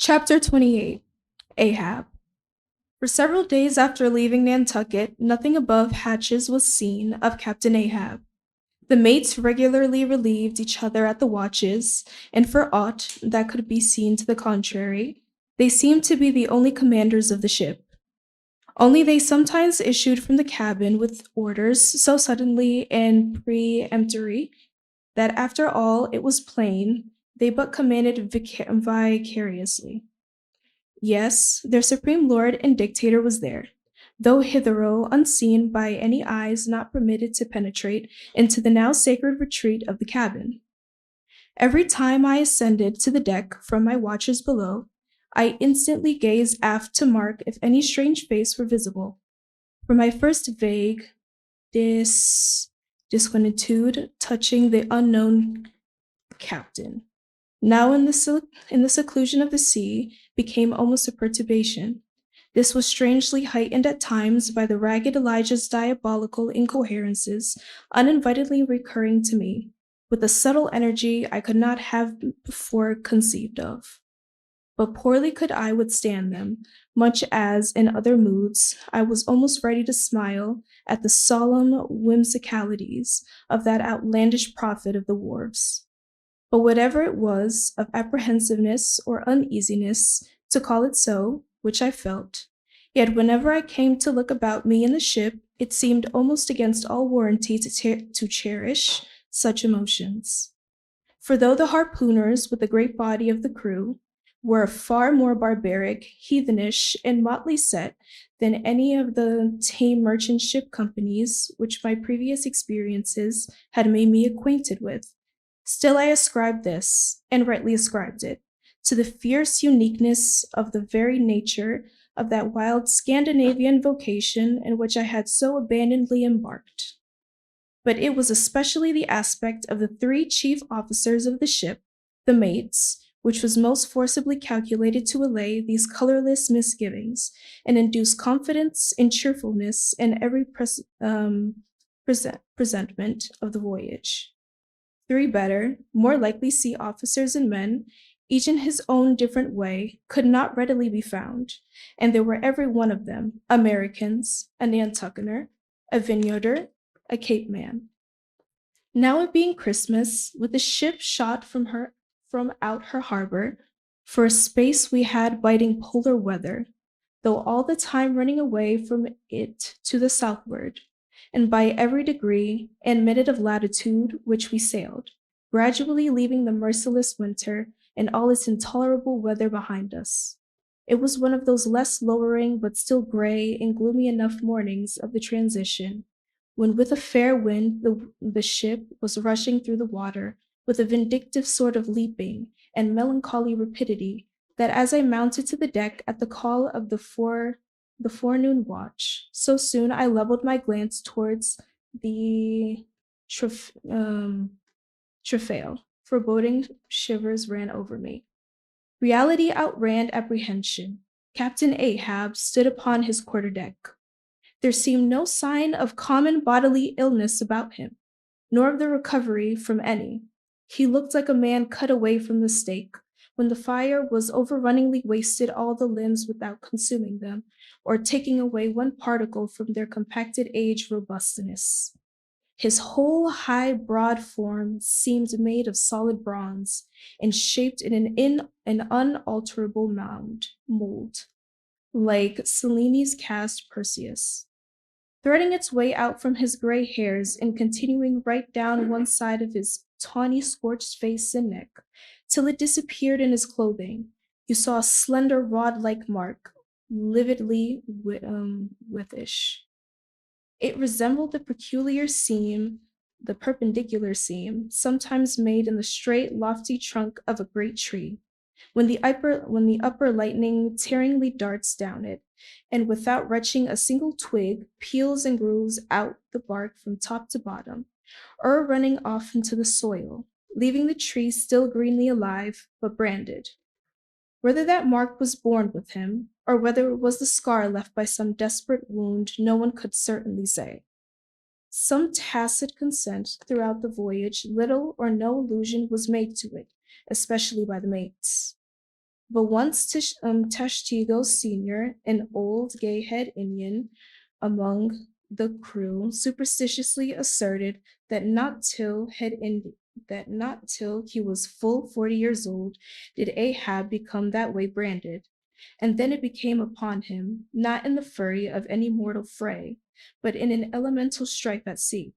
Chapter 28. Ahab. For several days after leaving Nantucket, nothing above hatches was seen of Captain Ahab. The mates regularly relieved each other at the watches, and for aught that could be seen to the contrary, they seemed to be the only commanders of the ship. Only they sometimes issued from the cabin with orders so suddenly and peremptory that after all it was plain they but commanded vicariously. Yes, their supreme lord and dictator was there, though hitherto unseen by any eyes not permitted to penetrate into the now sacred retreat of the cabin. Every time I ascended to the deck from my watches below, I instantly gazed aft to mark if any strange face were visible. For my first vague disquietude touching the unknown captain, now in the seclusion of the sea, became almost a perturbation. This was strangely heightened at times by the ragged Elijah's diabolical incoherences, uninvitedly recurring to me, with a subtle energy I could not have before conceived of. But poorly could I withstand them, much as, in other moods, I was almost ready to smile at the solemn whimsicalities of that outlandish prophet of the wharves. But whatever it was, of apprehensiveness or uneasiness, to call it so, which I felt, yet whenever I came to look about me in the ship, it seemed almost against all warranty to cherish such emotions. For though the harpooners, with the great body of the crew, were a far more barbaric, heathenish, and motley set than any of the tame merchant ship companies which my previous experiences had made me acquainted with, still I ascribed this, and rightly ascribed it, to the fierce uniqueness of the very nature of that wild Scandinavian vocation in which I had so abandonedly embarked. But it was especially the aspect of the three chief officers of the ship, the mates, which was most forcibly calculated to allay these colorless misgivings and induce confidence and cheerfulness in every presentment of the voyage. Three better, more likely sea officers and men, each in his own different way, could not readily be found, and there were every one of them Americans, a Nantucketer, a Vineyarder, a Cape man. Now it being Christmas, with the ship shot from out her harbor, for a space we had biting polar weather, though all the time running away from it to the southward, and by every degree and minute of latitude which we sailed, gradually leaving the merciless winter and all its intolerable weather behind us. It was one of those less lowering but still gray and gloomy enough mornings of the transition, when with a fair wind the ship was rushing through the water with a vindictive sort of leaping and melancholy rapidity, that as I mounted to the deck at the call of the forenoon watch, so soon I leveled my glance towards the trefoil. Foreboding shivers ran over me. Reality outran apprehension. Captain Ahab stood upon his quarterdeck. There seemed no sign of common bodily illness about him, nor of the recovery from any. He looked like a man cut away from the stake, when the fire was overrunningly wasted all the limbs without consuming them, or taking away one particle from their compacted age robustness. His whole high, broad form seemed made of solid bronze, and shaped in an unalterable mold, like Cellini's cast Perseus, threading its way out from his gray hairs and continuing right down one side of his tawny scorched face and neck, till it disappeared in his clothing. You saw a slender rod-like mark, lividly withish. It resembled the perpendicular seam, sometimes made in the straight, lofty trunk of a great tree, when the upper lightning tearingly darts down it, and without retching a single twig, peels and grooves out the bark from top to bottom, or running off into the soil, leaving the tree still greenly alive, but branded. Whether that mark was born with him, or whether it was the scar left by some desperate wound, no one could certainly say. Some tacit consent throughout the voyage, little or no allusion was made to it, especially by the mates. But once Tashtigo Sr., an old gay-head Indian among the crew, superstitiously asserted that not till he was full 40 years old did Ahab become that way branded, and then it became upon him, not in the fury of any mortal fray, but in an elemental strife at sea.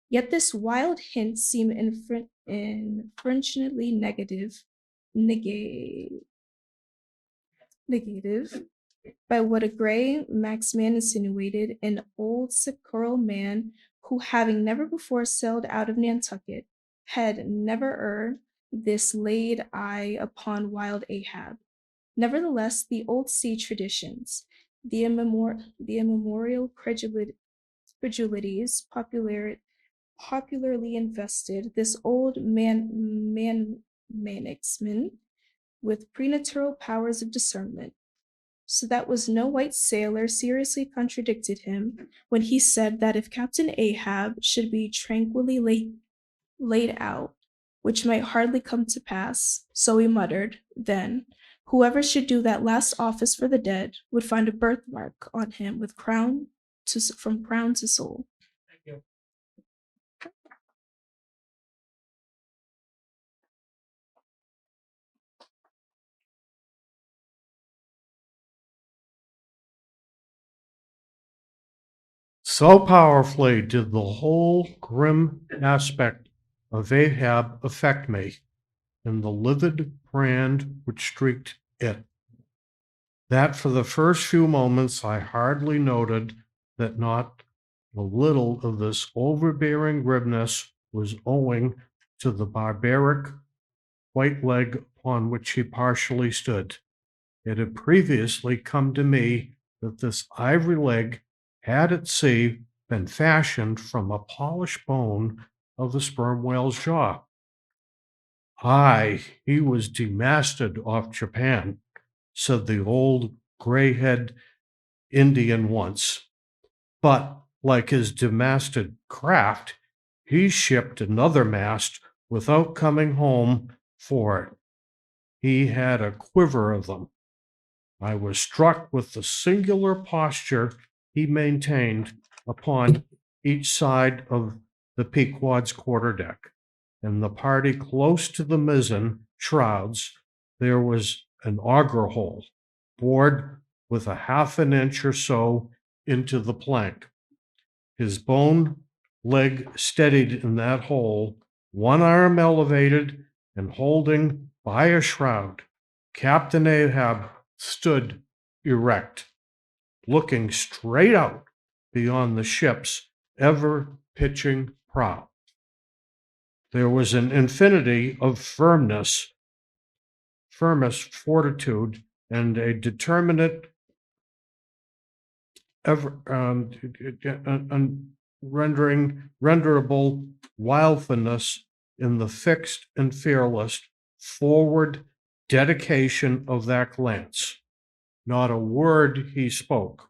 Yet this wild hint seemed infringingly negative by what a gray Maxman insinuated, an old Socorro man who, having never before sailed out of Nantucket, had never this laid eye upon wild Ahab. Nevertheless, the old sea traditions, the immemorial credulities popularly invested this old manixman with preternatural powers of discernment, so that was no white sailor seriously contradicted him when he said that if Captain Ahab should be tranquilly laid out, which might hardly come to pass, so he muttered, then whoever should do that last office for the dead would find a birthmark on him from crown to sole. So powerfully did the whole grim aspect of Ahab affect me, and the livid brand which streaked it, that for the first few moments I hardly noted that not a little of this overbearing grimness was owing to the barbaric white leg upon which he partially stood. It had previously come to me that this ivory leg had at sea been fashioned from a polished bone of the sperm whale's jaw. Aye, he was demasted off Japan, said the old gray-head Indian once. But like his demasted craft, he shipped another mast without coming home for it. He had a quiver of them. I was struck with the singular posture he maintained upon each side of the Pequod's quarterdeck. In the party close to the mizzen shrouds, there was an auger hole, bored with a half an inch or so into the plank. His bone leg steadied in that hole, one arm elevated and holding by a shroud. Captain Ahab stood erect, looking straight out beyond the ship's ever-pitching prow. There was an infinity of firmness, fortitude, and a determinate, renderable wildness in the fixed and fearless forward dedication of that glance. Not a word he spoke,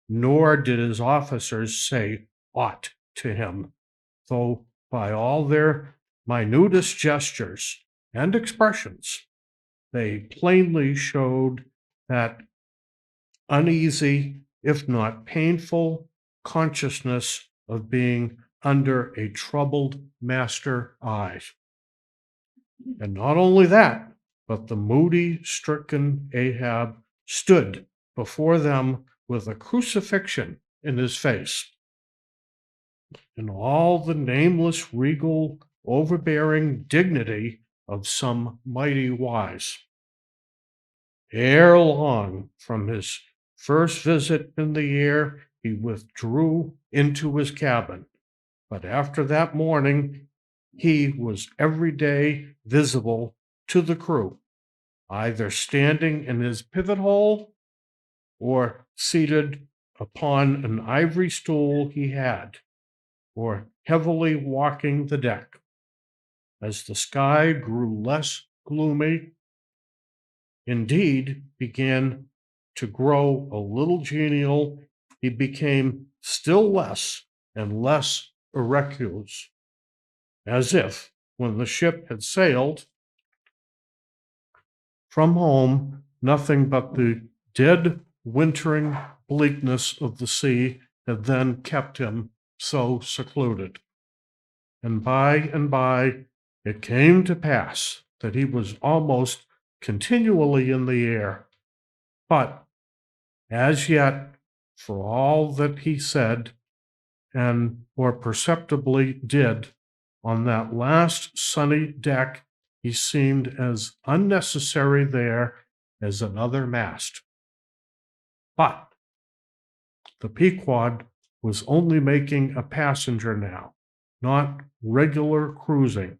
nor did his officers say aught to him, though by all their minutest gestures and expressions, they plainly showed that uneasy, if not painful, consciousness of being under a troubled master eye. And not only that, but the moody, stricken Ahab stood before them with a crucifixion in his face. In all the nameless, regal, overbearing dignity of some mighty wise. Ere long, from his first visit in the year, he withdrew into his cabin. But after that morning, he was every day visible to the crew, either standing in his pivot hole or seated upon an ivory stool he had, or heavily walking the deck. As the sky grew less gloomy, indeed began to grow a little genial, he became still less and less irrequious, as if, when the ship had sailed, From home, nothing but the dead, wintering bleakness of the sea had then kept him so secluded. And by, it came to pass that he was almost continually in the air. But as yet, for all that he said and or perceptibly did on that last sunny deck, he seemed as unnecessary there as another mast. But the Pequod was only making a passenger now, not regular cruising.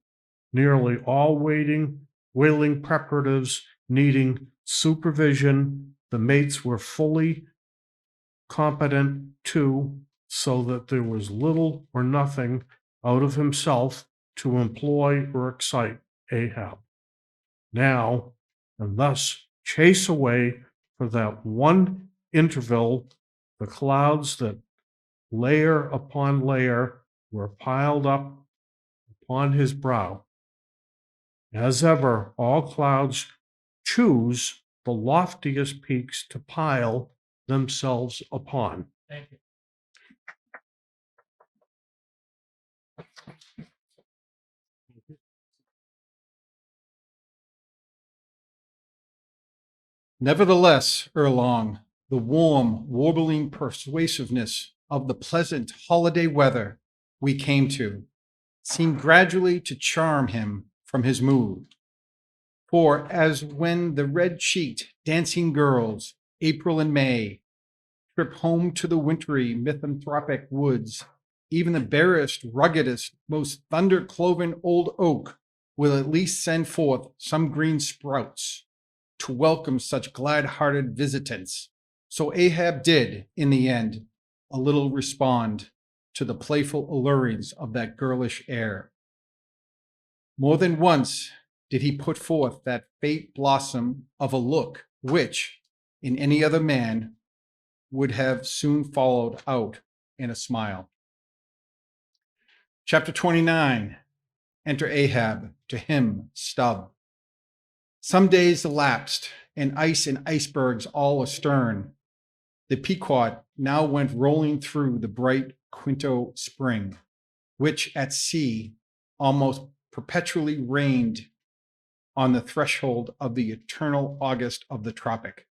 Nearly all whaling preparatives needing supervision, the mates were fully competent too, so that there was little or nothing out of himself to employ or excite Ahab. Now, and thus chase away for that one interval the clouds that layer upon layer were piled up upon his brow. As ever, all clouds choose the loftiest peaks to pile themselves upon. Thank you. Nevertheless, Erlong, the warm, warbling persuasiveness of the pleasant holiday weather we came to seemed gradually to charm him from his mood. For as when the red-cheeked dancing girls, April and May, trip home to the wintry misanthropic woods, even the barest, ruggedest, most thunder-cloven old oak will at least send forth some green sprouts to welcome such glad-hearted visitants. So Ahab did, in the end, a little respond to the playful allurings of that girlish air. More than once did he put forth that faint blossom of a look which, in any other man, would have soon followed out in a smile. Chapter 29. Enter Ahab, to him Stubb. Some days elapsed, and ice and icebergs all astern. The Pequod now went rolling through the bright Quinto spring, which at sea almost perpetually reigned on the threshold of the eternal August of the tropic.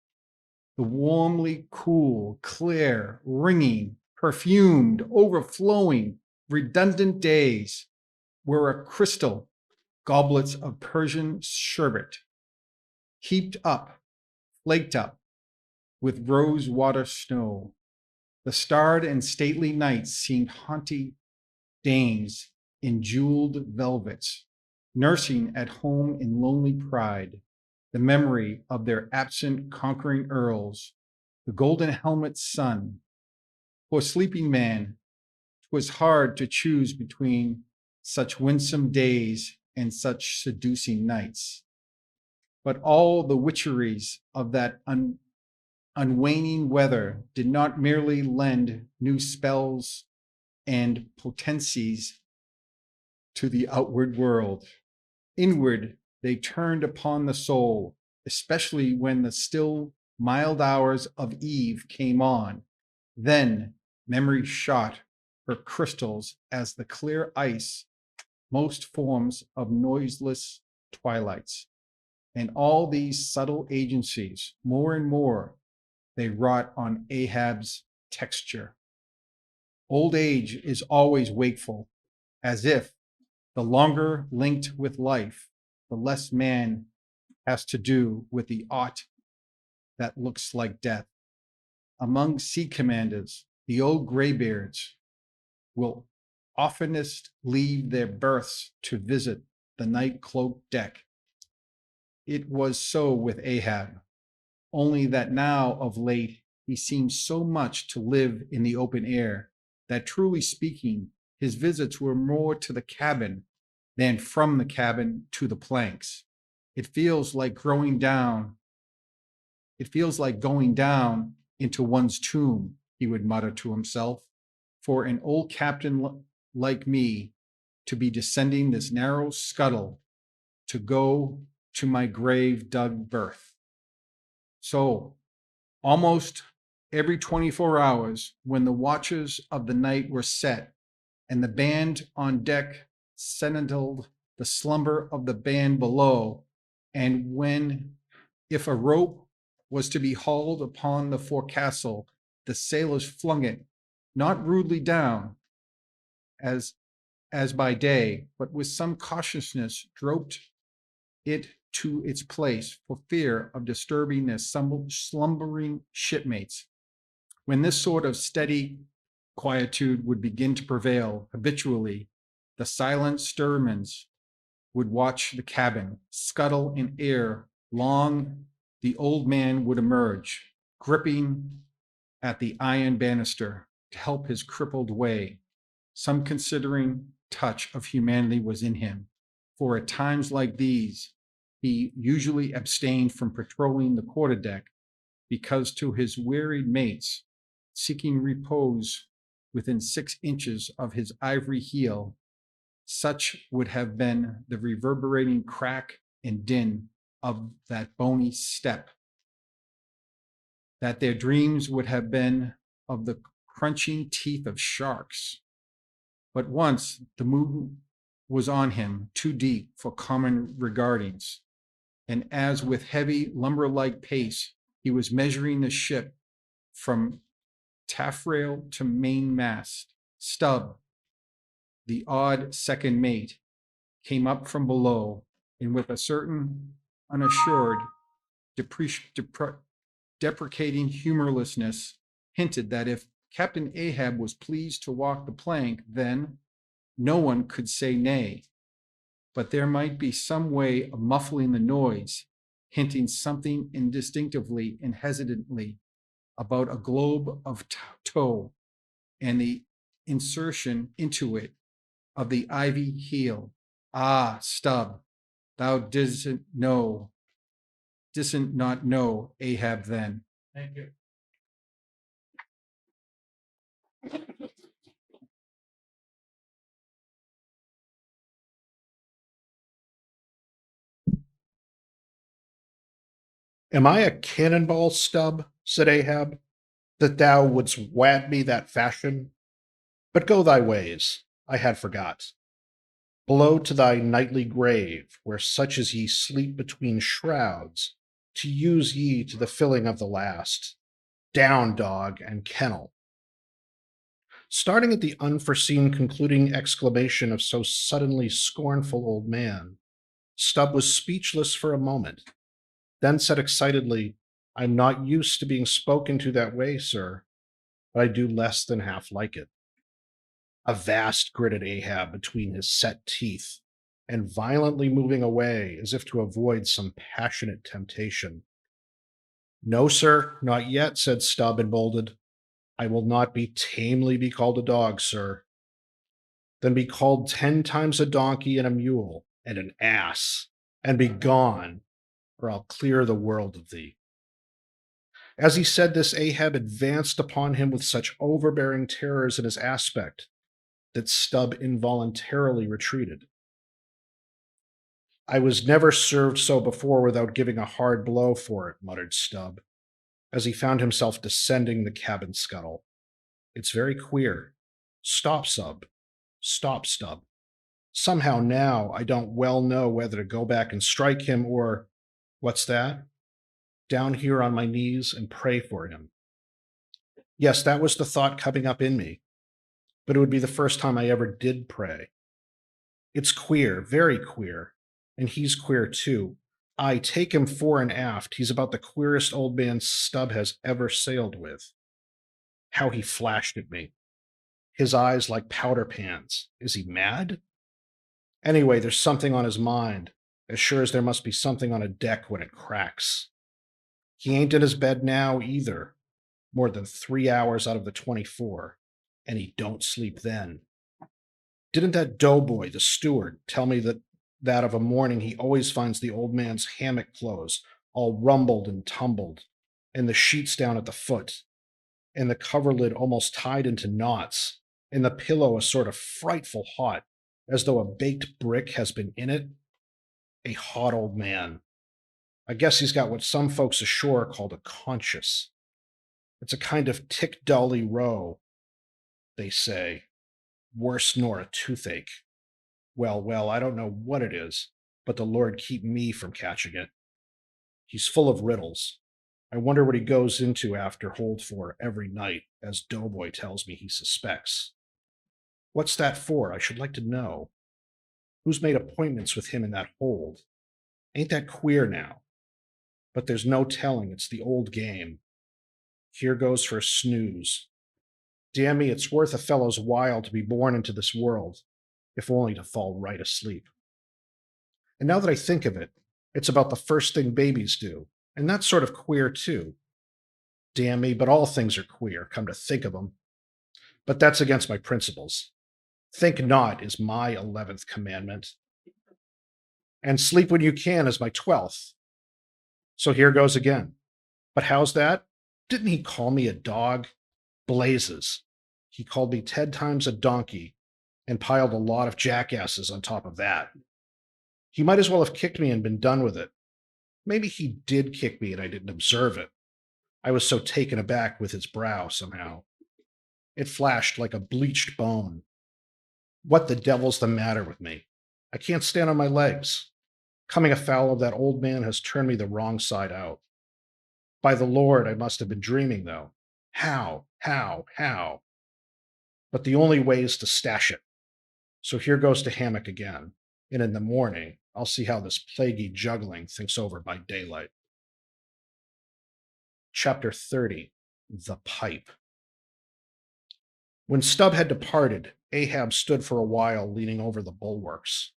The warmly cool, clear, ringing, perfumed, overflowing, redundant days were a crystal goblets of Persian sherbet, heaped up, flaked up with rose water snow. The starred and stately nights seemed haughty dames in jeweled velvets, nursing at home in lonely pride the memory of their absent conquering earls, the golden helmet's son. For sleeping man, 'twas hard to choose between such winsome days and such seducing nights. But all the witcheries of that unwaning weather did not merely lend new spells and potencies to the outward world. Inward they turned upon the soul, especially when the still mild hours of eve came on. Then memory shot her crystals as the clear ice most forms of noiseless twilights. And all these subtle agencies, more and more, they wrought on Ahab's texture. Old age is always wakeful, as if the longer linked with life, the less man has to do with the aught that looks like death. Among sea commanders, the old graybeards will oftenest leave their berths to visit the night-cloaked deck. It was so with Ahab, only that now of late he seemed so much to live in the open air that, truly speaking, his visits were more to the cabin than from the cabin to the planks. It feels like going down into one's tomb, he would mutter to himself, for an old captain like me to be descending this narrow scuttle to go to my grave dug berth. So, almost every 24 hours, when the watches of the night were set and the band on deck sentineled the slumber of the band below, and when, if a rope was to be hauled upon the forecastle, the sailors flung it, not rudely down, as by day, but with some cautiousness dropped it to its place for fear of disturbing their slumbering shipmates. When this sort of steady quietude would begin to prevail habitually, the silent Sturmans would watch the cabin, scuttle in air. Long the old man would emerge, gripping at the iron banister to help his crippled way. Some considering touch of humanity was in him, for at times like these, he usually abstained from patrolling the quarterdeck because to his wearied mates, seeking repose within 6 inches of his ivory heel, such would have been the reverberating crack and din of that bony step, that their dreams would have been of the crunching teeth of sharks. But once the mood was on him, too deep for common regardings, and as with heavy lumber-like pace he was measuring the ship from taffrail to mainmast, Stubb, the odd second mate, came up from below, and with a certain unassured, deprecating humorlessness, hinted that if Captain Ahab was pleased to walk the plank, then no one could say nay. But there might be some way of muffling the noise, hinting something indistinctively and hesitantly about a globe of toe and the insertion into it of the ivy heel. Ah, Stubb, thou didst not know Ahab then. Thank you. Am I a cannonball, Stubb, said Ahab, that thou wouldst wad me that fashion? But go thy ways, I had forgot. Below to thy nightly grave, where such as ye sleep between shrouds, to use ye to the filling of the last. Down, dog, and kennel. Starting at the unforeseen concluding exclamation of so suddenly scornful old man, Stubb was speechless for a moment, then said excitedly, I'm not used to being spoken to that way, sir, but I do less than half like it. Avast, gritted Ahab between his set teeth, and violently moving away as if to avoid some passionate temptation. No, sir, not yet, said Stubb, emboldened. I will not tamely be called a dog, sir. Then be called 10 times a donkey and a mule and an ass, and be gone, or I'll clear the world of thee. As he said this, Ahab advanced upon him with such overbearing terrors in his aspect that Stubb involuntarily retreated. I was never served so before without giving a hard blow for it, muttered Stubb, as he found himself descending the cabin scuttle. It's very queer. Stop, Stubb. Stop, Stubb. Somehow now I don't well know whether to go back and strike him or, what's that? Down here on my knees and pray for him. Yes, that was the thought coming up in me, but it would be the first time I ever did pray. It's queer, very queer, and he's queer too. I take him fore and aft. He's about the queerest old man Stubb has ever sailed with. How he flashed at me. His eyes like powder pans. Is he mad? Anyway, there's something on his mind, as sure as there must be something on a deck when it cracks. He ain't in his bed now either, more than 3 hours out of the 24, and he don't sleep then. Didn't that doughboy, the steward, tell me that of a morning he always finds the old man's hammock clothes all rumbled and tumbled, and the sheets down at the foot, and the coverlid almost tied into knots, and the pillow a sort of frightful hot, as though a baked brick has been in it? A hot old man, I guess he's got what some folks ashore called a conscience. It's a kind of tick-dully row, they say, worse nor a toothache. Well, I don't know what it is, but the Lord keep me from catching it. He's full of riddles. I wonder what he goes into after hold for every night, as Doughboy tells me he suspects. What's that for? I should like to know. Who's made appointments with him in that hold? Ain't that queer now? But there's no telling. It's the old game. Here goes for a snooze. Damn me, it's worth a fellow's while to be born into this world, if only to fall right asleep. And now that I think of it, it's about the first thing babies do, and that's sort of queer too. Damn me, but all things are queer, come to think of them. But that's against my principles. Think not is my 11th commandment. And sleep when you can is my 12th. So here goes again. But how's that? Didn't he call me a dog? Blazes. He called me 10 times a donkey and piled a lot of jackasses on top of that. He might as well have kicked me and been done with it. Maybe he did kick me and I didn't observe it. I was so taken aback with his brow somehow. It flashed like a bleached bone. What the devil's the matter with me? I can't stand on my legs. Coming afoul of that old man has turned me the wrong side out. By the Lord, I must have been dreaming, though. How? But the only way is to stash it. So here goes to hammock again. And in the morning, I'll see how this plaguey juggling thinks over my daylight. Chapter 30. The Pipe. When Stubb had departed, Ahab stood for a while leaning over the bulwarks.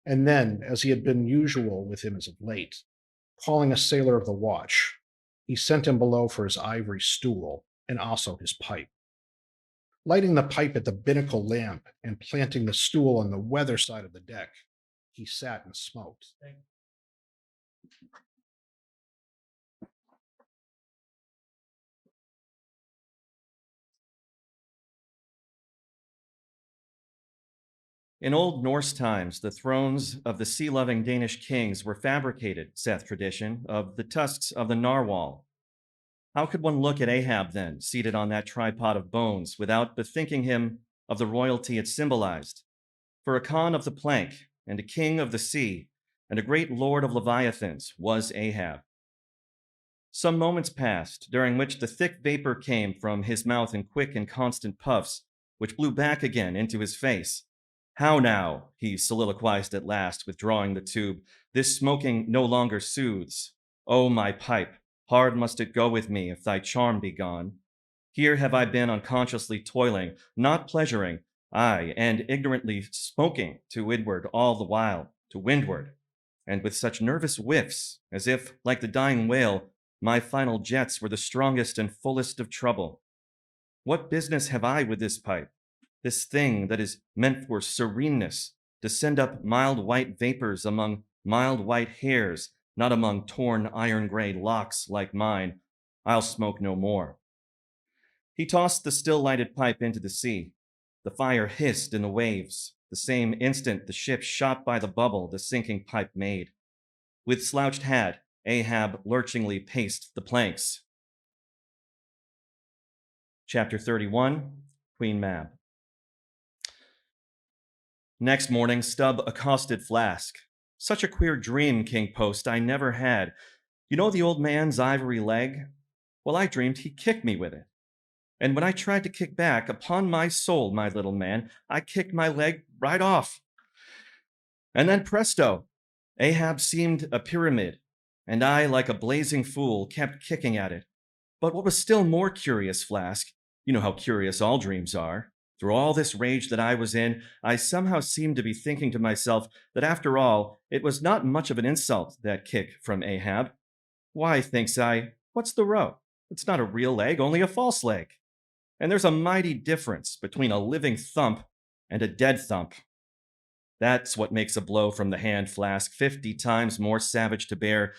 And then, as he had been usual with him as of late, calling a sailor of the watch, he sent him below for his ivory stool and also his pipe. Lighting the pipe at the binnacle lamp and planting the stool on the weather side of the deck, he sat and smoked. In old Norse times, the thrones of the sea-loving Danish kings were fabricated, saith tradition, of the tusks of the narwhal. How could one look at Ahab then, seated on that tripod of bones, without bethinking him of the royalty it symbolized? For a Khan of the plank, and a king of the sea, and a great lord of Leviathans was Ahab. Some moments passed, during which the thick vapor came from his mouth in quick and constant puffs, which blew back again into his face. How now, he soliloquized at last, withdrawing the tube, this smoking no longer soothes. O my pipe, hard must it go with me if thy charm be gone. Here have I been unconsciously toiling, not pleasuring, aye, and ignorantly smoking to windward all the while, to windward, and with such nervous whiffs, as if, like the dying whale, my final jets were the strongest and fullest of trouble. What business have I with this pipe? This thing that is meant for sereneness, to send up mild white vapors among mild white hairs, not among torn iron-gray locks like mine. I'll smoke no more. He tossed the still-lighted pipe into the sea. The fire hissed in the waves. The same instant the ship shot by the bubble the sinking pipe made. With slouched hat, Ahab lurchingly paced the planks. Chapter 31, Queen Mab. Next morning, Stubb accosted Flask. Such a queer dream, King Post, I never had. You know the old man's ivory leg? Well, I dreamed he kicked me with it. And when I tried to kick back, upon my soul, my little man, I kicked my leg right off. And then presto, Ahab seemed a pyramid, and I, like a blazing fool, kept kicking at it. But what was still more curious, Flask, you know how curious all dreams are, through all this rage that I was in, I somehow seemed to be thinking to myself that after all, it was not much of an insult, that kick from Ahab. Why, thinks I, what's the row? It's not a real leg, only a false leg. And there's a mighty difference between a living thump and a dead thump. That's what makes a blow from the hand, Flask, 50 times more savage to bear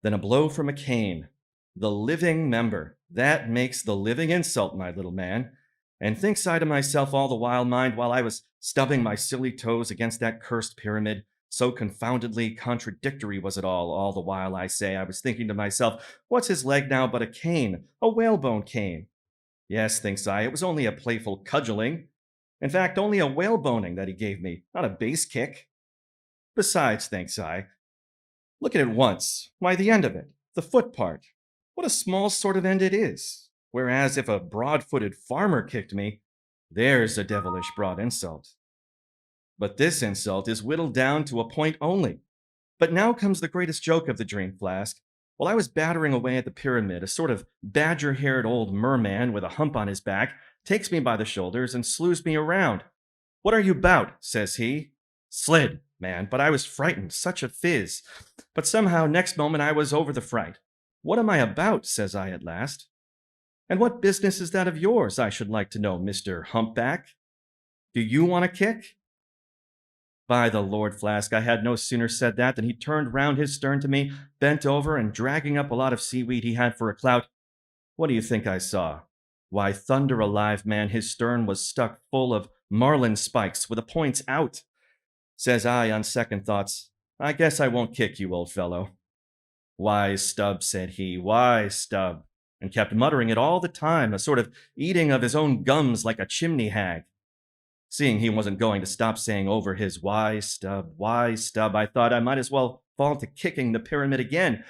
than a blow from a cane. The living member, that makes the living insult, my little man. And thinks I to myself all the while, mind, while I was stubbing my silly toes against that cursed pyramid, So confoundedly contradictory was it all the while I say. I was thinking to myself, what's his leg now but a cane, a whalebone cane? Yes, thinks I, it was only a playful cudgeling. In fact, only a whaleboning that he gave me, not a base kick. Besides, thinks I, look at it once. Why, the end of it, the foot part. What a small sort of end it is. Whereas if a broad-footed farmer kicked me, there's a devilish broad insult. But this insult is whittled down to a point only. But now comes the greatest joke of the dream, Flask. While I was battering away at the pyramid, a sort of badger-haired old merman with a hump on his back takes me by the shoulders and slews me around. "What are you 'bout?" says he. Slid, man, but I was frightened, such a fizz. But somehow, next moment, I was over the fright. "What am I about?" says I at last. "And what business is that of yours, I should like to know, Mr. Humpback? Do you want a kick?" By the Lord, Flask, I had no sooner said that than he turned round his stern to me, bent over, and dragging up a lot of seaweed he had for a clout. What do you think I saw? Why, thunder alive, man, his stern was stuck full of marlin spikes with the points out. Says I, on second thoughts, "I guess I won't kick you, old fellow." "Wise Stubb," said he, "wise Stubb," and kept muttering it all the time, a sort of eating of his own gums like a chimney hag. Seeing he wasn't going to stop saying over his wise Stubb, I thought I might as well fall to kicking the pyramid again.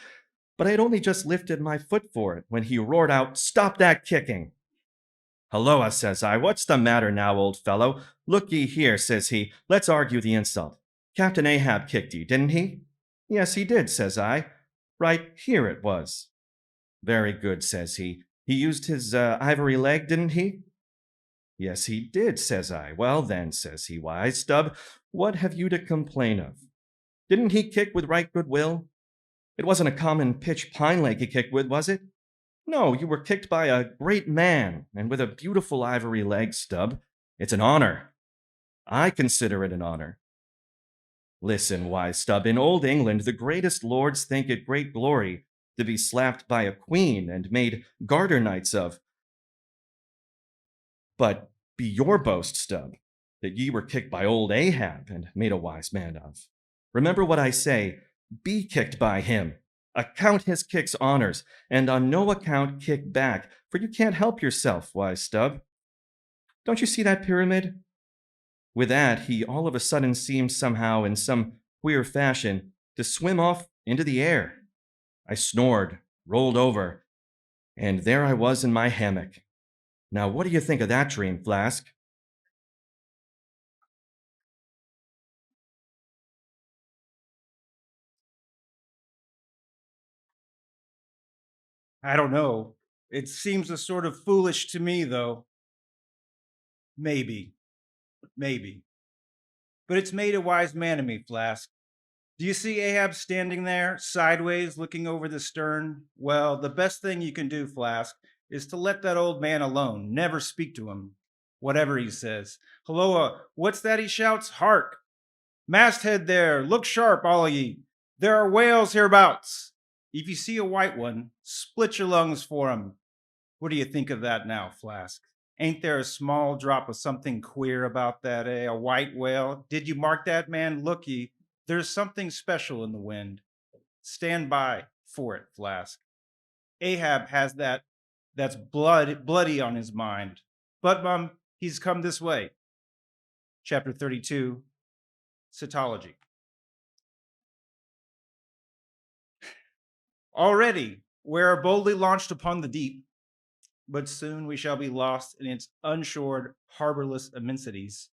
But I had only just lifted my foot for it when he roared out, "Stop that kicking!" "Hulloa," says I, "what's the matter now, old fellow? Look ye here," says he, "let's argue the insult. Captain Ahab kicked ye, didn't he?" "Yes, he did," says I. "Right here it was." "Very good," says he. "He used his ivory leg, didn't he?" "Yes, he did," says I. "Well then," says he, "wise Stubb, what have you to complain of? Didn't he kick with right good will? It wasn't a common pitch pine leg he kicked with, was it? No, you were kicked by a great man, and with a beautiful ivory leg, Stubb. It's an honor. I consider it an honor. Listen, wise Stubb, in old England, the greatest lords think it great glory to be slapped by a queen and made garter knights of. But be your boast, Stubb, that ye were kicked by old Ahab and made a wise man of. Remember what I say, be kicked by him. Account his kicks honors, and on no account kick back, for you can't help yourself, wise Stubb. Don't you see that pyramid?" With that, he all of a sudden seemed somehow, in some queer fashion, to swim off into the air. I snored, rolled over, and there I was in my hammock. Now, what do you think of that dream, Flask? I don't know. It seems a sort of foolish to me, though. Maybe, maybe. But it's made a wise man of me, Flask. Do you see Ahab standing there, sideways, looking over the stern? Well, the best thing you can do, Flask, is to let that old man alone. Never speak to him, whatever he says. Hulloa, what's that he shouts? Hark! Masthead there, look sharp, all of ye. There are whales hereabouts. If you see a white one, split your lungs for him. What do you think of that now, Flask? Ain't there a small drop of something queer about that, eh? A white whale? Did you mark that, man? Look ye, there's something special in the wind. Stand by for it, Flask. Ahab has that's bloody on his mind. But, Mum, he's come this way. Chapter 32, Cytology. Already, we are boldly launched upon the deep, but soon we shall be lost in its unshored, harborless immensities,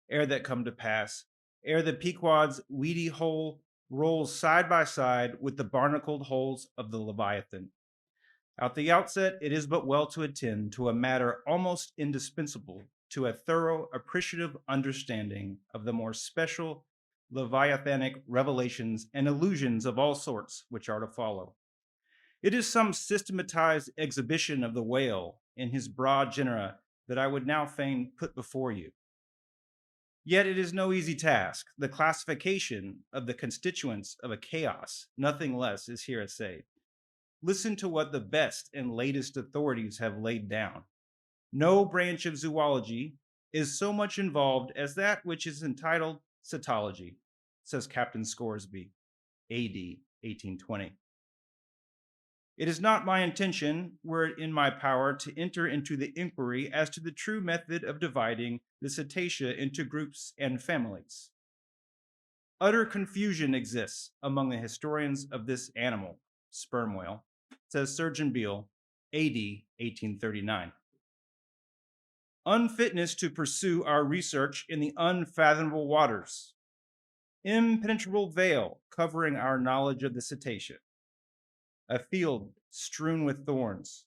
ere that come to pass, ere the Pequod's weedy hull rolls side by side with the barnacled hulls of the Leviathan. At the outset, it is but well to attend to a matter almost indispensable to a thorough, appreciative understanding of the more special Leviathanic revelations and illusions of all sorts which are to follow. It is some systematized exhibition of the whale in his broad genera that I would now fain put before you. Yet it is no easy task. The classification of the constituents of a chaos, nothing less, is here essayed. Listen to what the best and latest authorities have laid down. No branch of zoology is so much involved as that which is entitled cytology. says Captain Scoresby, AD 1820. It is not my intention, were it in my power, to enter into the inquiry as to the true method of dividing the cetacea into groups and families. Utter confusion exists among the historians of this animal, sperm whale, says Surgeon Beale, AD 1839. Unfitness to pursue our research in the unfathomable waters. Impenetrable veil covering our knowledge of the cetacea. A field strewn with thorns.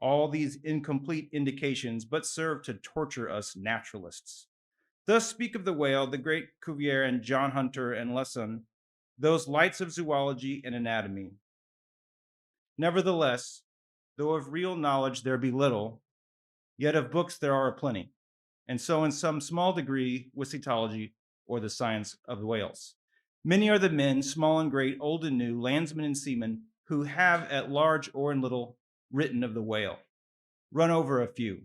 All these incomplete indications but serve to torture us naturalists. Thus speak of the whale, the great Cuvier and John Hunter and Lesson, those lights of zoology and anatomy. Nevertheless, though of real knowledge there be little, yet of books there are plenty, and so in some small degree with cetology or the science of the whales. Many are the men, small and great, old and new, landsmen and seamen, who have at large or in little written of the whale. Run over a few.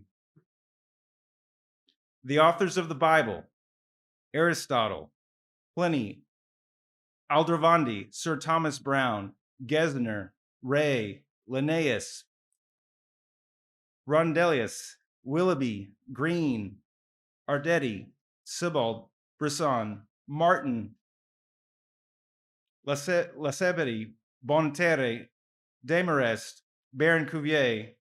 The authors of the Bible: Aristotle, Pliny, Aldrovandi, Sir Thomas Browne, Gesner, Ray, Linnaeus, Rondelius, Willoughby, Green, Ardeti, Sebald, Brisson, Martin, Lessebetti, Bonneterre, Desmarest, Baron Cuvier,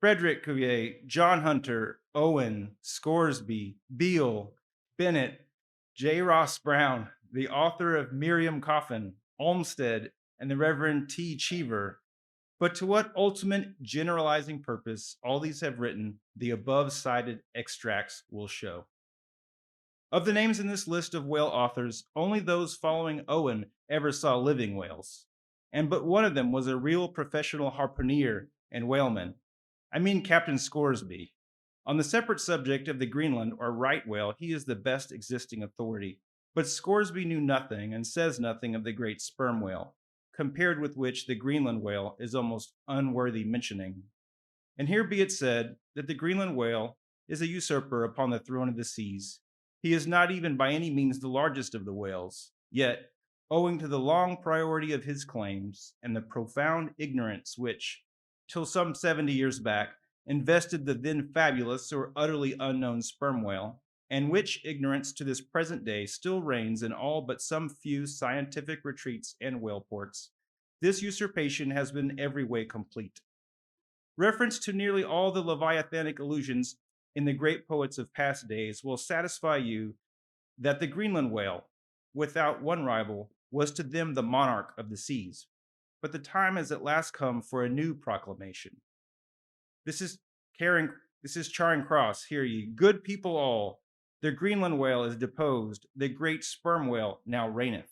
Frederick Cuvier, John Hunter, Owen, Scoresby, Beale, Bennett, J. Ross Brown, the author of Miriam Coffin, Olmsted, and the Reverend T. Cheever. But to what ultimate generalizing purpose all these have written, the above cited extracts will show. Of the names in this list of whale authors, only those following Owen ever saw living whales, and but one of them was a real professional harpooner and whaleman. I mean Captain Scoresby. On the separate subject of the Greenland or right whale, he is the best existing authority, but Scoresby knew nothing and says nothing of the great sperm whale, compared with which the Greenland whale is almost unworthy mentioning. And here be it said that the Greenland whale is a usurper upon the throne of the seas. He is not even by any means the largest of the whales, yet, owing to the long priority of his claims and the profound ignorance which, till some 70 years back, invested the then fabulous or utterly unknown sperm whale, and which ignorance to this present day still reigns in all but some few scientific retreats and whale ports, this usurpation has been every way complete. Reference to nearly all the Leviathanic allusions in the great poets of past days will satisfy you that the Greenland whale, without one rival, was to them the monarch of the seas. But the time has at last come for a new proclamation. This is Charing Cross, hear ye, good people all. The Greenland whale is deposed, the great sperm whale now reigneth.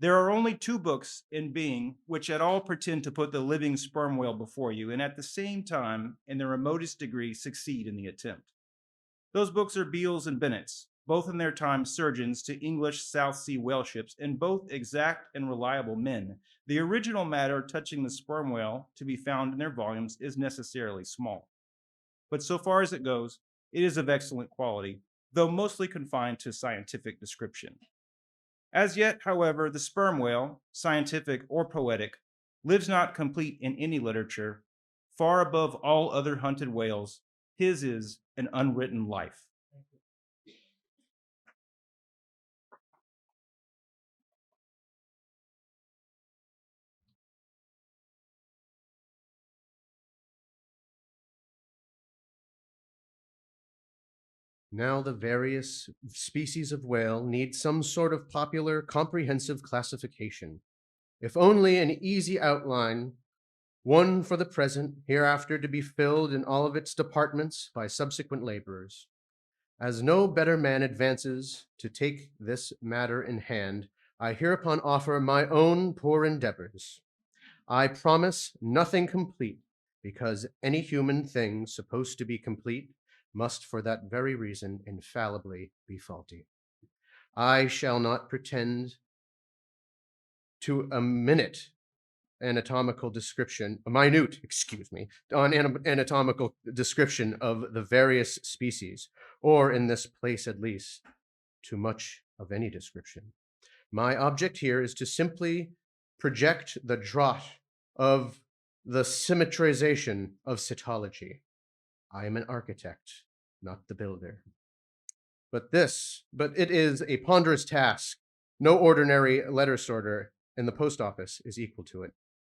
There are only two books in being which at all pretend to put the living sperm whale before you, and at the same time, in the remotest degree, succeed in the attempt. Those books are Beale's and Bennett's, both in their time surgeons to English South Sea whale ships, and both exact and reliable men. The original matter touching the sperm whale to be found in their volumes is necessarily small. But so far as it goes, it is of excellent quality, though mostly confined to scientific description. As yet, however, the sperm whale, scientific or poetic, lives not complete in any literature. Far above all other hunted whales, his is an unwritten life. Now the various species of whale need some sort of popular, comprehensive classification. If only an easy outline, one for the present, hereafter to be filled in all of its departments by subsequent laborers. As no better man advances to take this matter in hand, I hereupon offer my own poor endeavors. I promise nothing complete, because any human thing supposed to be complete must for that very reason infallibly be faulty. I shall not pretend to a minute anatomical description of the various species, or in this place at least, to much of any description. My object here is to simply project the draught of the symmetrization of cytology. I am an architect, not the builder. But it is a ponderous task. No ordinary letter sorter in the post office is equal to it.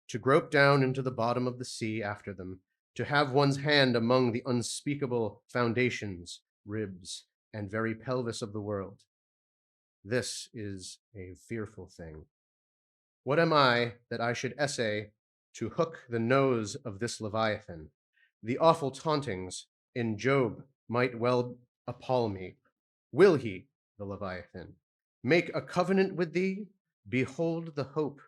To grope down into the bottom of the sea after them, to have one's hand among the unspeakable foundations, ribs, and very pelvis of the world. This is a fearful thing. What am I that I should essay to hook the nose of this Leviathan? The awful tauntings in Job might well appall me. Will he, the Leviathan, make a covenant with thee? Behold, the hope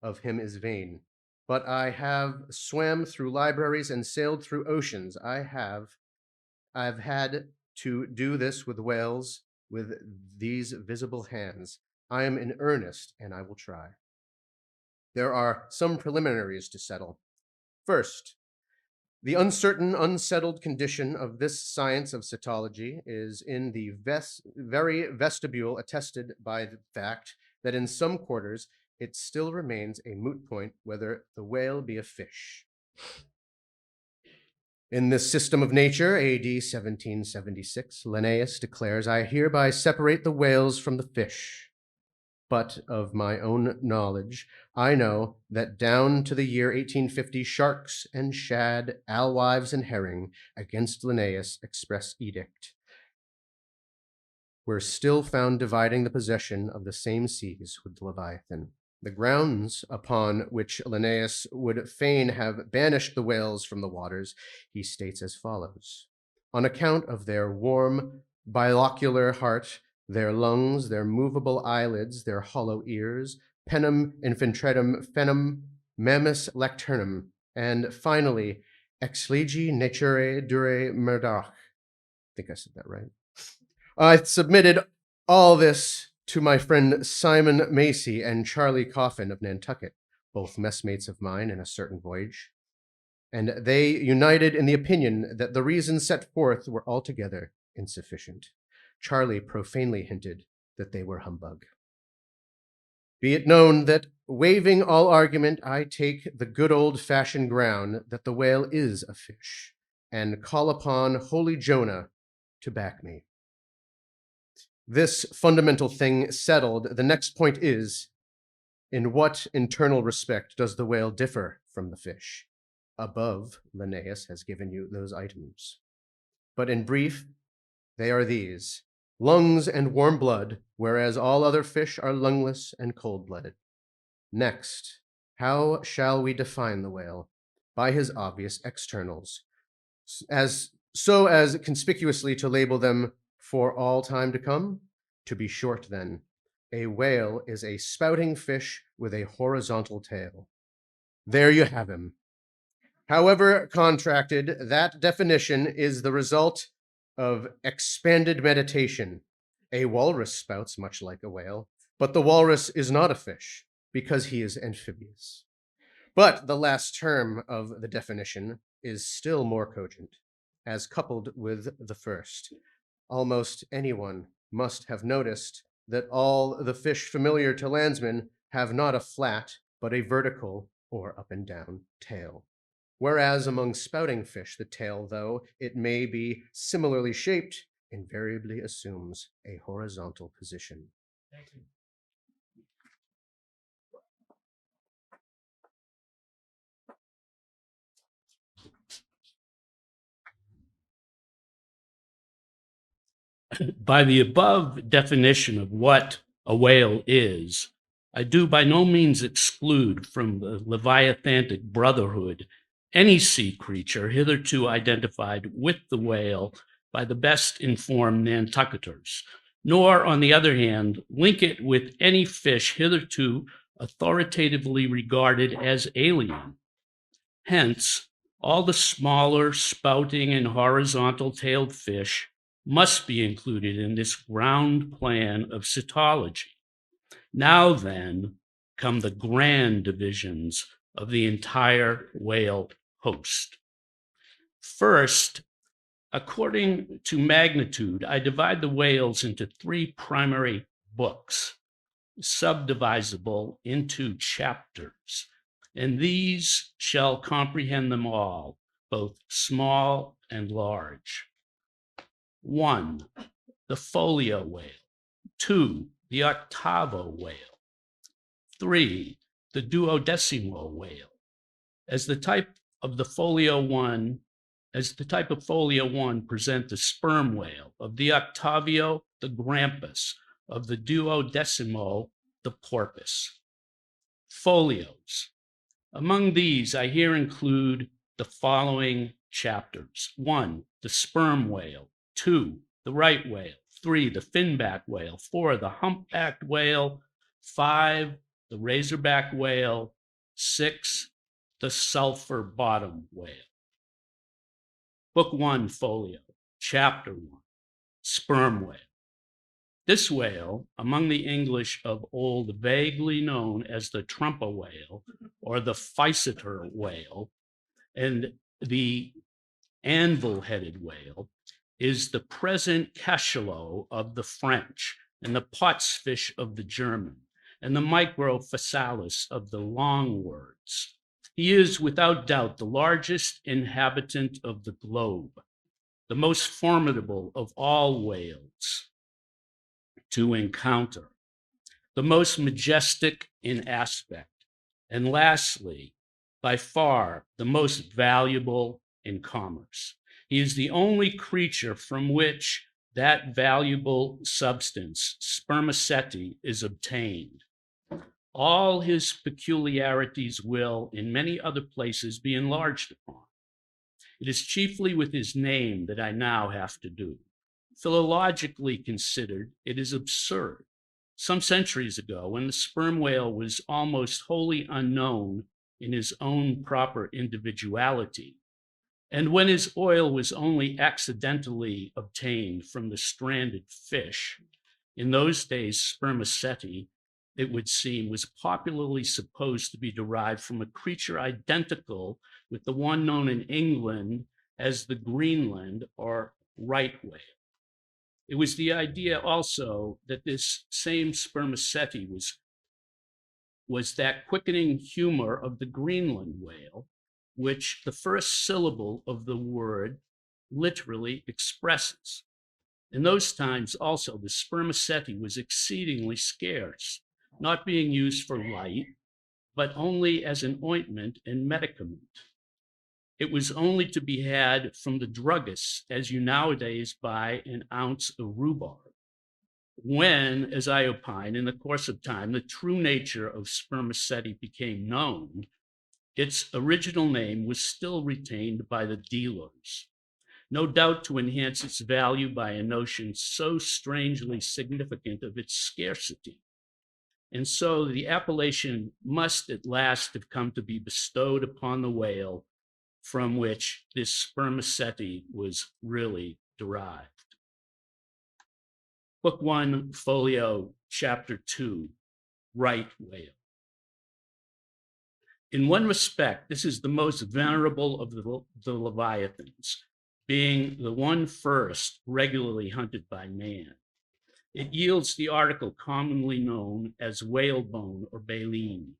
of him is vain. But I have swam through libraries and sailed through oceans. I've had to do this with whales, with these visible hands. I am in earnest, and I will try. There are some preliminaries to settle. First, the uncertain, unsettled condition of this science of cytology is in the very vestibule attested by the fact that in some quarters it still remains a moot point whether the whale be a fish. In this system of nature, AD 1776, Linnaeus declares, I hereby separate the whales from the fish. But of my own knowledge, I know that down to the year 1850, sharks and shad, alewives and herring, against Linnaeus' express edict, were still found dividing the possession of the same seas with the Leviathan. The grounds upon which Linnaeus would fain have banished the whales from the waters, he states as follows. On account of their warm, bilocular heart, their lungs, their movable eyelids, their hollow ears, penum infiltratum fenum mammis lacternum, and finally, ex legi naturae dure murdarch. I think I said that right. I submitted all this to my friend Simon Macy and Charlie Coffin of Nantucket, both messmates of mine in a certain voyage, and they united in the opinion that the reasons set forth were altogether insufficient. Charlie profanely hinted that they were humbug. Be it known that, waiving all argument, I take the good old-fashioned ground that the whale is a fish, and call upon holy Jonah to back me. This fundamental thing settled, the next point is, in what internal respect does the whale differ from the fish? Above, Linnaeus has given you those items. But in brief, they are these: lungs and warm blood, whereas all other fish are lungless and cold-blooded. Next, how shall we define the whale? By his obvious externals, as conspicuously to label them for all time to come? To be short, then, a whale is a spouting fish with a horizontal tail. There you have him. However contracted, that definition is the result of expanded meditation. A walrus spouts much like a whale, but the walrus is not a fish because he is amphibious. But the last term of the definition is still more cogent, as coupled with the first. Almost anyone must have noticed that all the fish familiar to landsmen have not a flat, but a vertical or up and down tail. Whereas among spouting fish, the tail, though it may be similarly shaped, invariably assumes a horizontal position. Thank you. By the above definition of what a whale is, I do by no means exclude from the Leviathantic brotherhood any sea creature hitherto identified with the whale by the best informed Nantucketers, nor, on the other hand, link it with any fish hitherto authoritatively regarded as alien. Hence, all the smaller spouting and horizontal-tailed fish must be included in this ground plan of cytology. Now then, come the grand divisions of the entire whale host. First, According to magnitude, I divide the whales into 3 primary books, subdivisible into chapters, and these shall comprehend them all, both small and large. 1, the folio whale. 2, the octavo whale. 3, the duodecimo whale. As the type of folio 1 present the sperm whale, of the octavio, the grampus, of the duodecimo, the porpoise. Folios. Among these, I here include the following chapters. 1, the sperm whale. 2, the right whale. 3, the finback whale. 4, the humpbacked whale. 5, the razorback whale. 6, the sulfur bottom whale. Book 1, folio. Chapter 1, sperm whale. This whale, among the English of old vaguely known as the trumpa whale or the physeter whale, and the anvil-headed whale, is the present cachalot of the French, and the potsfish of the German, and the microphasalis of the longwords. He is, without doubt, the largest inhabitant of the globe, the most formidable of all whales to encounter, the most majestic in aspect, and lastly, by far, the most valuable in commerce. He is the only creature from which that valuable substance, spermaceti, is obtained. All his peculiarities will, in many other places, be enlarged upon. It is chiefly with his name that I now have to do. Philologically considered, it is absurd. Some centuries ago, when the sperm whale was almost wholly unknown in his own proper individuality, and when his oil was only accidentally obtained from the stranded fish, in those days spermaceti, it would seem, was popularly supposed to be derived from a creature identical with the one known in England as the Greenland or right whale. It was the idea also that this same spermaceti was that quickening humor of the Greenland whale, which the first syllable of the word literally expresses. In those times also, the spermaceti was exceedingly scarce, not being used for light, but only as an ointment and medicament. It was only to be had from the druggists, as you nowadays buy an ounce of rhubarb. When, as I opine, in the course of time, the true nature of spermaceti became known, its original name was still retained by the dealers, no doubt to enhance its value by a notion so strangely significant of its scarcity. And so the appellation must at last have come to be bestowed upon the whale from which this spermaceti was really derived. Book 1, folio, chapter 2, right whale. In one respect, this is the most venerable of the leviathans, being the one first regularly hunted by man. It yields the article commonly known as whalebone or baleen,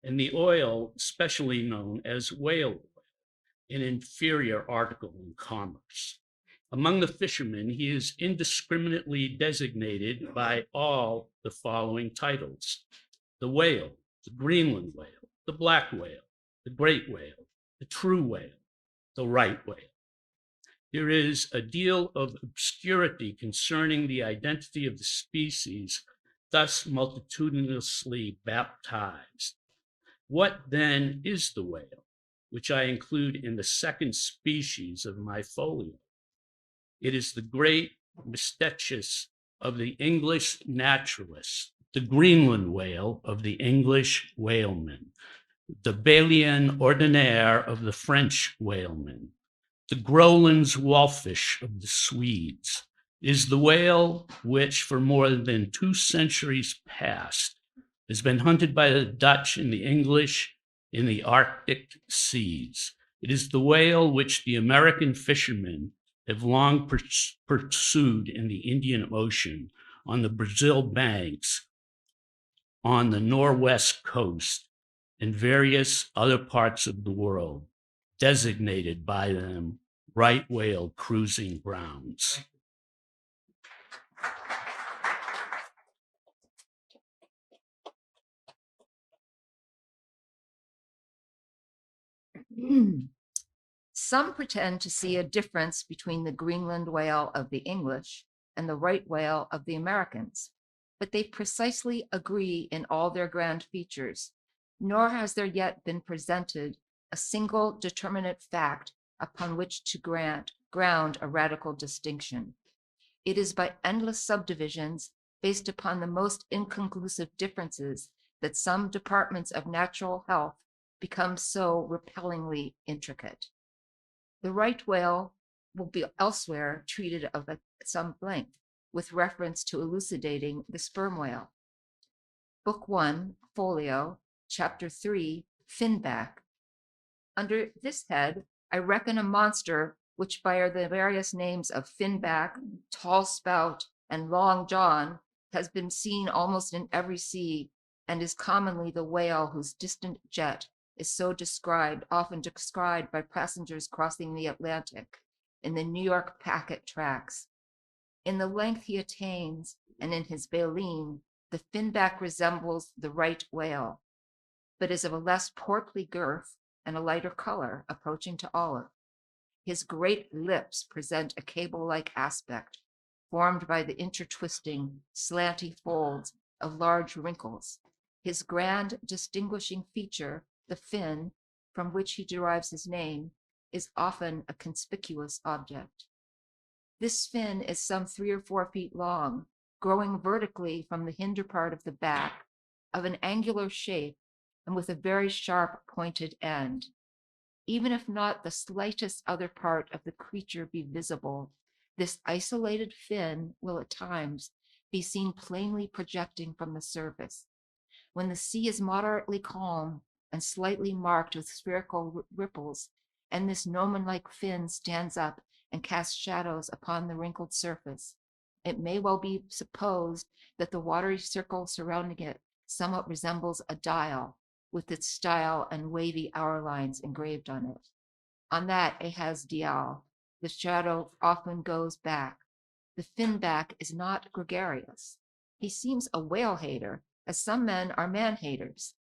and the oil specially known as whale oil, an inferior article in commerce. Among the fishermen, he is indiscriminately designated by all the following titles: the whale, the Greenland whale, the black whale, the great whale, the true whale, the right whale. There is a deal of obscurity concerning the identity of the species thus multitudinously baptized. What then is the whale, which I include in the second species of my folio? It is the great Mystechus of the English naturalists, the Greenland whale of the English whalemen, the Baleine ordinaire of the French whalemen, the Groland's wallfish of the Swedes. It is the whale which for more than 2 centuries past has been hunted by the Dutch and the English in the Arctic seas. It is the whale which the American fishermen have long pursued in the Indian Ocean, on the Brazil banks, on the Northwest coast, and various other parts of the world, designated by them right whale cruising grounds. Some pretend to see a difference between the Greenland whale of the English and the right whale of the Americans, but they precisely agree in all their grand features, nor has there yet been presented a single determinate fact upon which to ground a radical distinction. It is by endless subdivisions based upon the most inconclusive differences that some departments of natural health become so repellingly intricate. The right whale will be elsewhere treated of at some length with reference to elucidating the sperm whale. Book 1, Folio, Chapter 3, Finback. Under this head, I reckon a monster which by the various names of Finback, Tall Spout, and Long John has been seen almost in every sea, and is commonly the whale whose distant jet is so often described by passengers crossing the Atlantic in the New York packet tracks. In the length he attains, and in his baleen, the finback resembles the right whale, but is of a less portly girth and a lighter color, approaching to olive. His great lips present a cable-like aspect, formed by the intertwisting, slanty folds of large wrinkles. His grand distinguishing feature, the fin, from which he derives his name, is often a conspicuous object. This fin is some 3 or 4 feet long, growing vertically from the hinder part of the back, of an angular shape, and with a very sharp pointed end. Even if not the slightest other part of the creature be visible, this isolated fin will at times be seen plainly projecting from the surface. When the sea is moderately calm and slightly marked with spherical ripples, and this gnomon-like fin stands up and casts shadows upon the wrinkled surface, it may well be supposed that the watery circle surrounding it somewhat resembles a dial, with its style and wavy hour lines engraved on it. On that it has dial. The shadow often goes back. The finback is not gregarious. He seems a whale hater, as some men are man haters.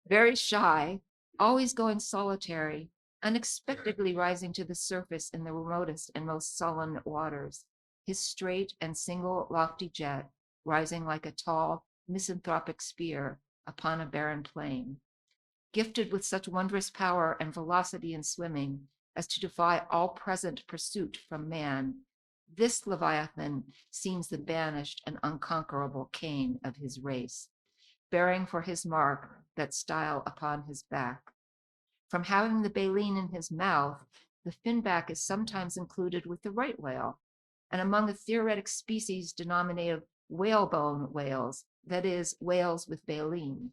Very shy, always going solitary, unexpectedly rising to the surface in the remotest and most sullen waters, his straight and single lofty jet rising like a tall misanthropic spear upon a barren plain. Gifted with such wondrous power and velocity in swimming as to defy all present pursuit from man, this Leviathan seems the banished and unconquerable Cain of his race, bearing for his mark that style upon his back. From having the baleen in his mouth, the finback is sometimes included with the right whale, and among the theoretic species denominated whalebone whales, that is, whales with baleen.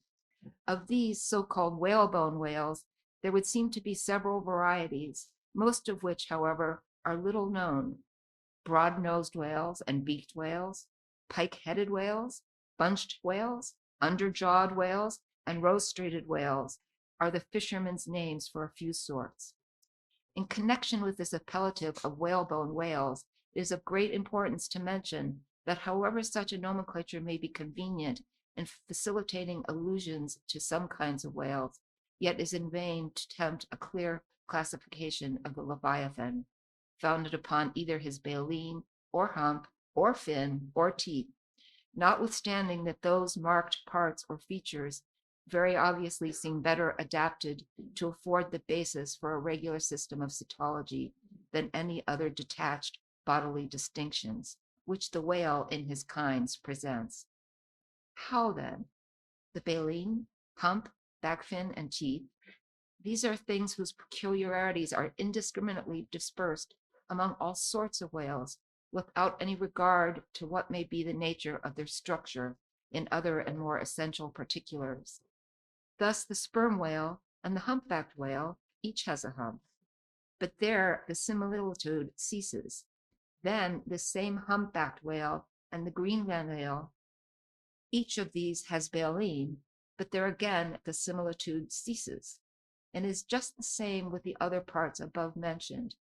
Of these so-called whalebone whales, there would seem to be several varieties, most of which, however, are little known. Broad-nosed whales and beaked whales, pike-headed whales, bunched whales, under-jawed whales, and rosestrated whales are the fishermen's names for a few sorts. In connection with this appellative of whalebone whales, it is of great importance to mention that however such a nomenclature may be convenient in facilitating allusions to some kinds of whales, yet is in vain to attempt a clear classification of the Leviathan, founded upon either his baleen, or hump, or fin, or teeth, notwithstanding that those marked parts or features very obviously seem better adapted to afford the basis for a regular system of cetology than any other detached bodily distinctions, which the whale in his kinds presents. How then? The baleen, hump, back fin, and teeth, these are things whose peculiarities are indiscriminately dispersed among all sorts of whales, without any regard to what may be the nature of their structure in other and more essential particulars. Thus the sperm whale and the humpbacked whale each has a hump. but there the similitude ceases. Then the same humpbacked whale and the Greenland whale, each of these has baleen, but there again the similitude ceases, and is just the same with the other parts above mentioned.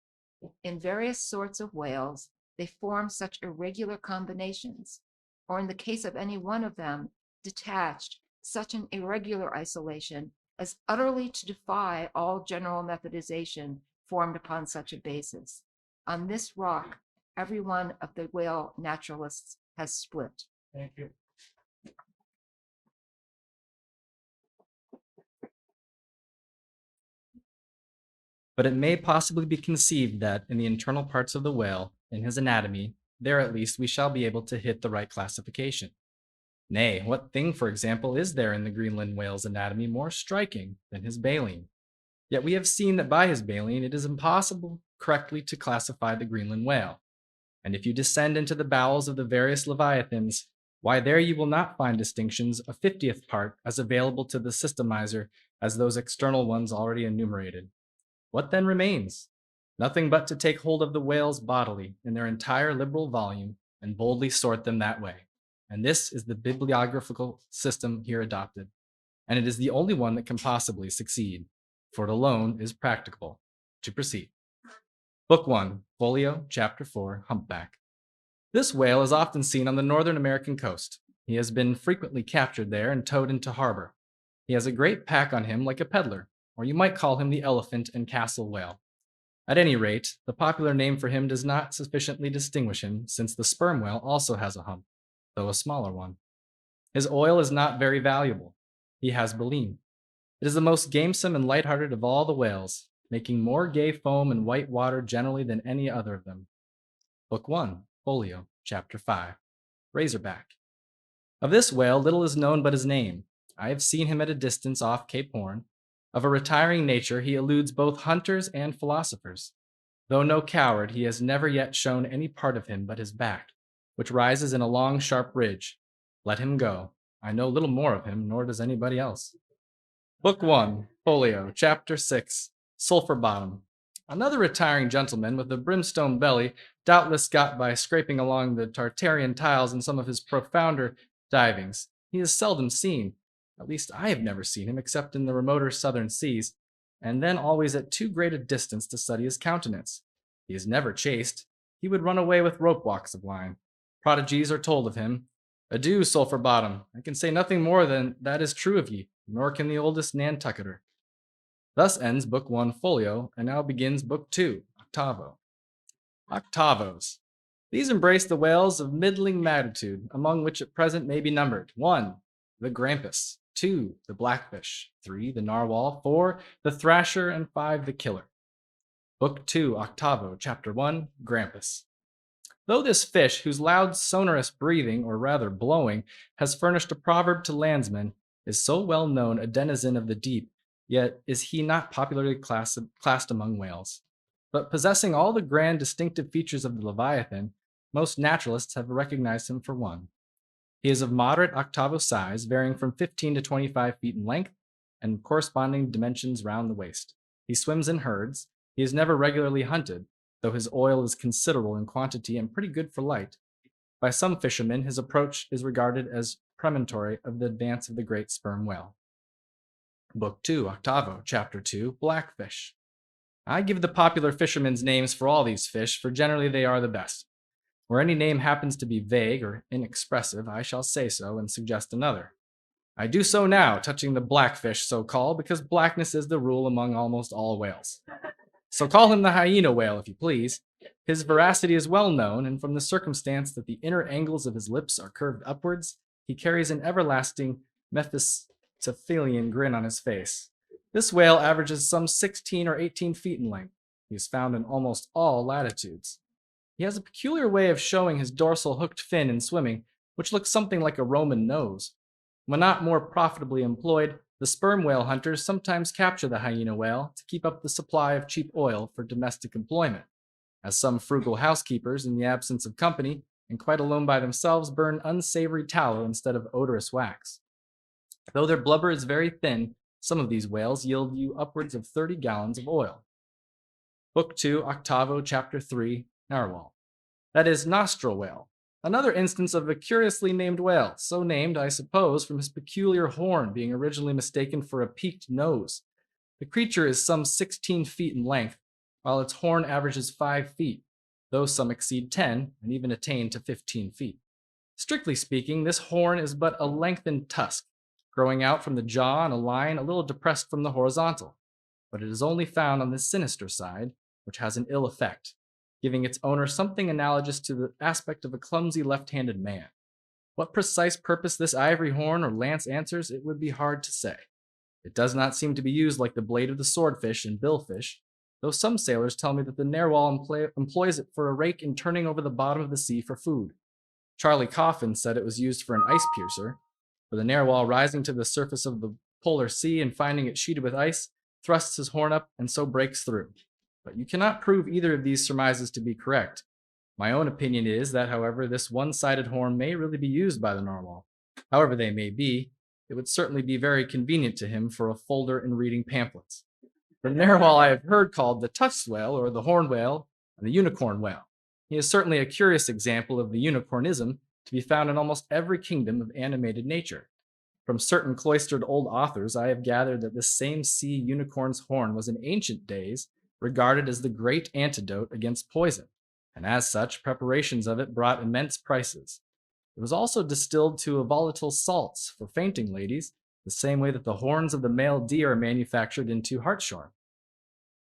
In various sorts of whales, they form such irregular combinations, or in the case of any one of them, detached, such an irregular isolation as utterly to defy all general methodization formed upon such a basis. On this rock, every one of the whale naturalists has split. Thank you. But it may possibly be conceived that in the internal parts of the whale, in his anatomy, there at least we shall be able to hit the right classification. Nay, what thing, for example, is there in the Greenland whale's anatomy more striking than his baleen? Yet we have seen that by his baleen it is impossible correctly to classify the Greenland whale. And if you descend into the bowels of the various leviathans, why there you will not find distinctions a 50th part as available to the systemizer as those external ones already enumerated. What then remains? Nothing but to take hold of the whales bodily in their entire liberal volume and boldly sort them that way. And this is the bibliographical system here adopted. And it is the only one that can possibly succeed, for it alone is practicable. To proceed. Book 1, Folio, Chapter 4, Humpback. This whale is often seen on the northern American coast. He has been frequently captured there and towed into harbor. He has a great pack on him like a peddler, or you might call him the elephant and castle whale. At any rate, the popular name for him does not sufficiently distinguish him, since the sperm whale also has a hump, though a smaller one. His oil is not very valuable. He has baleen. It is the most gamesome and lighthearted of all the whales, making more gay foam and white water generally than any other of them. Book 1, Folio, Chapter 5, Razorback. Of this whale little is known but his name. I have seen him at a distance off Cape Horn. Of a retiring nature, he eludes both hunters and philosophers. Though no coward, he has never yet shown any part of him but his back, which rises in a long, sharp ridge. Let him go. I know little more of him, nor does anybody else. Book 1, Folio, Chapter 6, Sulphur Bottom. Another retiring gentleman with a brimstone belly, doubtless got by scraping along the Tartarian tiles in some of his profounder divings. He is seldom seen. At least I have never seen him except in the remoter southern seas, and then always at too great a distance to study his countenance. He is never chased. He would run away with rope walks of line. Prodigies are told of him. Adieu, Sulphur Bottom. I can say nothing more than that is true of ye, nor can the oldest Nantucketer. Thus ends Book 1, Folio, and now begins Book 2, Octavo. Octavos. These embrace the whales of middling magnitude, among which at present may be numbered 1, the grampus, 2, the blackfish, 3, the narwhal, 4, the thrasher, and 5, the killer. Book 2, Octavo, Chapter 1, Grampus. Though this fish, whose loud sonorous breathing, or rather blowing, has furnished a proverb to landsmen, is so well known a denizen of the deep, yet is he not popularly classed among whales. But possessing all the grand distinctive features of the Leviathan, most naturalists have recognized him for one. He is of moderate octavo size, varying from 15 to 25 feet in length, and corresponding dimensions round the waist. He swims in herds. He is never regularly hunted, though his oil is considerable in quantity and pretty good for light. By some fishermen, his approach is regarded as premonitory of the advance of the great sperm whale. Book 2, Octavo, Chapter 2, Blackfish. I give the popular fishermen's names for all these fish, for generally they are the best. Where any name happens to be vague or inexpressive, I shall say so and suggest another. I do so now, touching the blackfish, so called, because blackness is the rule among almost all whales. So call him the hyena whale, if you please. His veracity is well known, and from the circumstance that the inner angles of his lips are curved upwards, he carries an everlasting Mephistophelian grin on his face. This whale averages some 16 or 18 feet in length. He is found in almost all latitudes. He has a peculiar way of showing his dorsal hooked fin in swimming, which looks something like a Roman nose. When not more profitably employed, the sperm whale hunters sometimes capture the hyena whale to keep up the supply of cheap oil for domestic employment, as some frugal housekeepers, in the absence of company, and quite alone by themselves, burn unsavory tallow instead of odorous wax. Though their blubber is very thin, some of these whales yield you upwards of 30 gallons of oil. Book 2, Octavo, Chapter 3, Narwhal. That is nostril whale, another instance of a curiously named whale, so named, I suppose, from his peculiar horn being originally mistaken for a peaked nose. The creature is some 16 feet in length, while its horn averages 5 feet, though some exceed 10 and even attain to 15 feet. Strictly speaking, this horn is but a lengthened tusk, growing out from the jaw on a line a little depressed from the horizontal, but it is only found on the sinister side, which has an ill effect, giving its owner something analogous to the aspect of a clumsy left-handed man. What precise purpose this ivory horn or lance answers, it would be hard to say. It does not seem to be used like the blade of the swordfish and billfish, though some sailors tell me that the narwhal employs it for a rake in turning over the bottom of the sea for food. Charlie Coffin said it was used for an ice piercer, for the narwhal rising to the surface of the polar sea and finding it sheeted with ice, thrusts his horn up and so breaks through. But you cannot prove either of these surmises to be correct. My own opinion is that, however, this one-sided horn may really be used by the narwhal. However they may be, it would certainly be very convenient to him for a folder in reading pamphlets. The narwhal I have heard called the tusked whale or the horn whale and the unicorn whale. He is certainly a curious example of the unicornism to be found in almost every kingdom of animated nature. From certain cloistered old authors, I have gathered that this same sea unicorn's horn was in ancient days regarded as the great antidote against poison, and as such, preparations of it brought immense prices. It was also distilled to a volatile salts for fainting ladies, the same way that the horns of the male deer are manufactured into hartshorn.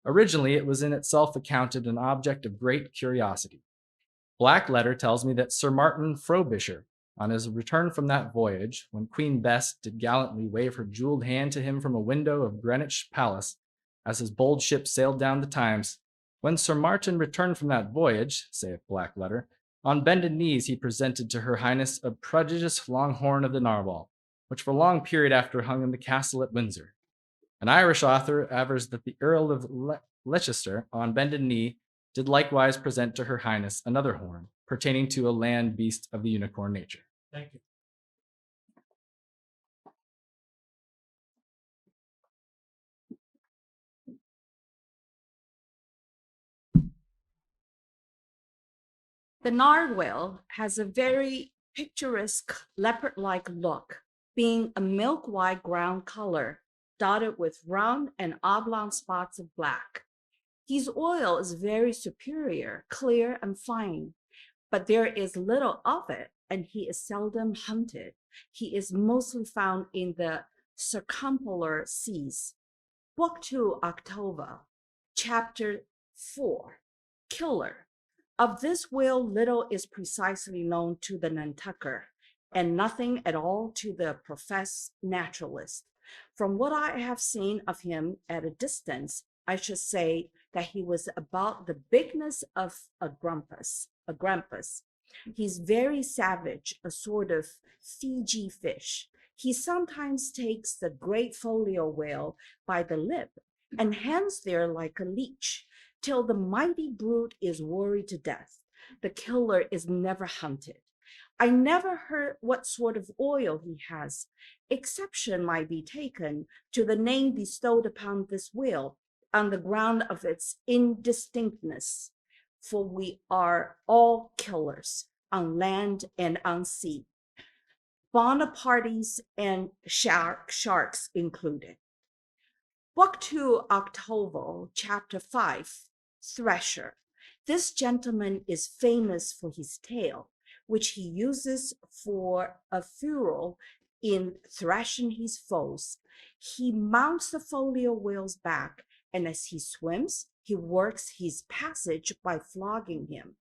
Originally, it was in itself accounted an object of great curiosity. Black letter tells me that Sir Martin Frobisher, on his return from that voyage, when Queen Bess did gallantly wave her jeweled hand to him from a window of Greenwich Palace, as his bold ship sailed down the Thames, when Sir Martin returned from that voyage, saith Black letter, on bended knees he presented to her highness a prodigious long horn of the narwhal, which for a long period after hung in the castle at Windsor. An Irish author avers that the Earl of Leicester, on bended knee, did likewise present to her highness another horn, pertaining to a land beast of the unicorn nature. Thank you. The narwhal has a very picturesque leopard-like look, being a milk-white ground color, dotted with round and oblong spots of black. His oil is very superior, clear and fine, but there is little of it, and he is seldom hunted. He is mostly found in the circumpolar seas. Book 2, Octava, Chapter 4, Killer. Of this whale, little is precisely known to the Nantucker, and nothing at all to the professed naturalist. From what I have seen of him at a distance, I should say that he was about the bigness of a grampus. He's very savage, a sort of Fiji fish. He sometimes takes the great folio whale by the lip and hangs there like a leech, till the mighty brute is worried to death. The killer is never hunted. I never heard what sort of oil he has. Exception might be taken to the name bestowed upon this whale on the ground of its indistinctness, for we are all killers on land and on sea, Bonapartes and sharks included. Book 2, Octavo, Chapter 5, Thresher. This gentleman is famous for his tail, which he uses for a ferule in thrashing his foes. He mounts the folio whale's back, and as he swims, he works his passage by flogging him,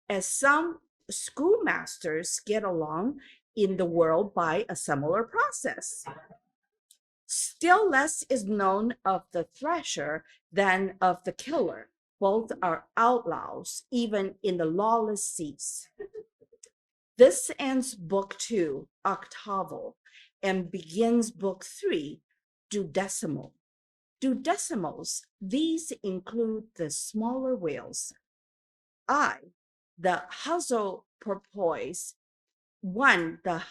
as some schoolmasters get along in the world by a similar process. Still less is known of the thresher than of the killer. Both are outlaws, even in the lawless seas. This ends Book 2, Octavo, and begins Book 3, Duodecimo. Duodecimos, these include the smaller whales. The Hazel porpoise, 1, the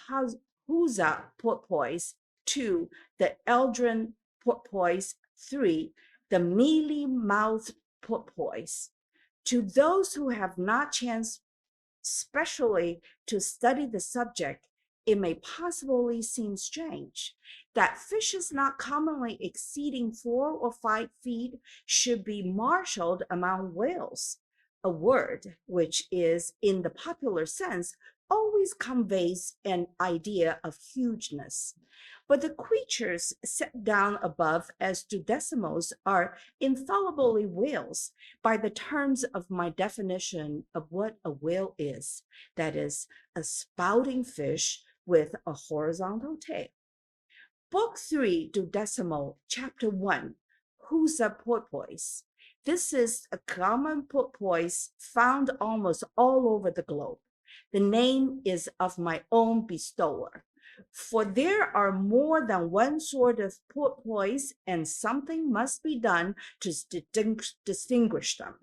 Huza porpoise, 2, the Eldrin porpoise, 3, the mealy-mouthed porpoise. To those who have not chanced especially to study the subject, it may possibly seem strange that fishes not commonly exceeding 4 or 5 feet should be marshaled among whales, a word which is, in the popular sense, always conveys an idea of hugeness. But the creatures set down above as duodecimals are infallibly whales by the terms of my definition of what a whale is, that is, a spouting fish with a horizontal tail. Book 3, duodecimal, chapter 1, Who's a Porpoise? This is a common porpoise found almost all over the globe. The name is of my own bestower, for there are more than one sort of porpoise, and something must be done to distinguish them.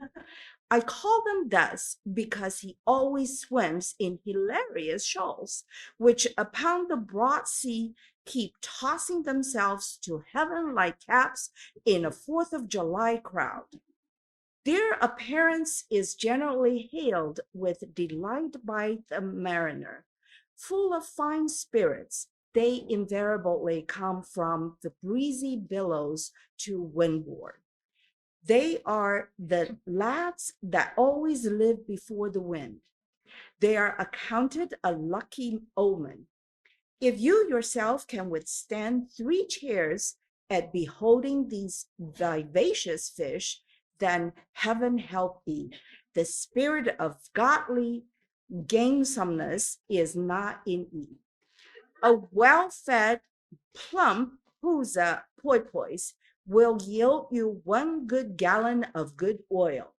I call them thus because he always swims in hilarious shoals, which upon the broad sea keep tossing themselves to heaven like caps in a 4th of July crowd. Their appearance is generally hailed with delight by the mariner. Full of fine spirits, they invariably come from the breezy billows to windward. They are the lads that always live before the wind. They are accounted a lucky omen. If you yourself can withstand 3 chairs at beholding these vivacious fish, then heaven help thee. The spirit of godly gamesomeness is not in ye. A well-fed, plump Huza porpoise will yield you 1 good gallon of good oil,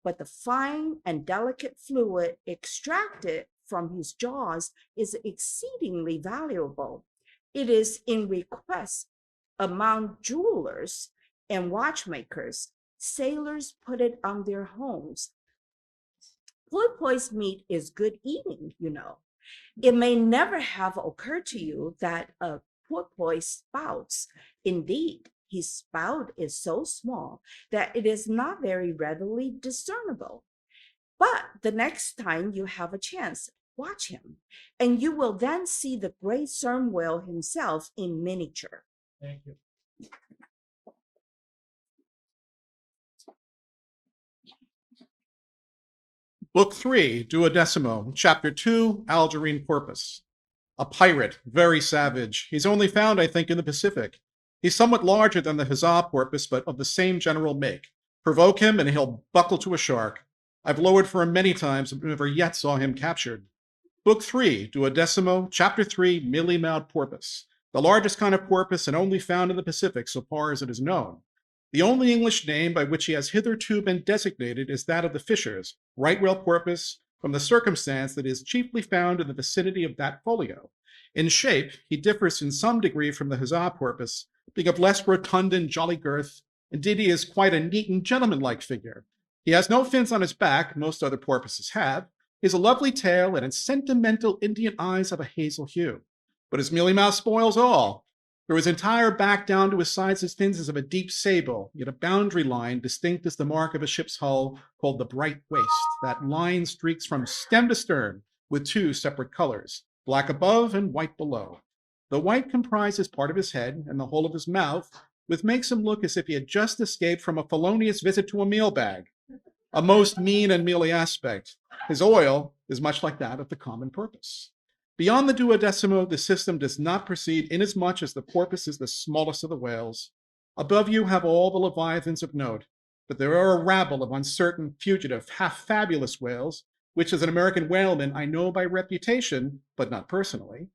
but the fine and delicate fluid extracted from his jaws is exceedingly valuable. It is in request among jewelers and watchmakers. Sailors put it on their homes. Porpoise meat is good eating, you know. It may never have occurred to you that a porpoise spouts. Indeed, his spout is so small that it is not very readily discernible. But the next time you have a chance, watch him, and you will then see the great sperm whale himself in miniature. Thank you. Book 3, duodecimo, chapter 2, Algerine porpoise. A pirate, very savage. He's only found, I think, in the Pacific. He's somewhat larger than the huzzah porpoise, but of the same general make. Provoke him and he'll buckle to a shark. I've lowered for him many times, but never yet saw him captured. Book 3, duodecimo, chapter 3, mealy-mouthed porpoise. The largest kind of porpoise and only found in the Pacific so far as it is known. The only English name by which he has hitherto been designated is that of the fishers, right whale porpoise, from the circumstance that it is chiefly found in the vicinity of that folio. In shape, he differs in some degree from the huzzah porpoise, being of less rotund and jolly girth. Indeed, he is quite a neat and gentlemanlike figure. He has no fins on his back, most other porpoises have. He has a lovely tail and its sentimental Indian eyes of a hazel hue. But his mealy mouth spoils all. Through his entire back down to his sides, his fins is of a deep sable, yet a boundary line distinct as the mark of a ship's hull called the bright waist. That line streaks from stem to stern with 2 separate colors, black above and white below. The white comprises part of his head and the whole of his mouth, which makes him look as if he had just escaped from a felonious visit to a meal bag. A most mean and mealy aspect. His oil is much like that of the common porpoise. Beyond the duodecimo, the system does not proceed inasmuch as the porpoise is the smallest of the whales. Above you have all the leviathans of note, but there are a rabble of uncertain, fugitive, half-fabulous whales, which as an American whaleman I know by reputation, but not personally.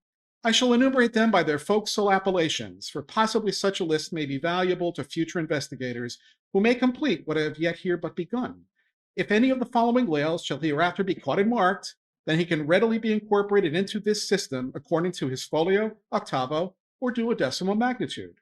I shall enumerate them by their forecastle appellations, for possibly such a list may be valuable to future investigators who may complete what I have yet here but begun. If any of the following whales shall hereafter be caught and marked, then he can readily be incorporated into this system according to his folio, octavo, or duodecimo magnitude.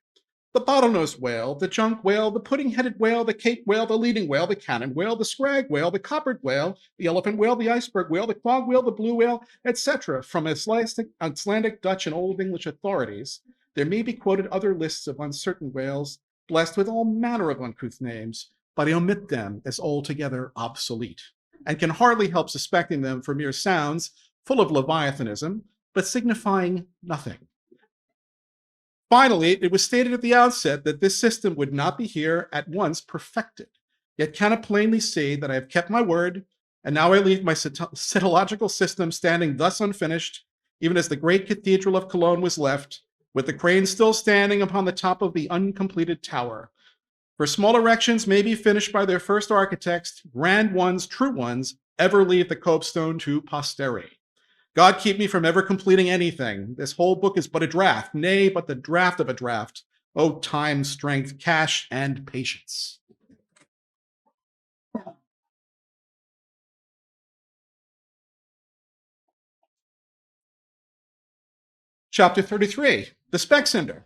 The bottlenose whale, the junk whale, the pudding-headed whale, the cape whale, the leading whale, the cannon whale, the scrag whale, the coppered whale, the elephant whale, the iceberg whale, the quag whale, the blue whale, etc. From Icelandic, Dutch, and Old English authorities, there may be quoted other lists of uncertain whales, blessed with all manner of uncouth names, but I omit them as altogether obsolete, and can hardly help suspecting them for mere sounds full of leviathanism, but signifying nothing. Finally, it was stated at the outset that this system would not be here at once perfected. Yet cannot plainly see that I have kept my word, and now I leave my cytological system standing thus unfinished, even as the great cathedral of Cologne was left, with the crane still standing upon the top of the uncompleted tower. For small erections may be finished by their first architects, grand ones, true ones, ever leave the copestone to posterity. God keep me from ever completing anything. This whole book is but a draft, nay, but the draft of a draft. O time, strength, cash, and patience. Chapter 33, the Specksender.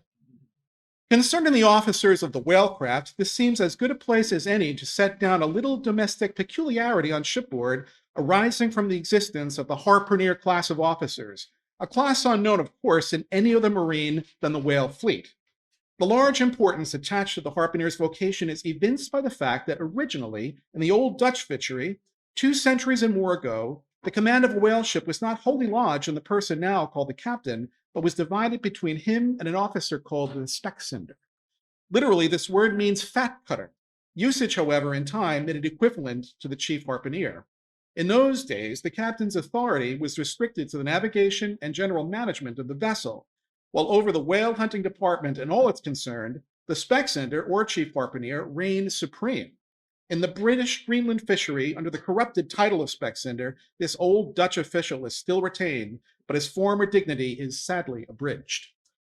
Concerning the officers of the whalecraft, this seems as good a place as any to set down a little domestic peculiarity on shipboard arising from the existence of the harpooner class of officers, a class unknown, of course, in any other marine than the whale fleet. The large importance attached to the harpooner's vocation is evinced by the fact that originally, in the old Dutch fishery, 2 centuries and more ago, the command of a whale ship was not wholly lodged in the person now called the captain, but was divided between him and an officer called the Specksender. Literally, this word means fat cutter. Usage, however, in time made it equivalent to the chief harpooner. In those days, the captain's authority was restricted to the navigation and general management of the vessel, while over the whale hunting department and all it's concerned, the Specksender or chief harpooner reigned supreme. In the British Greenland fishery, under the corrupted title of Specksender, this old Dutch official is still retained, but his former dignity is sadly abridged.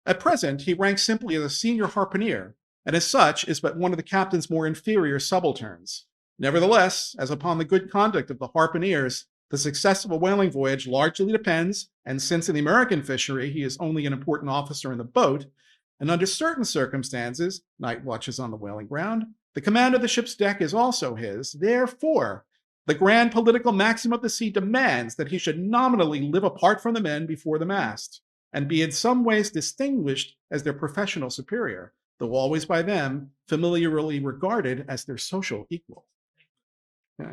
At present, he ranks simply as a senior harpooner, and as such is but one of the captain's more inferior subalterns. Nevertheless, as upon the good conduct of the harpooneers, the success of a whaling voyage largely depends, and since in the American fishery he is only an important officer in the boat, and under certain circumstances, night watches on the whaling ground, the command of the ship's deck is also his. Therefore, the grand political maxim of the sea demands that he should nominally live apart from the men before the mast, and be in some ways distinguished as their professional superior, though always by them familiarly regarded as their social equal. Okay.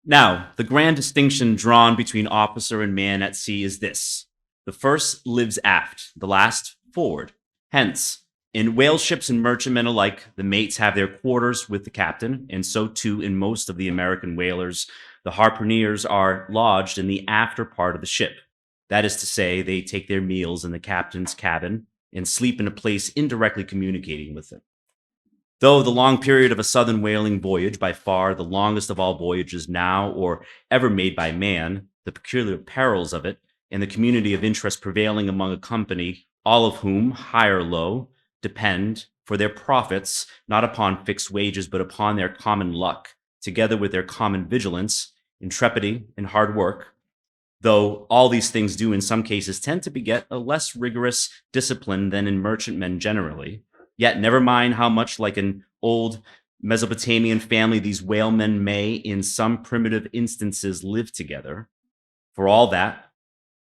Now, the grand distinction drawn between officer and man at sea is this. The first lives aft, the last forward. Hence, in whale ships and merchantmen alike, the mates have their quarters with the captain, and so too in most of the American whalers, the harpooneers are lodged in the after part of the ship. That is to say, they take their meals in the captain's cabin and sleep in a place indirectly communicating with him. Though the long period of a southern whaling voyage, by far the longest of all voyages now or ever made by man, the peculiar perils of it, and the community of interest prevailing among a company, all of whom, high or low, depend for their profits not upon fixed wages but upon their common luck, together with their common vigilance, intrepidity, and hard work, though all these things do in some cases tend to beget a less rigorous discipline than in merchantmen generally. Yet never mind how much like an old Mesopotamian family these whalemen may in some primitive instances live together. For all that,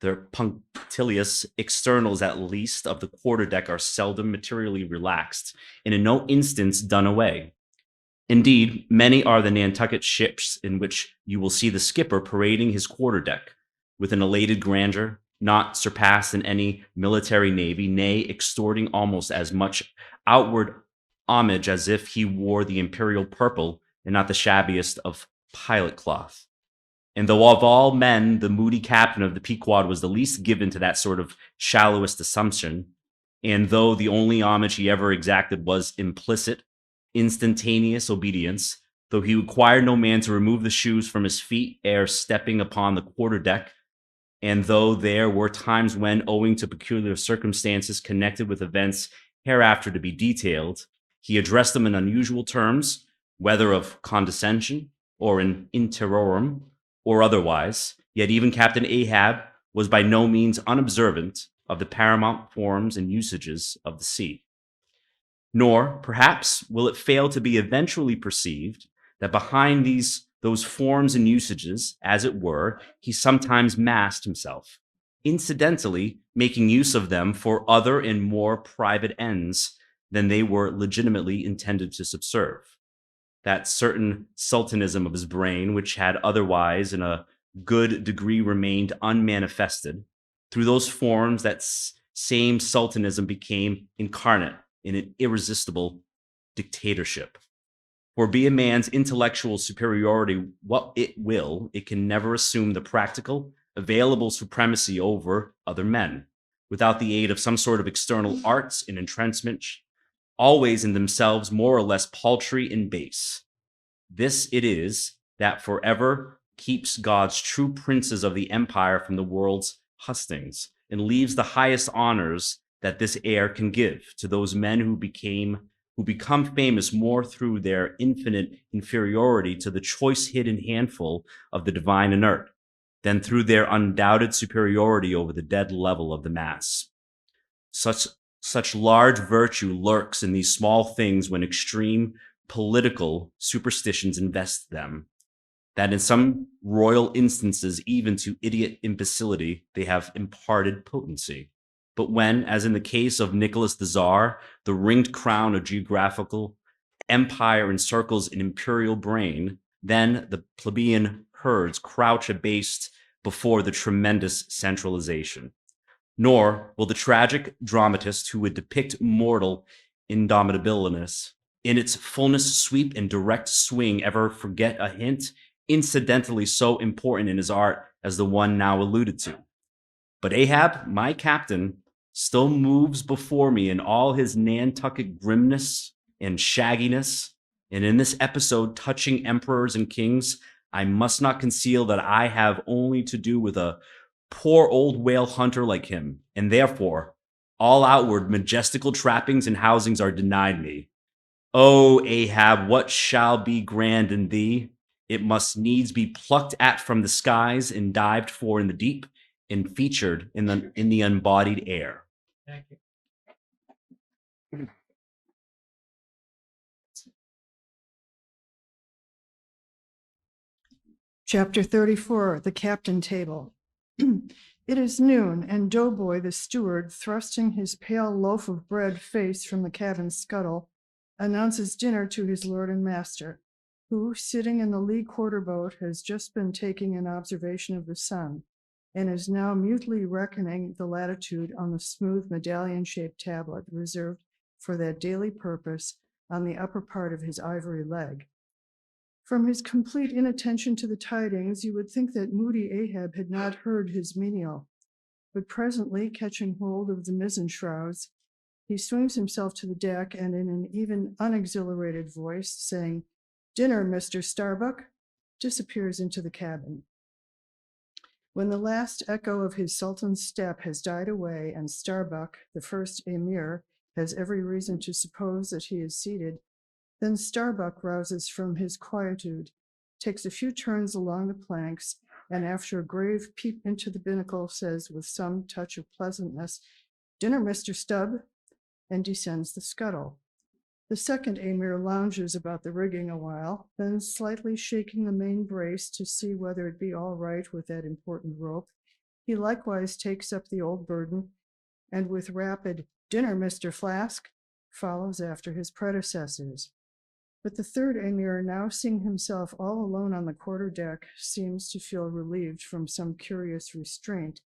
the punctilious externals at least of the quarterdeck are seldom materially relaxed, and in no instance done away. Indeed, many are the Nantucket ships in which you will see the skipper parading his quarterdeck with an elated grandeur, not surpassed in any military navy, nay, extorting almost as much outward homage as if he wore the imperial purple and not the shabbiest of pilot cloth. And though of all men, the moody captain of the Pequod was the least given to that sort of shallowest assumption, and though the only homage he ever exacted was implicit, instantaneous obedience, though he required no man to remove the shoes from his feet ere stepping upon the quarterdeck, and though there were times when, owing to peculiar circumstances connected with events hereafter to be detailed, he addressed them in unusual terms, whether of condescension or in interiorum or otherwise, yet even Captain Ahab was by no means unobservant of the paramount forms and usages of the sea. Nor, perhaps, will it fail to be eventually perceived that behind those forms and usages, as it were, he sometimes masked himself, incidentally making use of them for other and more private ends than they were legitimately intended to subserve. That certain sultanism of his brain, which had otherwise in a good degree remained unmanifested, through those forms that same sultanism became incarnate in an irresistible dictatorship. For be a man's intellectual superiority what it will, it can never assume the practical, available supremacy over other men, without the aid of some sort of external arts and entrenchment, always in themselves more or less paltry and base. This it is that forever keeps God's true princes of the empire from the world's hustings, and leaves the highest honors that this air can give to those men who become famous more through their infinite inferiority to the choice hidden handful of the divine inert than through their undoubted superiority over the dead level of the mass. Such large virtue lurks in these small things when extreme political superstitions invest them, that in some royal instances, even to idiot imbecility, they have imparted potency. But when, as in the case of Nicholas the Tsar, the ringed crown of geographical empire encircles an imperial brain, then the plebeian herds crouch abased before the tremendous centralization. Nor will the tragic dramatist who would depict mortal indomitableness in its fullness, sweep, and direct swing ever forget a hint incidentally so important in his art as the one now alluded to. But Ahab, my captain, still moves before me in all his Nantucket grimness and shagginess, and in this episode touching emperors and kings, I must not conceal that I have only to do with a poor old whale hunter like him, and therefore all outward majestical trappings and housings are denied me. O Ahab, what shall be grand in thee? It must needs be plucked at from the skies and dived for in the deep and featured in the embodied air. Thank you. Chapter 34, The Captain Table. It is noon, and Doughboy the steward, thrusting his pale loaf of bread face from the cabin scuttle, announces dinner to his lord and master, who, sitting in the lee quarter boat, has just been taking an observation of the sun, and is now mutely reckoning the latitude on the smooth medallion-shaped tablet reserved for that daily purpose on the upper part of his ivory leg. From his complete inattention to the tidings, you would think that moody Ahab had not heard his menial. But presently, catching hold of the mizzen shrouds, he swings himself to the deck and in an even unexhilarated voice, saying, "Dinner, Mr. Starbuck," disappears into the cabin. When the last echo of his sultan's step has died away and Starbuck, the first emir, has every reason to suppose that he is seated, then Starbuck rouses from his quietude, takes a few turns along the planks, and after a grave peep into the binnacle, says with some touch of pleasantness, "Dinner, Mr. Stubb," and descends the scuttle. The second emir lounges about the rigging a while, then slightly shaking the main brace to see whether it be all right with that important rope, he likewise takes up the old burden, and with rapid "Dinner, Mr. Flask," follows after his predecessors. But the third emir, now seeing himself all alone on the quarter deck, seems to feel relieved from some curious restraint,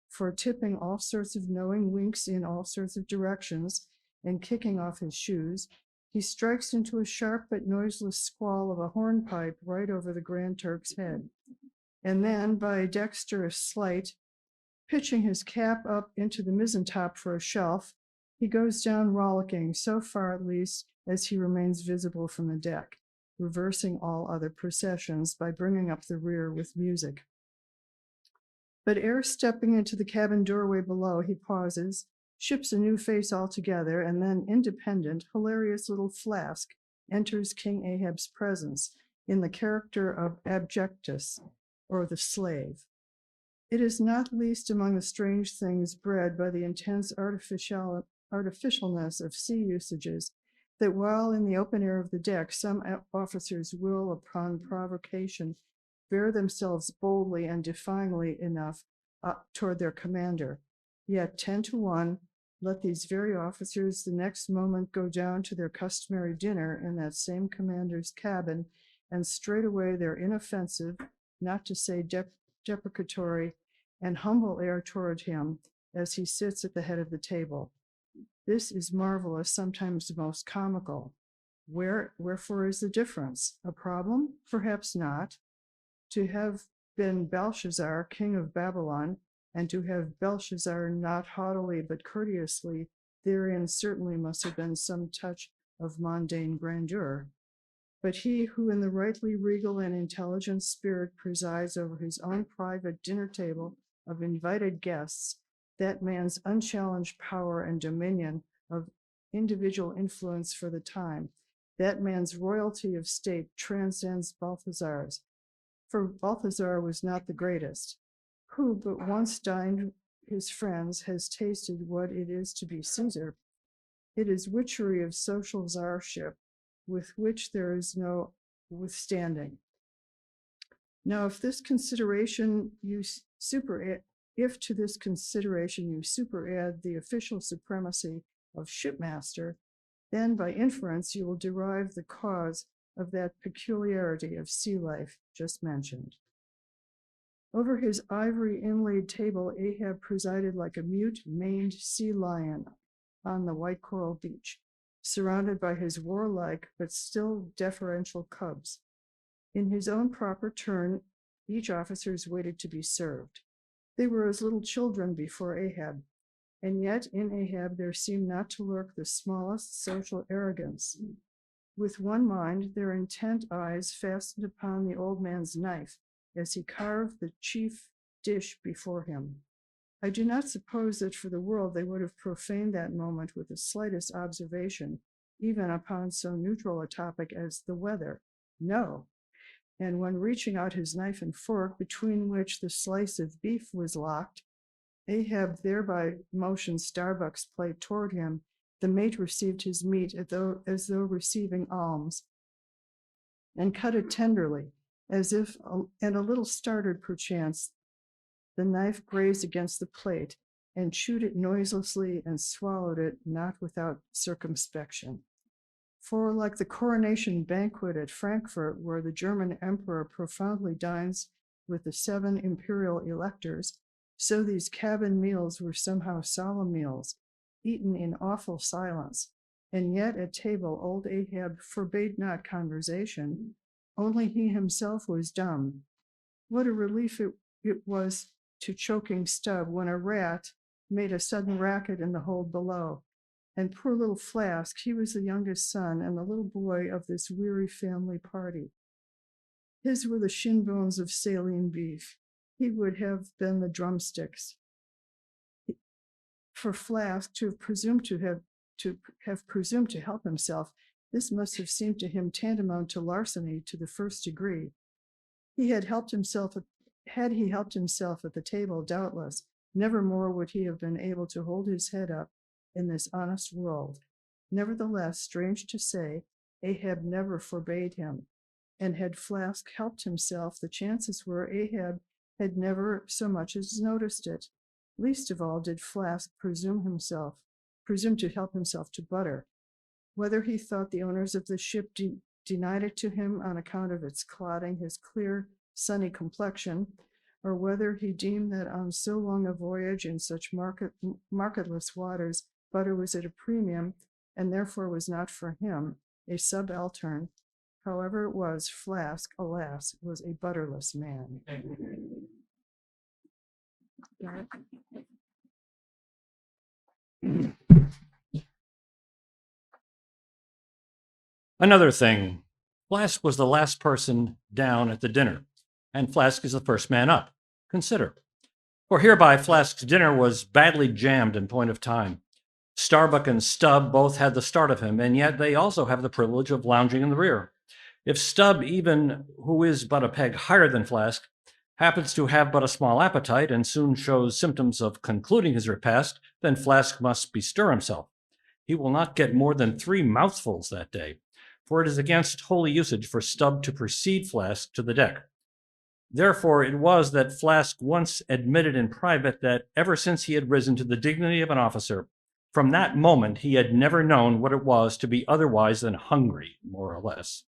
for tipping all sorts of knowing winks in all sorts of directions, and kicking off his shoes, he strikes into a sharp but noiseless squall of a hornpipe right over the Grand Turk's head, and then, by a dexterous sleight, pitching his cap up into the mizzentop for a shelf, he goes down rollicking, so far at least as he remains visible from the deck, reversing all other processions by bringing up the rear with music. But ere stepping into the cabin doorway below, he pauses, ships a new face altogether, and then independent, hilarious little Flask enters King Ahab's presence in the character of Abjectus, or the slave. It is not least among the strange things bred by the intense artificialness of sea usages that while in the open air of the deck, some officers will, upon provocation, bear themselves boldly and defyingly enough toward their commander. Yet 10-1, let these very officers the next moment go down to their customary dinner in that same commander's cabin, and straightway their inoffensive, not to say deprecatory, and humble air toward him as he sits at the head of the table. This is marvelous, sometimes most comical. Wherefore is the difference? A problem? Perhaps not. To have been Belshazzar, king of Babylon, and to have Belshazzar not haughtily but courteously, therein certainly must have been some touch of mundane grandeur. But he who in the rightly regal and intelligent spirit presides over his own private dinner table of invited guests, that man's unchallenged power and dominion of individual influence for the time, that man's royalty of state transcends Balthazar's. For Balthazar was not the greatest. Who but once dined his friends has tasted what it is to be Caesar. It is witchery of social czarship, with which there is no withstanding. Now, if to this consideration you superadd the official supremacy of shipmaster, then by inference you will derive the cause of that peculiarity of sea life just mentioned. Over his ivory inlaid table, Ahab presided like a mute, maned sea lion on the white coral beach, surrounded by his warlike but still deferential cubs. In his own proper turn, each officers waited to be served. They were as little children before Ahab, and yet in Ahab there seemed not to lurk the smallest social arrogance. With one mind, their intent eyes fastened upon the old man's knife as he carved the chief dish before him. I do not suppose that for the world they would have profaned that moment with the slightest observation, even upon so neutral a topic as the weather. No. And when reaching out his knife and fork, between which the slice of beef was locked, Ahab thereby motioned Starbuck's plate toward him. The mate received his meat as though receiving alms, and cut it tenderly, as if, and a little startled perchance, the knife grazed against the plate, and chewed it noiselessly and swallowed it, not without circumspection. For like the coronation banquet at Frankfurt, where the German emperor profoundly dines with the 7 imperial electors, so these cabin meals were somehow solemn meals, eaten in awful silence. And yet at table old Ahab forbade not conversation, only he himself was dumb. What a relief it was to choking Stubb when a rat made a sudden racket in the hold below. And poor little Flask, he was the youngest son and the little boy of this weary family party. His were the shin bones of saline beef. He would have been the drumsticks. For Flask to have presumed to help himself, this must have seemed to him tantamount to larceny to the first degree. Had he helped himself at the table, doubtless, never more would he have been able to hold his head up in this honest world. Nevertheless, strange to say, Ahab never forbade him, and had Flask helped himself, the chances were Ahab had never so much as noticed it. Least of all did Flask presume to help himself to butter. Whether he thought the owners of the ship denied it to him on account of its clotting his clear, sunny complexion, or whether he deemed that on so long a voyage in such marketless waters, butter was at a premium, and therefore was not for him, a subaltern. However it was, Flask, alas, was a butterless man. Another thing, Flask was the last person down at the dinner, and Flask is the first man up. Consider. For hereby Flask's dinner was badly jammed in point of time. Starbuck and Stubb both had the start of him, and yet they also have the privilege of lounging in the rear. If Stubb, even who is but a peg higher than Flask, happens to have but a small appetite and soon shows symptoms of concluding his repast, then Flask must bestir himself. He will not get more than 3 mouthfuls that day, for it is against holy usage for Stubb to precede Flask to the deck. Therefore, it was that Flask once admitted in private that ever since he had risen to the dignity of an officer, from that moment he had never known what it was to be otherwise than hungry, more or less.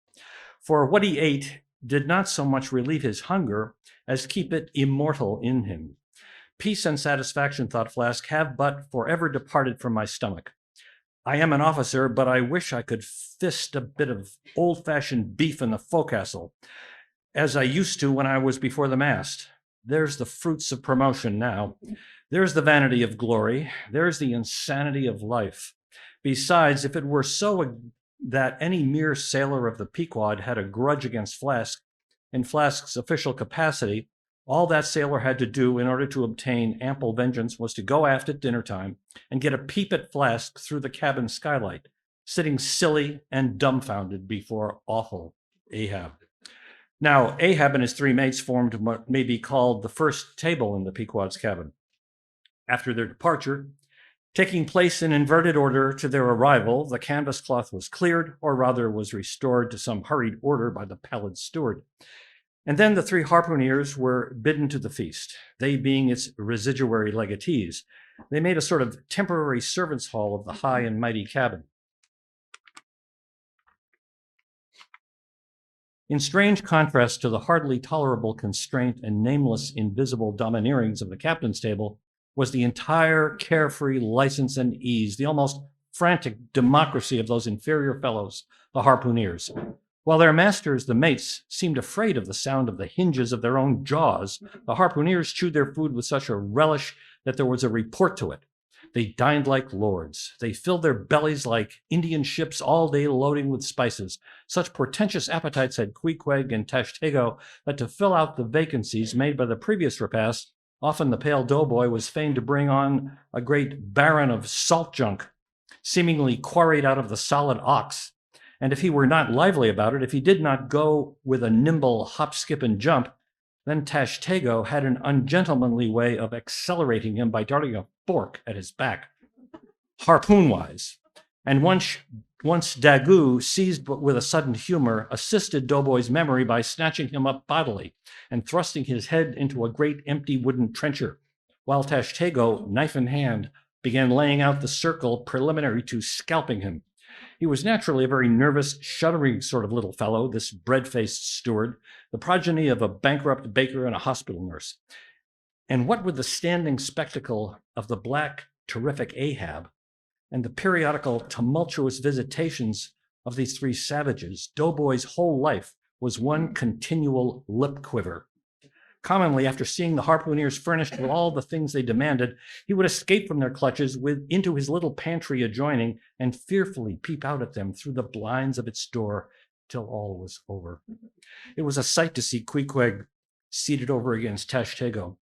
For what he ate did not so much relieve his hunger as keep it immortal in him. Peace and satisfaction, thought Flask, have but forever departed from my stomach. I am an officer, but I wish I could fist a bit of old-fashioned beef in the forecastle, as I used to when I was before the mast. There's the fruits of promotion now. There's the vanity of glory. There's the insanity of life. Besides, if it were so that any mere sailor of the Pequod had a grudge against Flask, in Flask's official capacity, all that sailor had to do in order to obtain ample vengeance was to go aft at dinner time and get a peep at Flask through the cabin skylight, sitting silly and dumbfounded before awful Ahab. Now, Ahab and his three mates formed what may be called the first table in the Pequod's cabin. After their departure, taking place in inverted order to their arrival, the canvas cloth was cleared, or rather was restored to some hurried order by the pallid steward. And then the three harpooneers were bidden to the feast, they being its residuary legatees. They made a sort of temporary servants' hall of the high and mighty cabin. In strange contrast to the hardly tolerable constraint and nameless invisible domineerings of the captain's table was the entire carefree license and ease, the almost frantic democracy of those inferior fellows, the harpooneers. While their masters, the mates, seemed afraid of the sound of the hinges of their own jaws, the harpooneers chewed their food with such a relish that there was a report to it. They dined like lords. They filled their bellies like Indian ships all day loading with spices. Such portentous appetites had Queequeg and Tashtego that to fill out the vacancies made by the previous repast, often the pale doughboy was fain to bring on a great baron of salt junk, seemingly quarried out of the solid ox. And if he were not lively about it, if he did not go with a nimble hop, skip, and jump, then Tashtego had an ungentlemanly way of accelerating him by darting a fork at his back, harpoon-wise. And once Daggoo, seized with a sudden humor, assisted Doughboy's memory by snatching him up bodily and thrusting his head into a great empty wooden trencher, while Tashtego, knife in hand, began laying out the circle preliminary to scalping him. He was naturally a very nervous, shuddering sort of little fellow, this bread-faced steward, the progeny of a bankrupt baker and a hospital nurse. And what with the standing spectacle of the black, terrific Ahab and the periodical tumultuous visitations of these three savages, Doughboy's whole life was one continual lip quiver. Commonly, after seeing the harpooneers furnished with all the things they demanded, he would escape from their clutches into his little pantry adjoining and fearfully peep out at them through the blinds of its door till all was over. It was a sight to see Queequeg seated over against Tashtego,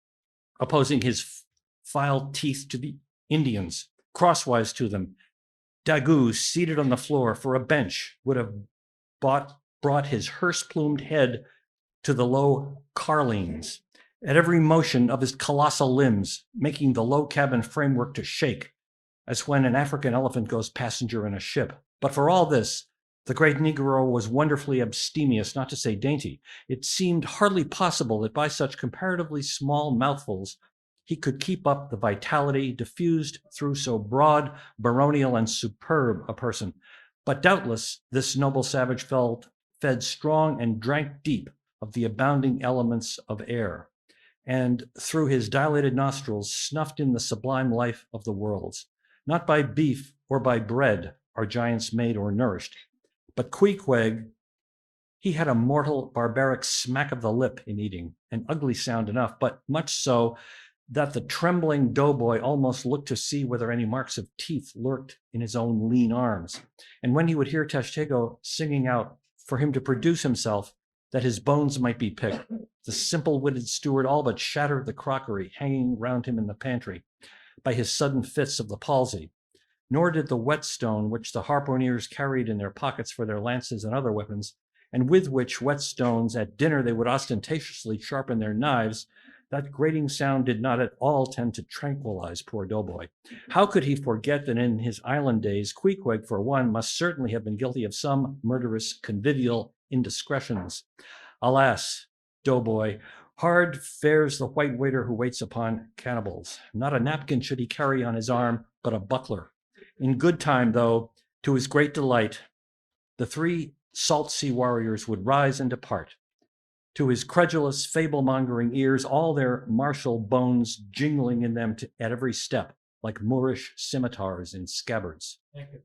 opposing his filed teeth to the Indians, crosswise to them. Daggoo, seated on the floor for a bench, would have brought his hearse-plumed head to the low carlines, at every motion of his colossal limbs, making the low cabin framework to shake, as when an African elephant goes passenger in a ship. But for all this, the great Negro was wonderfully abstemious, not to say dainty. It seemed hardly possible that by such comparatively small mouthfuls he could keep up the vitality diffused through so broad, baronial, and superb a person. But doubtless this noble savage fed strong and drank deep of the abounding elements of air, and through his dilated nostrils snuffed in the sublime life of the worlds. Not by beef or by bread are giants made or nourished, but Queequeg, he had a mortal barbaric smack of the lip in eating, an ugly sound enough, but much so that the trembling doughboy almost looked to see whether any marks of teeth lurked in his own lean arms. And when he would hear Tashtego singing out for him to produce himself, that his bones might be picked, the simple-witted steward all but shattered the crockery hanging round him in the pantry by his sudden fits of the palsy. Nor did the whetstone which the harpooneers carried in their pockets for their lances and other weapons, and with which whetstones at dinner they would ostentatiously sharpen their knives, that grating sound did not at all tend to tranquilize poor Doughboy. How could he forget that in his island days, Queequeg, for one, must certainly have been guilty of some murderous convivial indiscretions? Alas, Doughboy, Hard fares the white waiter who waits upon cannibals. Not a napkin should he carry on his arm, but a buckler. In good time, though, to his great delight, the three salt sea warriors would rise and depart. To his credulous, fable-mongering ears, all their martial bones jingling in them at every step, like Moorish scimitars in scabbards. Thank you.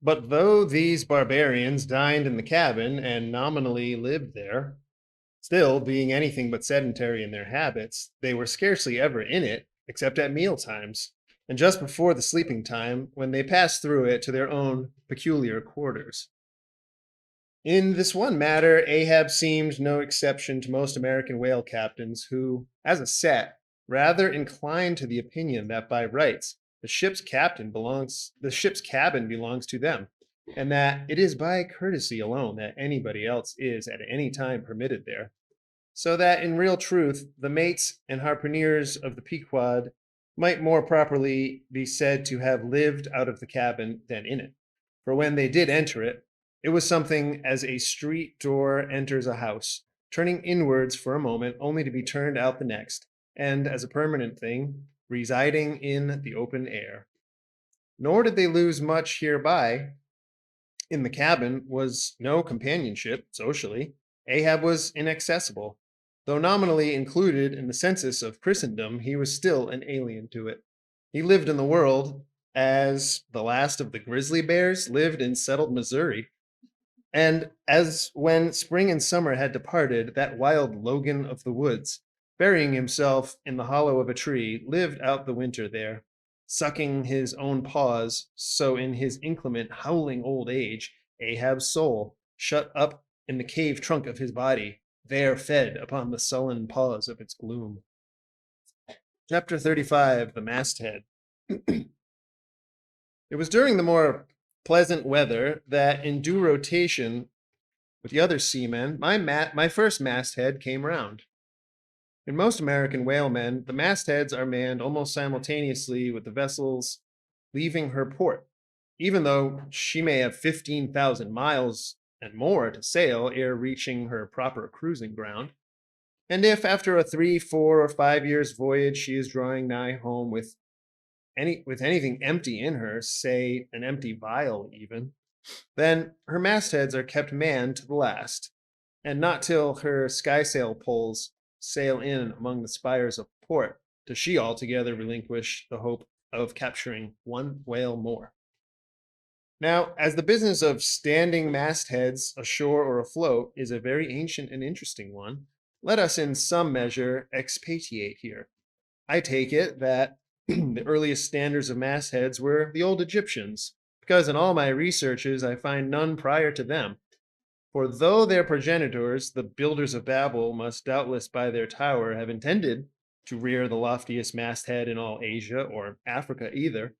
But though these barbarians dined in the cabin and nominally lived there, still being anything but sedentary in their habits, they were scarcely ever in it except at meal times, and just before the sleeping time, when they passed through it to their own peculiar quarters. In this one matter, Ahab seemed no exception to most American whale captains who, as a set, rather inclined to the opinion that by rights the ship's cabin belongs to them, and that it is by courtesy alone that anybody else is at any time permitted there. So that in real truth, the mates and harpooneers of the Pequod might more properly be said to have lived out of the cabin than in it. For when they did enter it, it was something as a street door enters a house, turning inwards for a moment only to be turned out the next, and as a permanent thing, residing in the open air. Nor did they lose much hereby. In the cabin was no companionship socially. Ahab was inaccessible. Though nominally included in the census of Christendom, he was still an alien to it. He lived in the world as the last of the grizzly bears lived in settled Missouri. And as when spring and summer had departed, that wild Logan of the woods, burying himself in the hollow of a tree, lived out the winter there, sucking his own paws, so in his inclement, howling old age, Ahab's soul, shut up in the cave trunk of his body, there fed upon the sullen paws of its gloom. Chapter 35, The Masthead. It was during the more pleasant weather that, in due rotation with the other seamen, my first masthead came round. In most American whalemen, the mastheads are manned almost simultaneously with the vessel's leaving her port, even though she may have 15,000 miles and more to sail ere reaching her proper cruising ground. And if after a 3, 4, or 5 years voyage she is drawing nigh home with anything empty in her, say an empty vial even, then her mastheads are kept manned to the last, and not till her skysail poles sail in among the spires of port does she altogether relinquish the hope of capturing one whale more. Now, as the business of standing mastheads ashore or afloat is a very ancient and interesting one, let us in some measure expatiate here. I take it that the earliest standers of mastheads were the old Egyptians, because in all my researches I find none prior to them. For though their progenitors, the builders of Babel, must doubtless by their tower have intended to rear the loftiest masthead in all Asia or Africa either,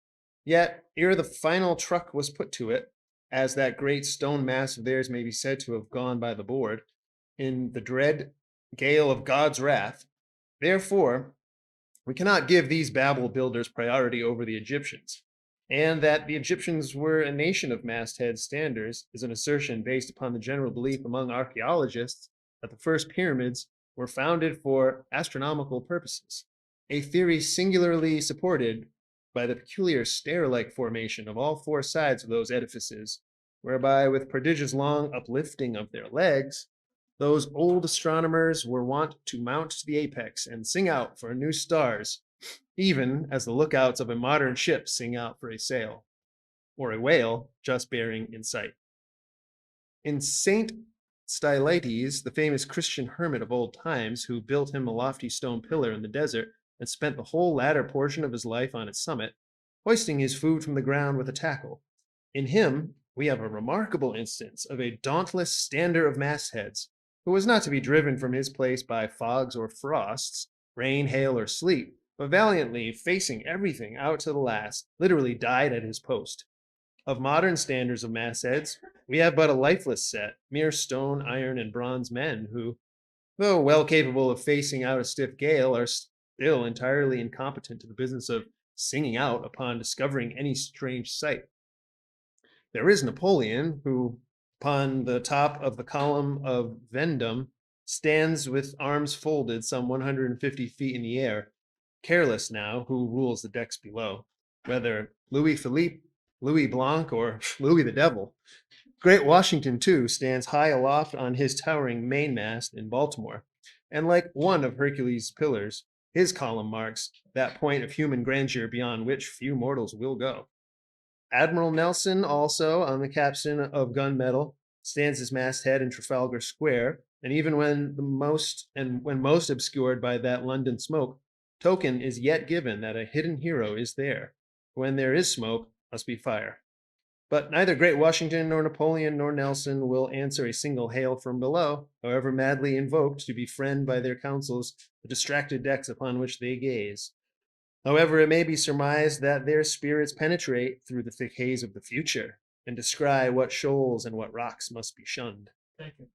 yet ere the final truck was put to it, as that great stone mass of theirs may be said to have gone by the board, in the dread gale of God's wrath, therefore we cannot give these Babel builders priority over the Egyptians. And that the Egyptians were a nation of masthead standers is an assertion based upon the general belief among archaeologists that the first pyramids were founded for astronomical purposes, a theory singularly supported by the peculiar stair-like formation of all 4 sides of those edifices, whereby with prodigious long uplifting of their legs, those old astronomers were wont to mount to the apex and sing out for new stars, even as the lookouts of a modern ship sing out for a sail, or a whale just bearing in sight. In Saint Stylites, the famous Christian hermit of old times, who built him a lofty stone pillar in the desert and spent the whole latter portion of his life on its summit, hoisting his food from the ground with a tackle, in him we have a remarkable instance of a dauntless stander of mastheads, who was not to be driven from his place by fogs or frosts, rain, hail, or sleet, but valiantly facing everything out to the last, literally died at his post. Of modern standers of mastheads, we have but a lifeless set, mere stone, iron, and bronze men who, though well capable of facing out a stiff gale, are still entirely incompetent to the business of singing out upon discovering any strange sight. There is Napoleon, who, upon the top of the column of Vendome, stands with arms folded some 150 feet in the air, careless now who rules the decks below, whether Louis Philippe, Louis Blanc, or Louis the Devil. Great Washington, too, stands high aloft on his towering mainmast in Baltimore, and like one of Hercules' pillars, his column marks that point of human grandeur beyond which few mortals will go. Admiral Nelson, also on the capstan of gunmetal, stands his masthead in Trafalgar Square, and even when most obscured by that London smoke, token is yet given that a hidden hero is there. When there is smoke, must be fire. But neither Great Washington nor Napoleon nor Nelson will answer a single hail from below, however madly invoked to befriend by their counsels the distracted decks upon which they gaze. However, it may be surmised that their spirits penetrate through the thick haze of the future and descry what shoals and what rocks must be shunned. Thank you.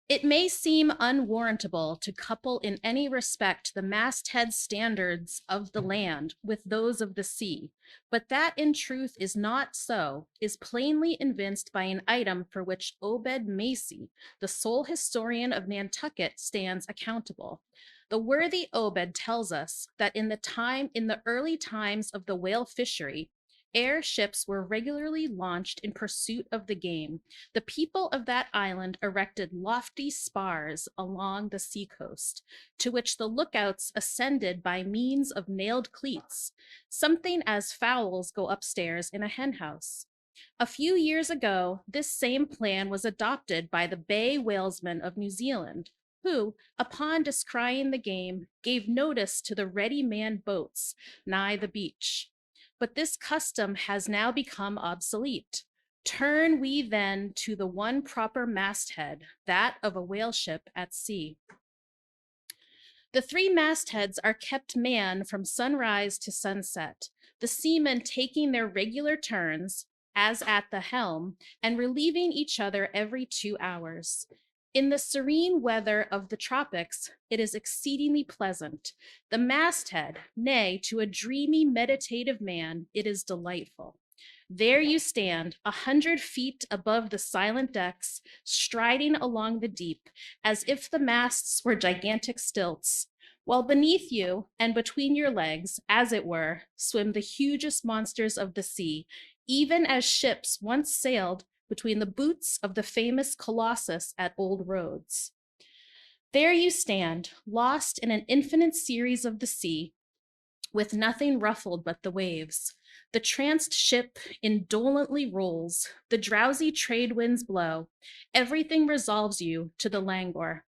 It may seem unwarrantable to couple in any respect the masthead standards of the land with those of the sea, but that in truth is not so, is plainly evinced by an item for which Obed Macy, the sole historian of Nantucket, stands accountable. The worthy Obed tells us that in the early times of the whale fishery, airships were regularly launched in pursuit of the game. The people of that island erected lofty spars along the seacoast, to which the lookouts ascended by means of nailed cleats, something as fowls go upstairs in a henhouse. A few years ago, this same plan was adopted by the bay whalesmen of New Zealand, who, upon descrying the game, gave notice to the ready-manned boats nigh the beach. But this custom has now become obsolete. Turn we then to the one proper masthead, that of a whaleship at sea. The three mastheads are kept manned from sunrise to sunset, the seamen taking their regular turns, as at the helm, and relieving each other every 2 hours. In the serene weather of the tropics, it is exceedingly pleasant. The masthead, nay, to a dreamy, meditative man, it is delightful. There you stand, 100 feet above the silent decks, striding along the deep, as if the masts were gigantic stilts, while beneath you and between your legs, as it were, swim the hugest monsters of the sea, even as ships once sailed between the boots of the famous Colossus at Old Rhodes. There you stand, lost in an infinite series of the sea, with nothing ruffled but the waves. The tranced ship indolently rolls, the drowsy trade winds blow, everything resolves you to the languor.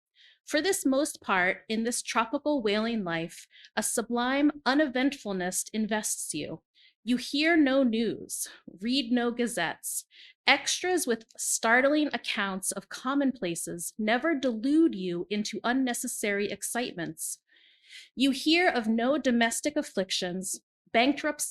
For this most part, in this tropical whaling life, a sublime uneventfulness invests you. You hear no news, read no gazettes. Extras with startling accounts of commonplaces never delude you into unnecessary excitements. You hear of no domestic afflictions, bankrupt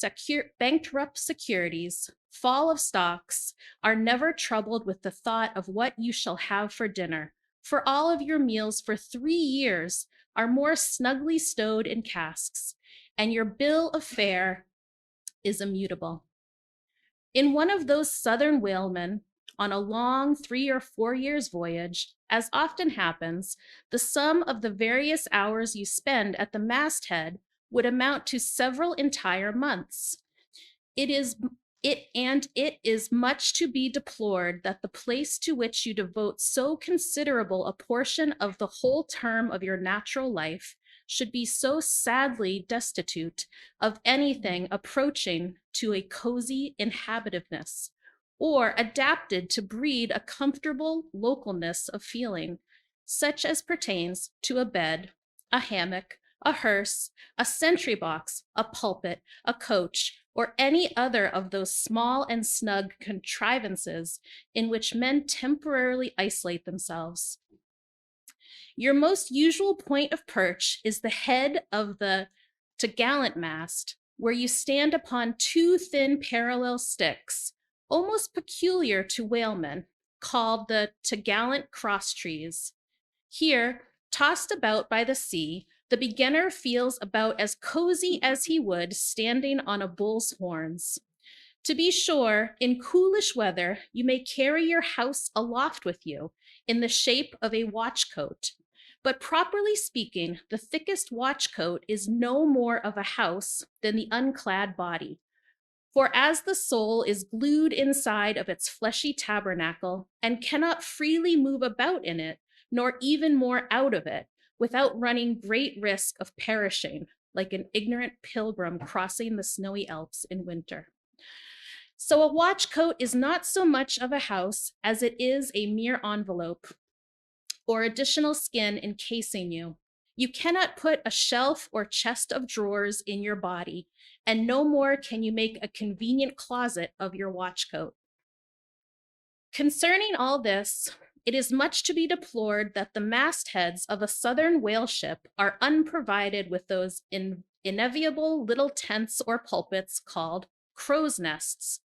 securities, fall of stocks, are never troubled with the thought of what you shall have for dinner, for all of your meals for 3 years are more snugly stowed in casks, and your bill of fare is immutable. In one of those southern whalemen, on a long 3 or 4 years voyage, as often happens, the sum of the various hours you spend at the masthead would amount to several entire months. It is much to be deplored that the place to which you devote so considerable a portion of the whole term of your natural life should be so sadly destitute of anything approaching to a cozy inhabitiveness, or adapted to breed a comfortable localness of feeling, such as pertains to a bed, a hammock, a hearse, a sentry box, a pulpit, a coach, or any other of those small and snug contrivances in which men temporarily isolate themselves. Your most usual point of perch is the head of the topgallant mast, where you stand upon 2 thin parallel sticks, almost peculiar to whalemen, called the Tgallant Cross Trees. Here, tossed about by the sea, the beginner feels about as cozy as he would standing on a bull's horns. To be sure, in coolish weather, you may carry your house aloft with you in the shape of a watch coat. But properly speaking, the thickest watch coat is no more of a house than the unclad body. For as the soul is glued inside of its fleshy tabernacle and cannot freely move about in it, nor even more out of it, without running great risk of perishing, like an ignorant pilgrim crossing the snowy Alps in winter. So a watch coat is not so much of a house as it is a mere envelope or additional skin encasing you. You cannot put a shelf or chest of drawers in your body, and no more can you make a convenient closet of your watch coat. Concerning all this, it is much to be deplored that the mastheads of a southern whale ship are unprovided with those inevitable little tents or pulpits called crow's nests,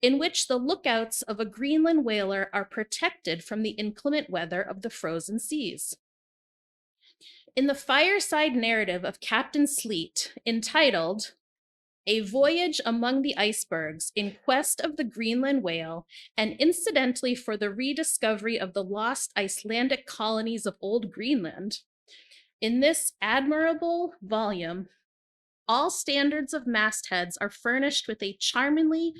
in which the lookouts of a Greenland whaler are protected from the inclement weather of the frozen seas. In the fireside narrative of Captain Sleet, entitled A Voyage Among the Icebergs in Quest of the Greenland Whale, and incidentally for the rediscovery of the lost Icelandic colonies of Old Greenland, in this admirable volume, all standards of mastheads are furnished with a charmingly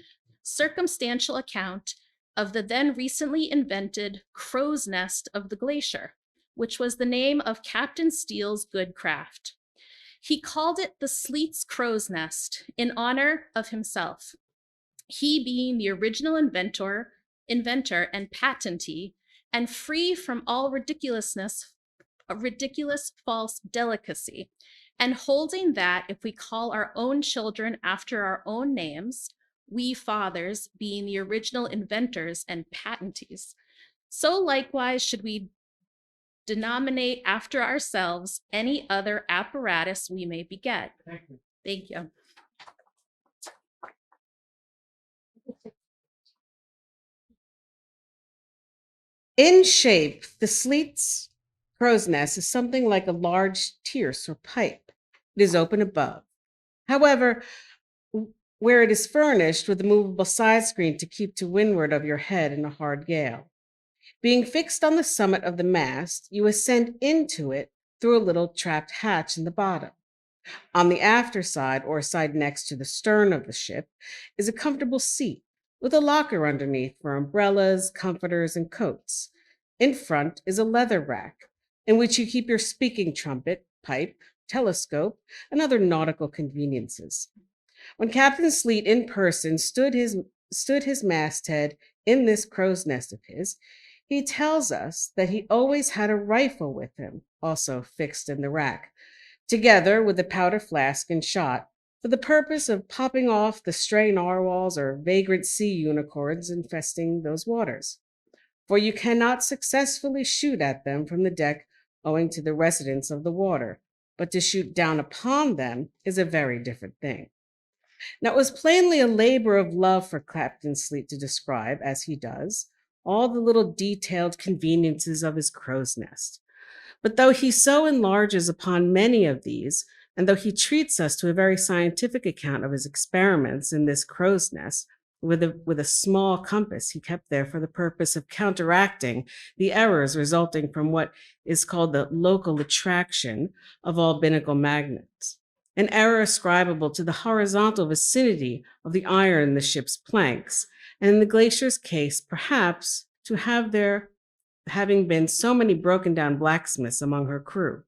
circumstantial account of the then recently invented crow's nest of the glacier, which was the name of Captain Steele's good craft. He called it the Sleet's crow's nest in honor of himself, he being the original inventor and patentee, and free from all ridiculous false delicacy, and holding that if we call our own children after our own names, we fathers being the original inventors and patentees, so likewise should we denominate after ourselves any other apparatus we may beget. Thank you. In shape, the Sleet's crow's nest is something like a large tierce or pipe. It is open above. However, where it is furnished with a movable side screen to keep to windward of your head in a hard gale. Being fixed on the summit of the mast, you ascend into it through a little trapped hatch in the bottom. On the after side, or side next to the stern of the ship, is a comfortable seat with a locker underneath for umbrellas, comforters, and coats. In front is a leather rack in which you keep your speaking trumpet, pipe, telescope, and other nautical conveniences. When Captain Sleet in person stood his masthead in this crow's nest of his, he tells us that he always had a rifle with him, also fixed in the rack, together with a powder flask and shot, for the purpose of popping off the stray narwhals or vagrant sea unicorns infesting those waters. For you cannot successfully shoot at them from the deck owing to the residence of the water, but to shoot down upon them is a very different thing. Now, it was plainly a labor of love for Captain Sleet to describe, as he does, all the little detailed conveniences of his crow's nest. But though he so enlarges upon many of these, and though he treats us to a very scientific account of his experiments in this crow's nest, with a small compass he kept there for the purpose of counteracting the errors resulting from what is called the local attraction of all binnacle magnets, an error ascribable to the horizontal vicinity of the iron in the ship's planks, and in the glacier's case, perhaps, to have there having been so many broken down blacksmiths among her crew.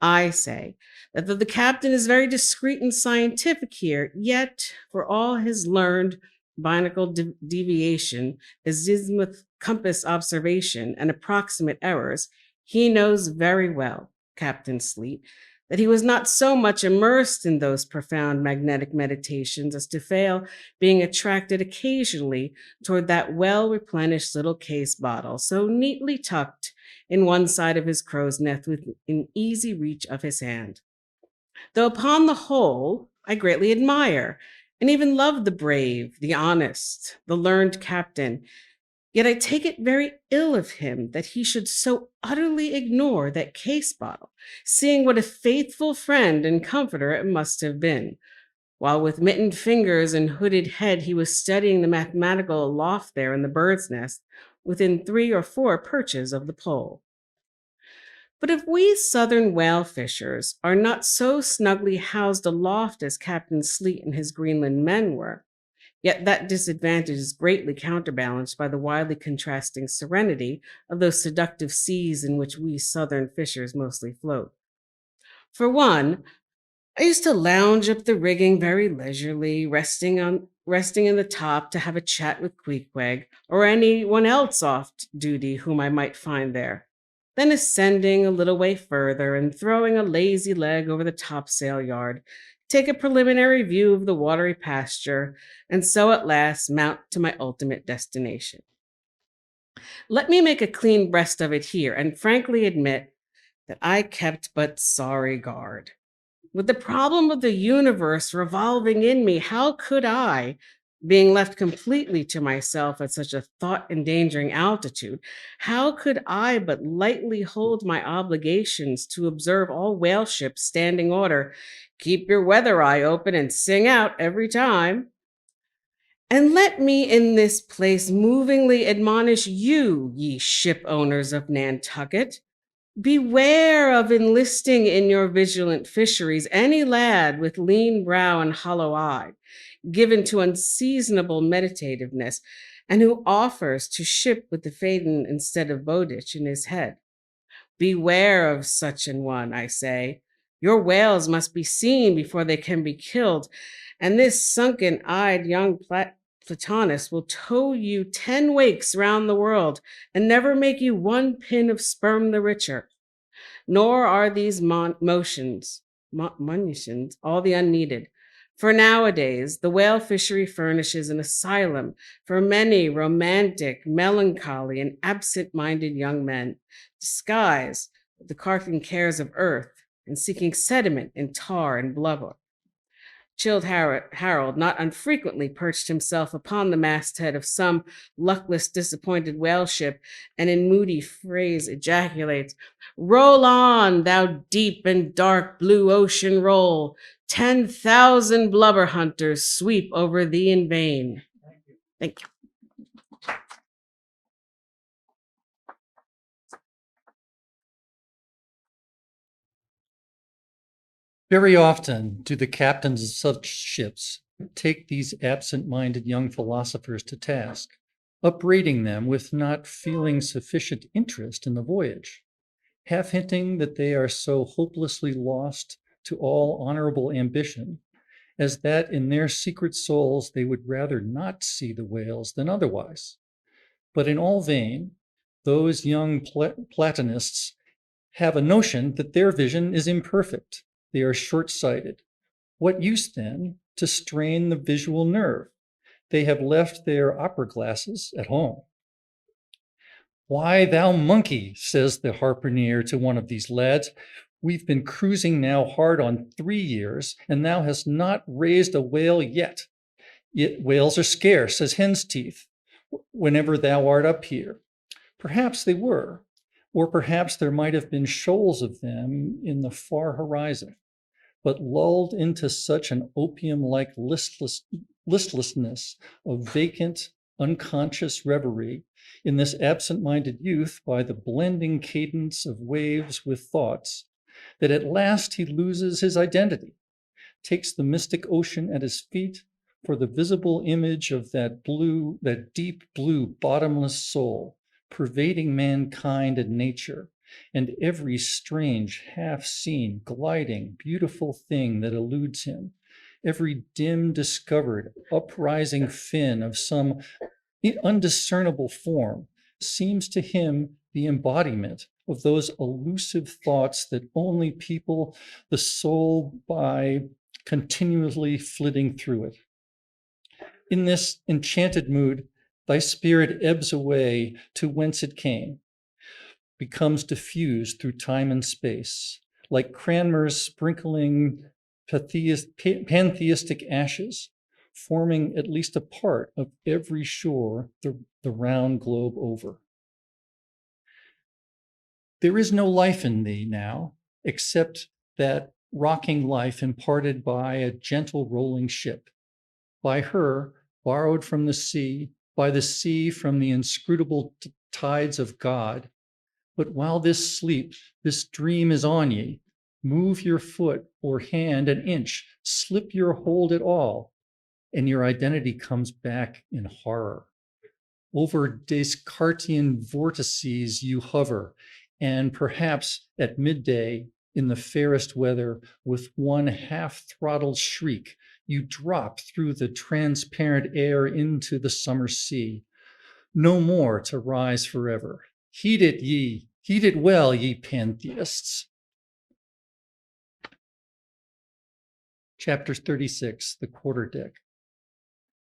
I say that though the captain is very discreet and scientific here, yet for all his learned binnacle deviation, azimuth compass observation, and approximate errors, he knows very well, Captain Sleet, that he was not so much immersed in those profound magnetic meditations as to fail being attracted occasionally toward that well-replenished little case bottle, so neatly tucked in one side of his crow's nest within easy reach of his hand. Though upon the whole, I greatly admire and even love the brave, the honest, the learned captain, Yet I take it very ill of him that he should so utterly ignore that case bottle, seeing what a faithful friend and comforter it must have been, while with mittened fingers and hooded head he was studying the mathematical aloft there in the bird's nest, within 3 or 4 perches of the pole. But if we southern whale fishers are not so snugly housed aloft as Captain Sleet and his Greenland men were, yet that disadvantage is greatly counterbalanced by the widely contrasting serenity of those seductive seas in which we southern fishers mostly float. For one, I used to lounge up the rigging very leisurely, resting in the top to have a chat with Queequeg or anyone else off duty whom I might find there, then ascending a little way further and throwing a lazy leg over the topsail yard, take a preliminary view of the watery pasture, and so at last mount to my ultimate destination. Let me make a clean breast of it here and frankly admit that I kept but sorry guard. With the problem of the universe revolving in me, how could I, being left completely to myself at such a thought-endangering altitude, how could I but lightly hold my obligations to observe all whale ships standing order, keep your weather eye open and sing out every time? And let me in this place movingly admonish you, ye ship owners of Nantucket. Beware of enlisting in your vigilant fisheries any lad with lean brow and hollow eye, given to unseasonable meditativeness, and who offers to ship with the Faden instead of Bowditch in his head. Beware of such an one, I say. Your whales must be seen before they can be killed, and this sunken-eyed young Platonist will tow you 10 wakes round the world and never make you 1 pin of sperm the richer. Nor are these munitions all the unneeded. For nowadays, the whale fishery furnishes an asylum for many romantic, melancholy, and absent-minded young men, disguised with the carking cares of earth and seeking sediment in tar and blubber. Chilled Harold not unfrequently perched himself upon the masthead of some luckless, disappointed whale ship, and in moody phrase ejaculates, "Roll on, thou deep and dark blue ocean, roll! 10,000 blubber hunters sweep over thee in vain." Thank you. Very often do the captains of such ships take these absent-minded young philosophers to task, upbraiding them with not feeling sufficient interest in the voyage, half hinting that they are so hopelessly lost to all honorable ambition as that in their secret souls they would rather not see the whales than otherwise. But in all vain, those young Platonists have a notion that their vision is imperfect. They are short-sighted. What use, then, to strain the visual nerve? They have left their opera glasses at home. "Why, thou monkey," says the harpooner to one of these lads, "we've been cruising now hard on 3 years, and thou hast not raised a whale yet. Yet whales are scarce as hen's teeth whenever thou art up here." Perhaps they were, or perhaps there might have been shoals of them in the far horizon. But lulled into such an opium-like listlessness of vacant, unconscious reverie in this absent-minded youth by the blending cadence of waves with thoughts, that at last he loses his identity, takes the mystic ocean at his feet for the visible image of that deep blue, bottomless soul, pervading mankind and nature, and every strange, half-seen, gliding, beautiful thing that eludes him, every dim discovered, uprising fin of some undiscernible form, seems to him the embodiment of those elusive thoughts that only people the soul by continually flitting through it. In this enchanted mood, thy spirit ebbs away to whence it came, becomes diffused through time and space, like Cranmer's sprinkling pantheistic ashes, forming at least a part of every shore the round globe over. There is no life in thee now, except that rocking life imparted by a gentle rolling ship, by her borrowed from the sea, by the sea from the inscrutable tides of God. But while this sleep, this dream is on ye, move your foot or hand an inch, slip your hold at all, and your identity comes back in horror. Over Descartian vortices you hover, and perhaps at midday in the fairest weather, with one half-throttled shriek, you drop through the transparent air into the summer sea, no more to rise forever. Heed it well, ye pantheists. Chapter 36, the quarterdeck.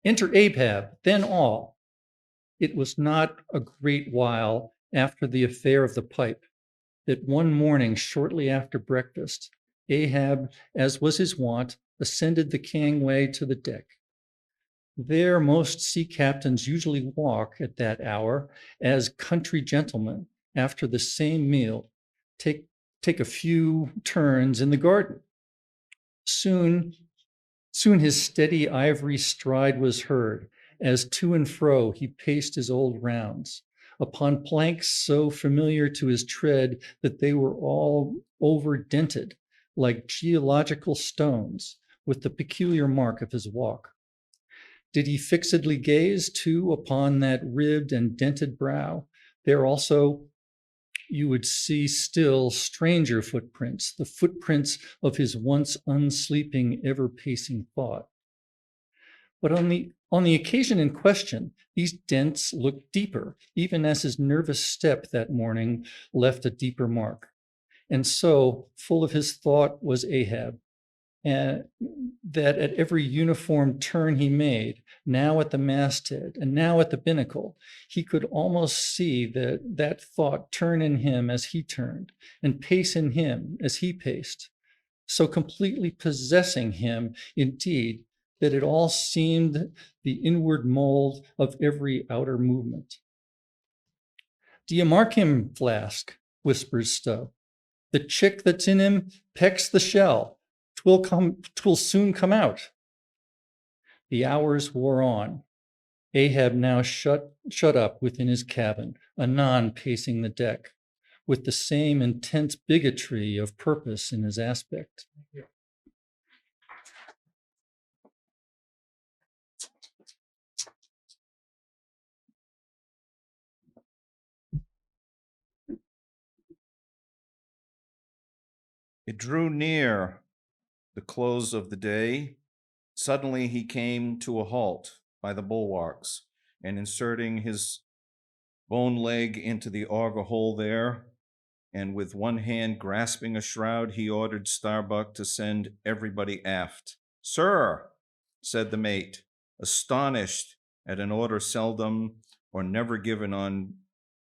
Enter Ahab, then all. It was not a great while after the affair of the pipe that one morning, shortly after breakfast, Ahab, as was his wont, ascended the gangway to the deck. There most sea captains usually walk at that hour as country gentlemen after the same meal take a few turns in the garden. Soon his steady ivory stride was heard, as to and fro he paced his old rounds, upon planks so familiar to his tread that they were all over-dented, like geological stones, with the peculiar mark of his walk. Did he fixedly gaze, too, upon that ribbed and dented brow, there also you would see still stranger footprints, the footprints of his once unsleeping, ever-pacing thought. But on the occasion in question, these dents looked deeper, even as his nervous step that morning left a deeper mark. And so, full of his thought was Ahab, and that at every uniform turn he made, now at the masthead and now at the binnacle, he could almost see that thought turn in him as he turned, and pace in him as he paced, so completely possessing him, indeed, that it all seemed the inward mold of every outer movement. "Do you mark him, Flask?" whispers Stubb. "The chick that's in him pecks the shell. 'Twill soon come out." The hours wore on. Ahab now shut up within his cabin, anon pacing the deck, with the same intense bigotry of purpose in his aspect. It drew near the close of the day. Suddenly he came to a halt by the bulwarks, and inserting his bone leg into the auger hole there, and with one hand grasping a shroud, he ordered Starbuck to send everybody aft. "Sir," said the mate, astonished at an order seldom or never given on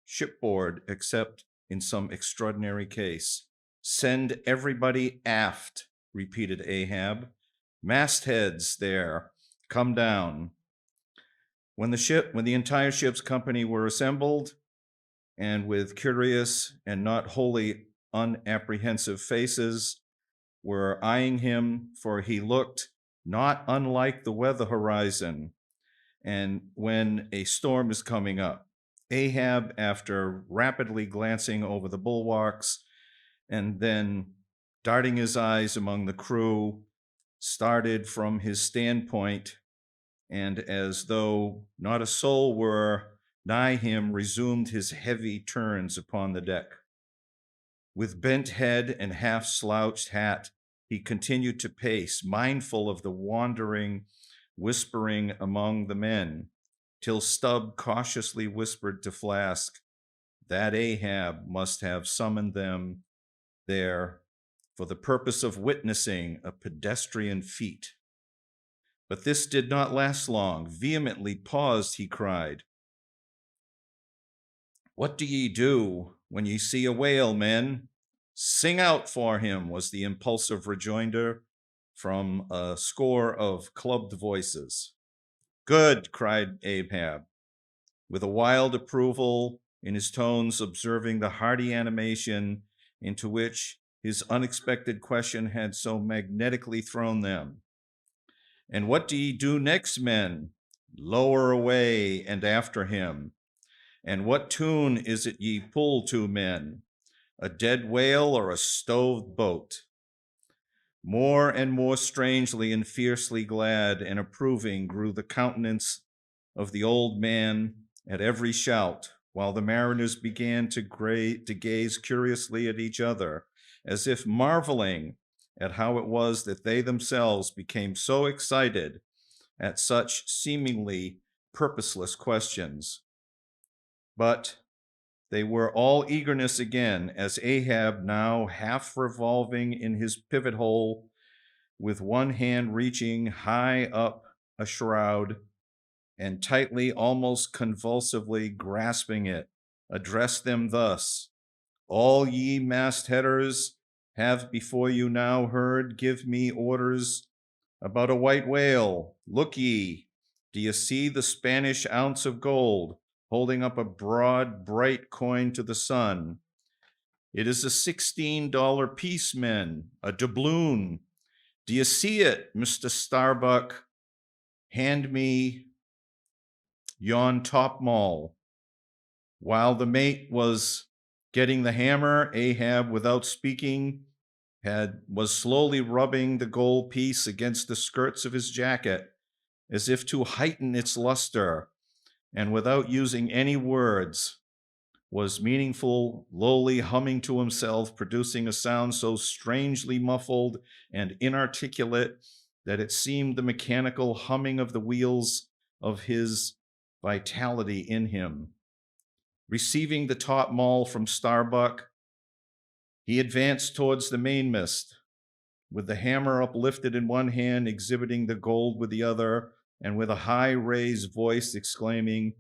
shipboard except in some extraordinary case. "Send everybody aft," repeated Ahab. "Mastheads there, come down." When the entire ship's company were assembled, and with curious and not wholly unapprehensive faces, were eyeing him, for he looked not unlike the weather horizon, and when a storm is coming up, Ahab, after rapidly glancing over the bulwarks and then darting his eyes among the crew, started from his standpoint, and as though not a soul were nigh him, resumed his heavy turns upon the deck. With bent head and half-slouched hat, he continued to pace, mindful of the wandering, whispering among the men, till Stubb cautiously whispered to Flask that Ahab must have summoned them there for the purpose of witnessing a pedestrian feat. But this did not last long. Vehemently paused, he cried, "What do ye do when ye see a whale, men? Sing out for him," was the impulsive rejoinder. from a score of clubbed voices. Good, cried Ahab, with a wild approval in his tones, observing the hearty animation into which his unexpected question had so magnetically thrown them. And what do ye do next, men? Lower away and after him. And what tune is it ye pull to, men? A dead whale or a stove boat? More and more strangely and fiercely glad and approving grew the countenance of the old man at every shout, while the mariners began to gaze curiously at each other, as if marveling at how it was that they themselves became so excited at such seemingly purposeless questions. But they were all eagerness again, as Ahab, now half revolving in his pivot hole, with one hand reaching high up a shroud and tightly, almost convulsively grasping it, addressed them thus: All ye mastheaders have before you now heard give me orders about a white whale. Look ye, do ye see the Spanish ounce of gold, holding up a broad, bright coin to the sun? It is a $16 piece, men, a doubloon. Do you see it, Mr. Starbuck? Hand me yon topmaul. While the mate was getting the hammer, Ahab, without speaking, was slowly rubbing the gold piece against the skirts of his jacket, as if to heighten its luster, and without using any words, was meaningful, lowly humming to himself, producing a sound so strangely muffled and inarticulate that it seemed the mechanical humming of the wheels of his vitality in him. Receiving the topmaul from Starbuck, he advanced towards the mainmast, with the hammer uplifted in one hand, exhibiting the gold with the other, and with a high raised voice exclaiming,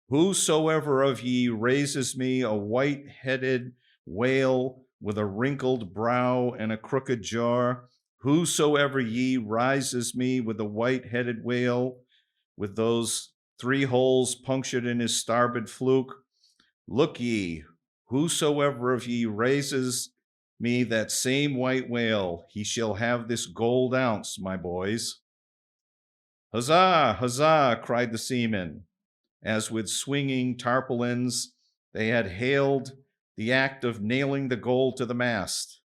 Whosoever of ye raises me a white-headed whale with a wrinkled brow and a crooked jaw, whosoever ye rises me with a white-headed whale with those 3 holes punctured in his starboard fluke, look ye, whosoever of ye raises me that same white whale, he shall have this gold ounce, my boys. Huzzah, huzzah, cried the seamen, as with swinging tarpaulins they had hailed the act of nailing the gold to the mast.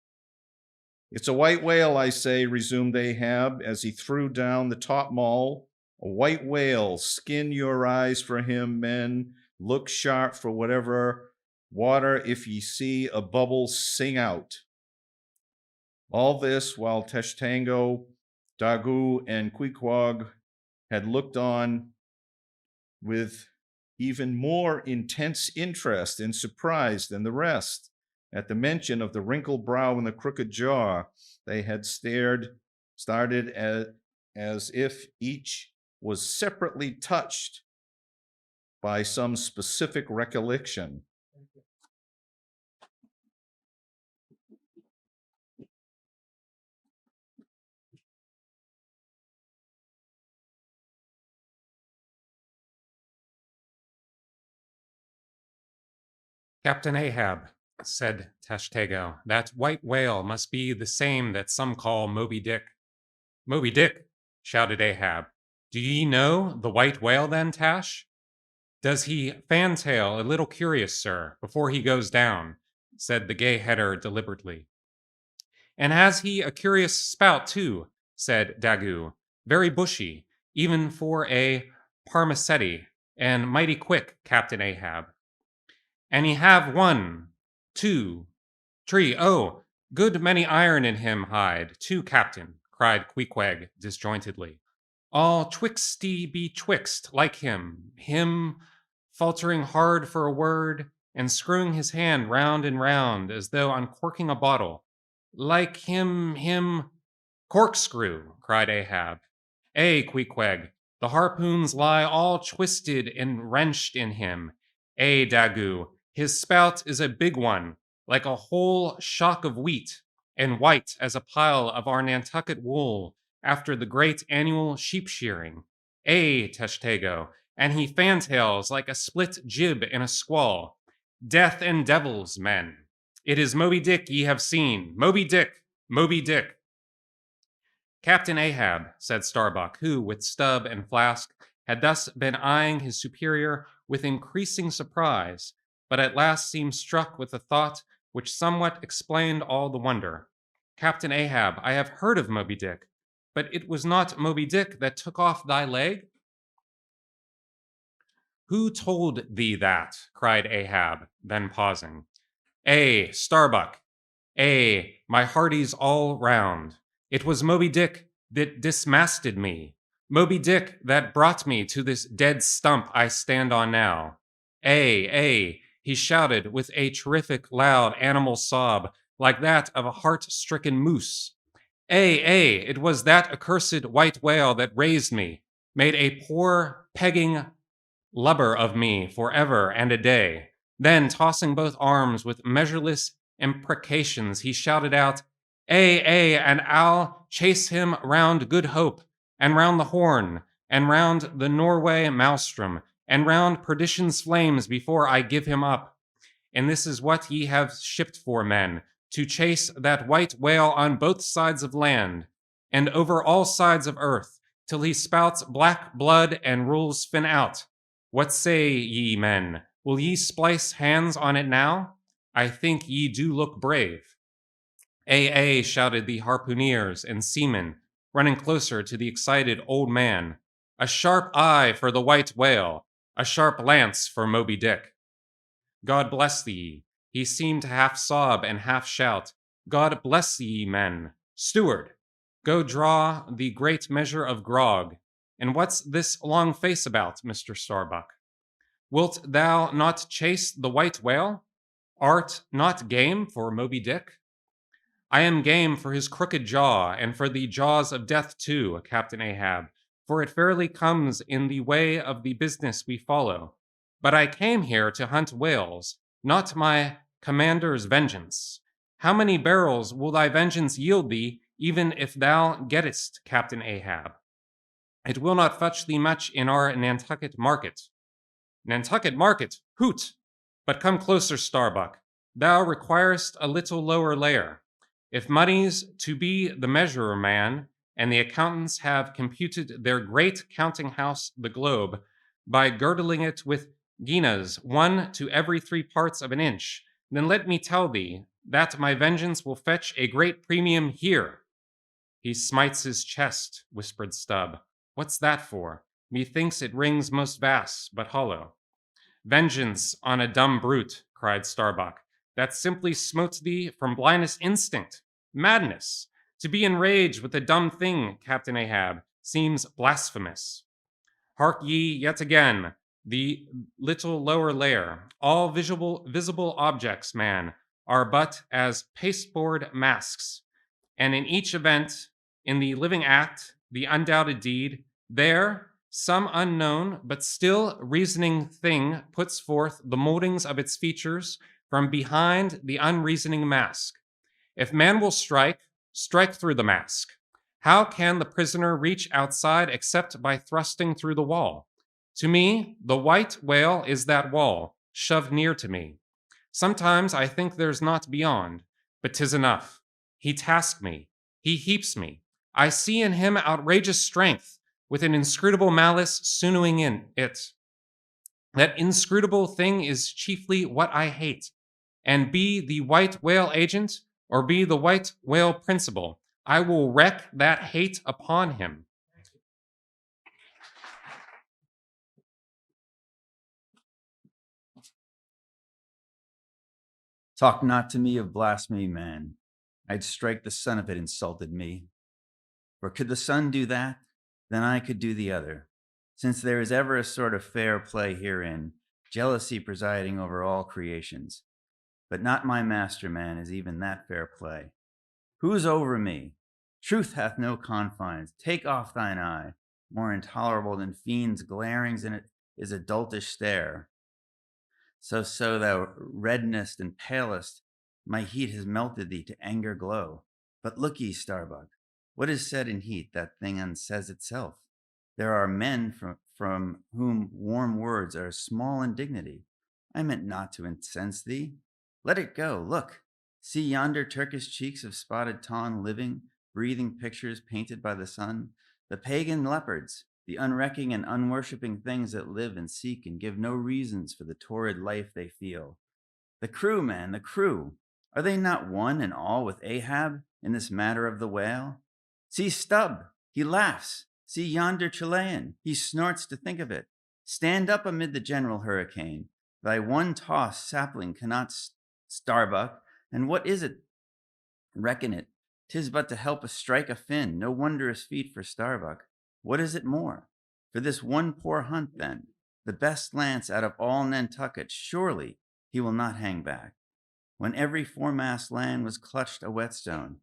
It's a white whale, I say, resumed Ahab, as he threw down the topmaul. A white whale, skin your eyes for him, men. Look sharp for whatever water. If ye see a bubble, sing out. All this while Teshtango, Dagu, and Queequeg had looked on with even more intense interest and surprise than the rest. At the mention of the wrinkled brow and the crooked jaw, they had started as if each was separately touched by some specific recollection. Captain Ahab, said Tashtego, that white whale must be the same that some call Moby-Dick. Moby-Dick, shouted Ahab. Do ye know the white whale then, Tash? Does he fantail a little curious, sir, before he goes down, said the gay header deliberately. And has he a curious spout too, said Dagu, very bushy, even for a parmacetti, and mighty quick, Captain Ahab. And he have 1, 2, 3, oh, good many iron in him hide, too, Captain, cried Queequeg disjointedly. All twixt-y betwixt, like him faltering hard for a word, and screwing his hand round and round, as though uncorking a bottle. Like him, corkscrew, cried Ahab. Queequeg, the harpoons lie all twisted and wrenched in him. Dagu, his spout is a big one, like a whole shock of wheat, and white as a pile of our Nantucket wool after the great annual sheep shearing. Tashtego, and he fantails like a split jib in a squall. Death and devils, men. It is Moby-Dick ye have seen. Moby-Dick, Moby-Dick. Captain Ahab, said Starbuck, who, with Stubb and Flask, had thus been eyeing his superior with increasing surprise, but at last seemed struck with a thought which somewhat explained all the wonder. Captain Ahab, I have heard of Moby-Dick, but it was not Moby-Dick that took off thy leg? Who told thee that? Cried Ahab, then pausing. Starbuck. My hearties all round. It was Moby-Dick that dismasted me. Moby-Dick that brought me to this dead stump I stand on now. He shouted with a terrific loud animal sob like that of a heart-stricken moose. It was that accursed white whale that raised me, made a poor pegging lubber of me for ever and a day. Then, tossing both arms with measureless imprecations, he shouted out, and I'll chase him round Good Hope, and round the Horn, and round the Norway Maelstrom, and round perdition's flames before I give him up. And this is what ye have shipped for, men, to chase that white whale on both sides of land, and over all sides of earth, till he spouts black blood and rolls fin out. What say ye, men? Will ye splice hands on it now? I think ye do look brave. Shouted the harpooneers and seamen, running closer to the excited old man. A sharp eye for the white whale, a sharp lance for Moby-Dick. God bless thee. He seemed to half sob and half shout. God bless ye, men. Steward, go draw the great measure of grog. And what's this long face about, Mr. Starbuck? Wilt thou not chase the white whale? Art not game for Moby-Dick? I am game for his crooked jaw, and for the jaws of death too, Captain Ahab, for it fairly comes in the way of the business we follow. But I came here to hunt whales, not my commander's vengeance. How many barrels will thy vengeance yield thee, even if thou gettest, Captain Ahab? It will not fetch thee much in our Nantucket market. Nantucket market, hoot! But come closer, Starbuck. Thou requirest a little lower layer. If money's to be the measurer, man, and the accountants have computed their great counting house, the globe, by girdling it with guineas, 1 to every 3 parts of an inch, then let me tell thee that my vengeance will fetch a great premium here. He smites his chest, whispered Stubb. What's that for? Methinks it rings most vast, but hollow. Vengeance on a dumb brute, cried Starbuck, that simply smote thee from blindest instinct, madness. To be enraged with a dumb thing, Captain Ahab, seems blasphemous. Hark ye yet again, the little lower layer. All visible objects, man, are but as pasteboard masks. And in each event, in the living act, the undoubted deed, there, some unknown but still reasoning thing puts forth the moldings of its features from behind the unreasoning mask. If man will strike through the mask. How can the prisoner reach outside except by thrusting through the wall? To me, the white whale is that wall, shoved near to me. Sometimes I think there's naught beyond, but 'tis enough. He tasks me. He heaps me. I see in him outrageous strength, with an inscrutable malice sinewy in it. That inscrutable thing is chiefly what I hate. And be the white whale agent, or be the white whale principal, I will wreak that hate upon him. Talk not to me of blasphemy, man. I'd strike the son if it insulted me. For could the son do that, then I could do the other. Since there is ever a sort of fair play herein, jealousy presiding over all creations. But not my master, man, is even that fair play. Who is over me? Truth hath no confines. Take off thine eye. More intolerable than fiends' glarings in it is a doltish stare. So thou reddenest and palest, my heat has melted thee to anger glow. But look ye, Starbuck, what is said in heat, that thing unsays itself. There are men from whom warm words are small in dignity. I meant not to incense thee. Let it go. Look, see yonder Turkish cheeks of spotted tawn living, breathing pictures painted by the sun, the pagan leopards, the unrecking and unworshipping things that live and seek and give no reasons for the torrid life they feel. The crew, man, the crew. Are they not one and all with Ahab in this matter of the whale? See Stubb, he laughs. See yonder Chilean, he snorts to think of it. Stand up amid the general hurricane. Thy one tossed sapling cannot Starbuck, and what is it? Reckon it. 'Tis but to help us strike a fin, no wondrous feat for Starbuck. What is it more? For this one poor hunt, then, the best lance out of all Nantucket, surely he will not hang back. When every foremast land was clutched a whetstone.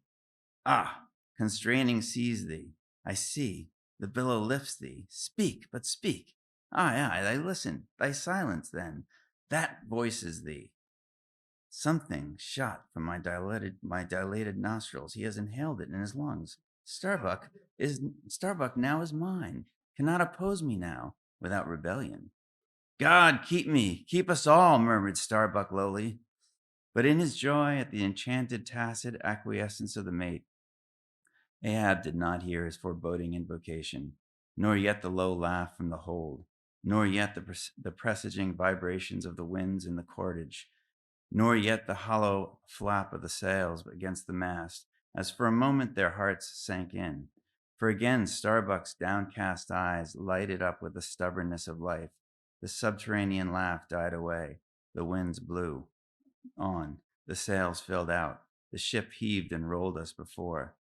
Ah, constraining sees thee. I see, the billow lifts thee. Speak, but speak. Aye, aye, thy listen, thy silence then. That voices thee. Something shot from my dilated nostrils. He has inhaled it in his lungs. Starbuck now is mine. Cannot oppose me now without rebellion. God keep me, keep us all, murmured Starbuck lowly. But in his joy at the enchanted tacit acquiescence of the mate, Ahab did not hear his foreboding invocation, nor yet the low laugh from the hold, nor yet the presaging vibrations of the winds in the cordage, nor yet the hollow flap of the sails against the mast, as for a moment their hearts sank in. For again Starbuck's downcast eyes lighted up with the stubbornness of life. The subterranean laugh died away. The winds blew on. The sails filled out. The ship heaved and rolled us before.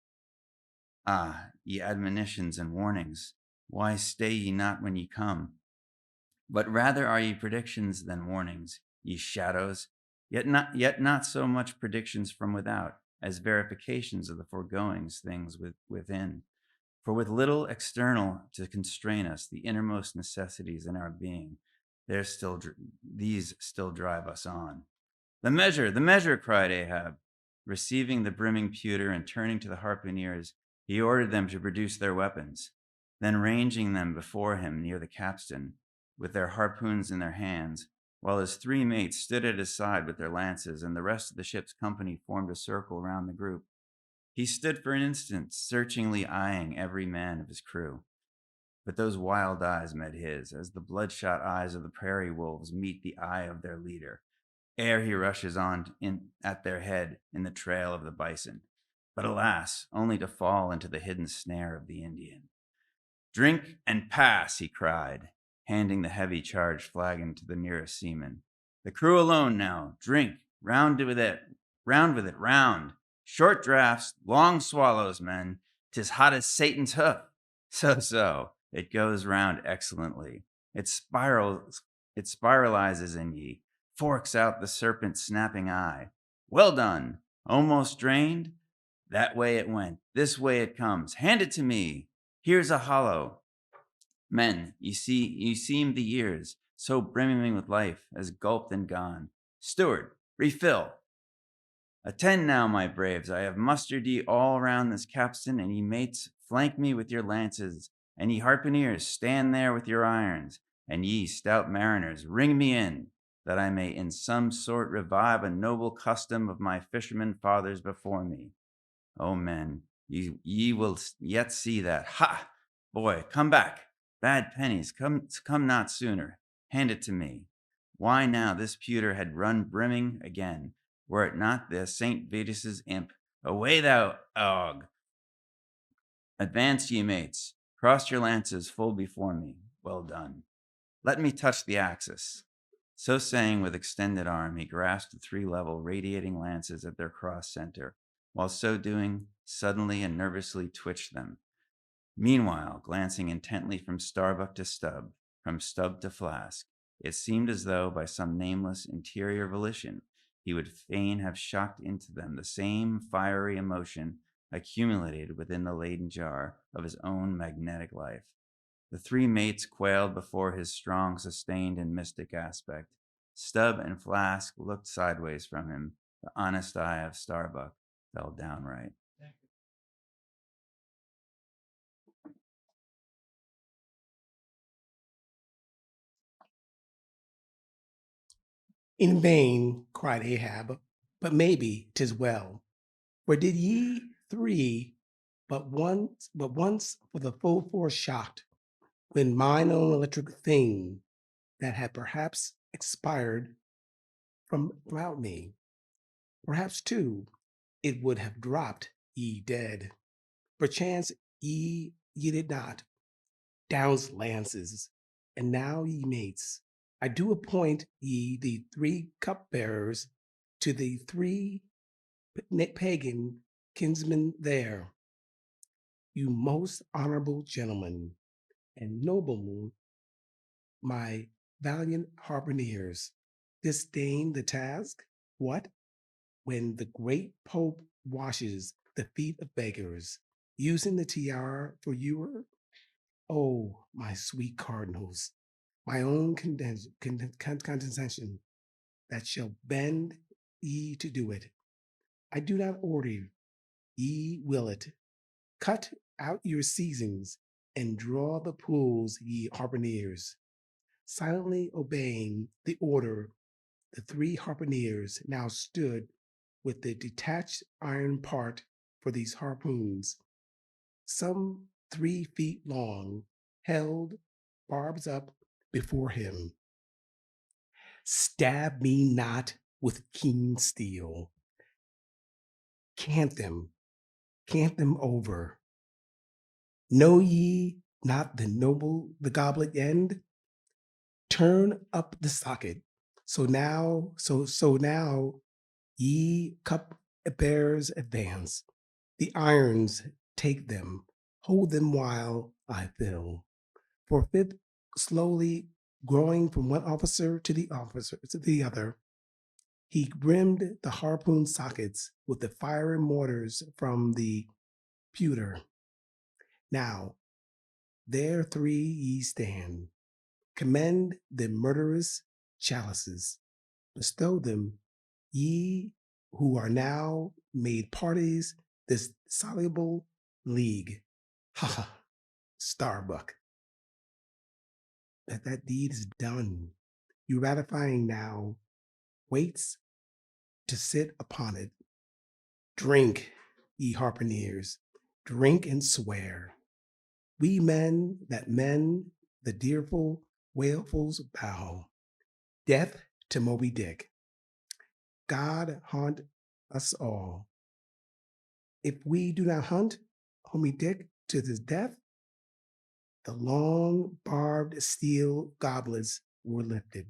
Ah, ye admonitions and warnings, why stay ye not when ye come? But rather are ye predictions than warnings, ye shadows, yet not so much predictions from without as verifications of the foregoings things within. For with little external to constrain us, the innermost necessities in our being, these still drive us on. The measure, cried Ahab, receiving the brimming pewter and turning to the harpooneers. He ordered them to produce their weapons. Then ranging them before him near the capstan, with their harpoons in their hands, while his three mates stood at his side with their lances, and the rest of the ship's company formed a circle round the group. He stood for an instant, searchingly eyeing every man of his crew. But those wild eyes met his, as the bloodshot eyes of the prairie wolves meet the eye of their leader, ere he rushes on at their head in the trail of the bison. But alas, only to fall into the hidden snare of the Indian. Drink and pass, he cried, handing the heavy charged flagon to the nearest seaman. The crew alone now. Drink, round with it, round. Short draughts, long swallows, men. 'Tis hot as Satan's hoof. So. It goes round excellently. It spiralizes in ye, forks out the serpent's snapping eye. Well done. Almost drained? That way it went. This way it comes. Hand it to me. Here's a hollow. Men, you seem the years, so brimming with life, as gulped and gone. Steward, refill. Attend now, my braves. I have mustered ye all round this capstan, and ye mates, flank me with your lances, and ye harpooneers, stand there with your irons, and ye stout mariners, ring me in, that I may in some sort revive a noble custom of my fishermen fathers before me. O men, ye will yet see that. Ha! Boy, come back. Bad pennies, come not sooner. Hand it to me. Why now this pewter had run brimming again, were it not the St. Vitus's imp. Away thou og! Advance, ye mates. Cross your lances full before me. Well done. Let me touch the axis. So saying, with extended arm, he grasped the three level, radiating lances at their cross center. While so doing, suddenly and nervously twitched them. Meanwhile, glancing intently from Starbuck to Stubb, from Stubb to Flask, it seemed as though, by some nameless interior volition, he would fain have shocked into them the same fiery emotion accumulated within the Leyden jar of his own magnetic life. The three mates quailed before his strong, sustained, and mystic aspect. Stubb and Flask looked sideways from him. The honest eye of Starbuck fell downright. In vain, cried Ahab, but maybe 'tis well. For did ye three but once for the full force shocked, when mine own electric thing that had perhaps expired from about me, perhaps too it would have dropped ye dead. Perchance ye did not. Down's lances, and now ye mates, I do appoint ye the 3 cupbearers to the 3 pagan kinsmen there. You most honorable gentlemen and noblemen, my valiant harpooneers, disdain the task? What? When the great Pope washes the feet of beggars, using the tiara for ewer? Oh, my sweet cardinals, my own condescension that shall bend ye to do it. I do not order, ye will it. Cut out your seasons and draw the pools, ye harpooneers. Silently obeying the order, the 3 harpooneers now stood with the detached iron part for these harpoons, some 3 feet long, held barbs up before him. Stab me not with keen steel. Cant them over. Know ye not the goblet end? Turn up the socket. So now, ye cup bearers advance. The irons take them, hold them while I fill. For fifth, slowly growing from one officer to the other, he brimmed the harpoon sockets with the fire mortars from the pewter. Now, there 3 ye stand. Commend the murderous chalices. Bestow them, ye who are now made parties this soluble league. Ha ha, Starbuck. That deed is done. You ratifying now waits to sit upon it. Drink, ye harpooneers, drink and swear. We men that mend the dearful whalefuls bow. Death to Moby-Dick. God haunt us all. If we do not hunt Moby-Dick to his death, the long barbed steel goblets were lifted,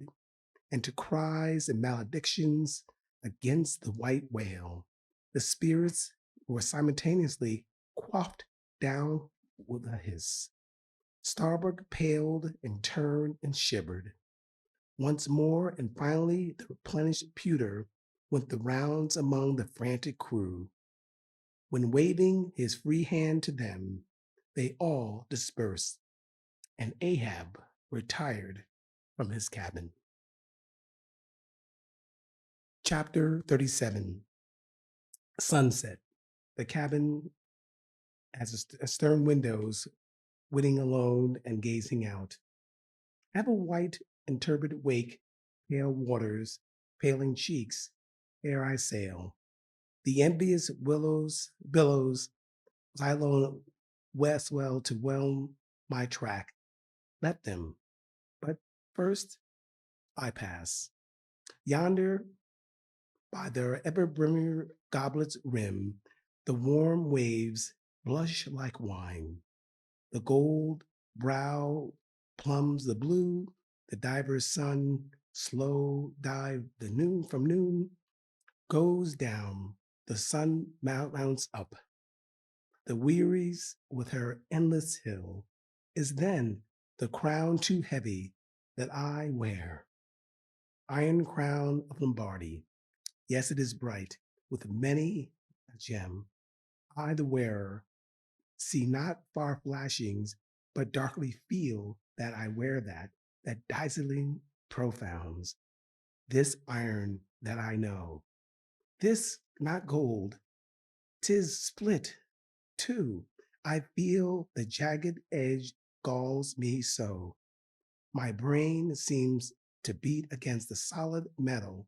and to cries and maledictions against the white whale, the spirits were simultaneously quaffed down with a hiss. Starbuck paled and turned and shivered. Once more, and finally, the replenished pewter went the rounds among the frantic crew. When waving his free hand to them, they all dispersed, and Ahab retired from his cabin. Chapter 37. Sunset. The cabin has stern windows, witting alone and gazing out. I have a white and turbid wake, pale waters, paling cheeks, ere I sail. The envious billows, I alone west well to whelm my track. Let them, but first I pass. Yonder, by their ever-brimming goblet's rim, the warm waves blush like wine. The gold brow plumbs the blue, the diver's sun, slow dive the noon from noon, goes down, the sun mounts up. The wearies with her endless hill. Is then the crown too heavy that I wear? Iron crown of Lombardy. Yes, it is bright with many a gem. I, the wearer, see not far flashings, but darkly feel that I wear that dazzling profounds. This iron that I know, this not gold, 'tis split too. I feel the jagged edge galls me so. My brain seems to beat against the solid metal,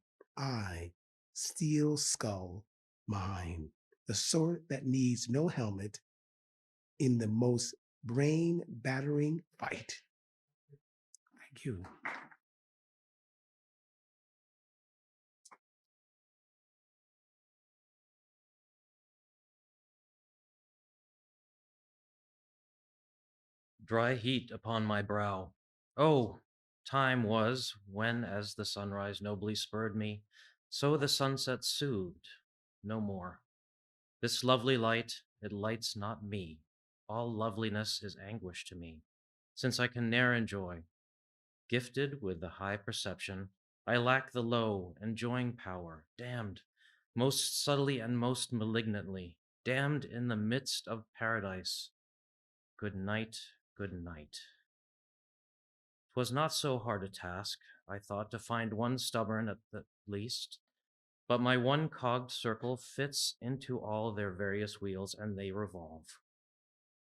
steel skull, mine, the sort that needs no helmet in the most brain battering fight. Thank you. Dry heat upon my brow. Oh, time was when, as the sunrise nobly spurred me, so the sunset soothed. No more. This lovely light, it lights not me. All loveliness is anguish to me, since I can ne'er enjoy. Gifted with the high perception, I lack the low, enjoying power, damned, most subtly and most malignantly, damned in the midst of paradise. Good night, good night. 'Twas not so hard a task, I thought, to find one stubborn at the least, but my one cogged circle fits into all their various wheels, and they revolve.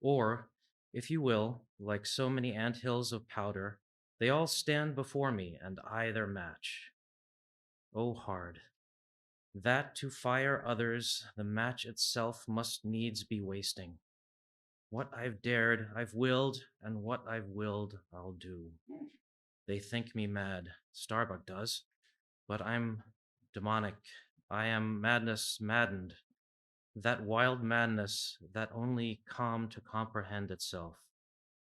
Or, if you will, like so many anthills of powder, they all stand before me, and I their match. Oh, hard, that to fire others the match itself must needs be wasting. What I've dared, I've willed, and what I've willed, I'll do. They think me mad, Starbuck does, but I'm demonic. I am madness maddened. That wild madness, that only calm to comprehend itself.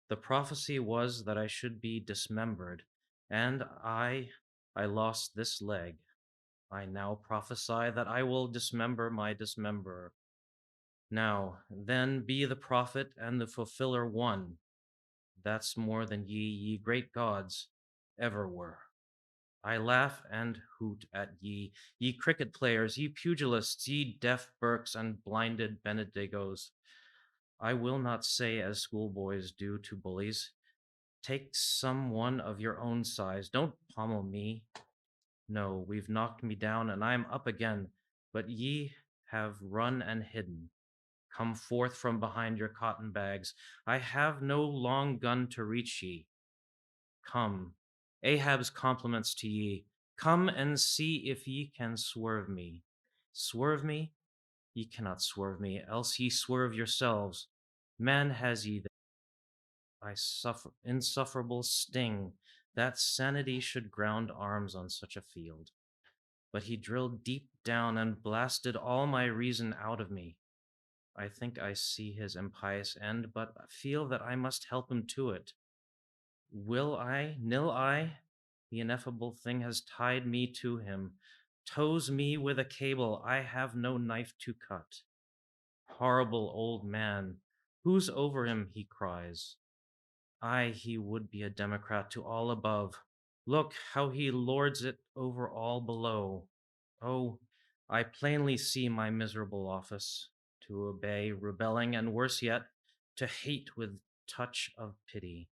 The prophecy was that I should be dismembered, and I lost this leg. I now prophesy that I will dismember my dismemberer. Now, then, be the prophet and the fulfiller one. That's more than ye great gods, ever were. I laugh and hoot at ye cricket players, ye pugilists, ye deaf Burkes and blinded Bendigos. I will not say as schoolboys do to bullies, take some one of your own size, don't pommel me. No, we've knocked me down and I'm up again, but ye have run and hidden. Come forth from behind your cotton bags. I have no long gun to reach ye. Come, Ahab's compliments to ye. Come and see if ye can swerve me. Swerve me? Ye cannot swerve me, else ye swerve yourselves. Man has ye I suffer insufferable sting, that sanity should ground arms on such a field. But he drilled deep down and blasted all my reason out of me. I think I see his impious end, but feel that I must help him to it. Will I, nill I? The ineffable thing has tied me to him, tows me with a cable. I have no knife to cut. Horrible old man, who's over him, he cries. Aye, he would be a Democrat to all above. Look how he lords it over all below. Oh, I plainly see my miserable office, to obey, rebelling, and worse yet, to hate with touch of pity.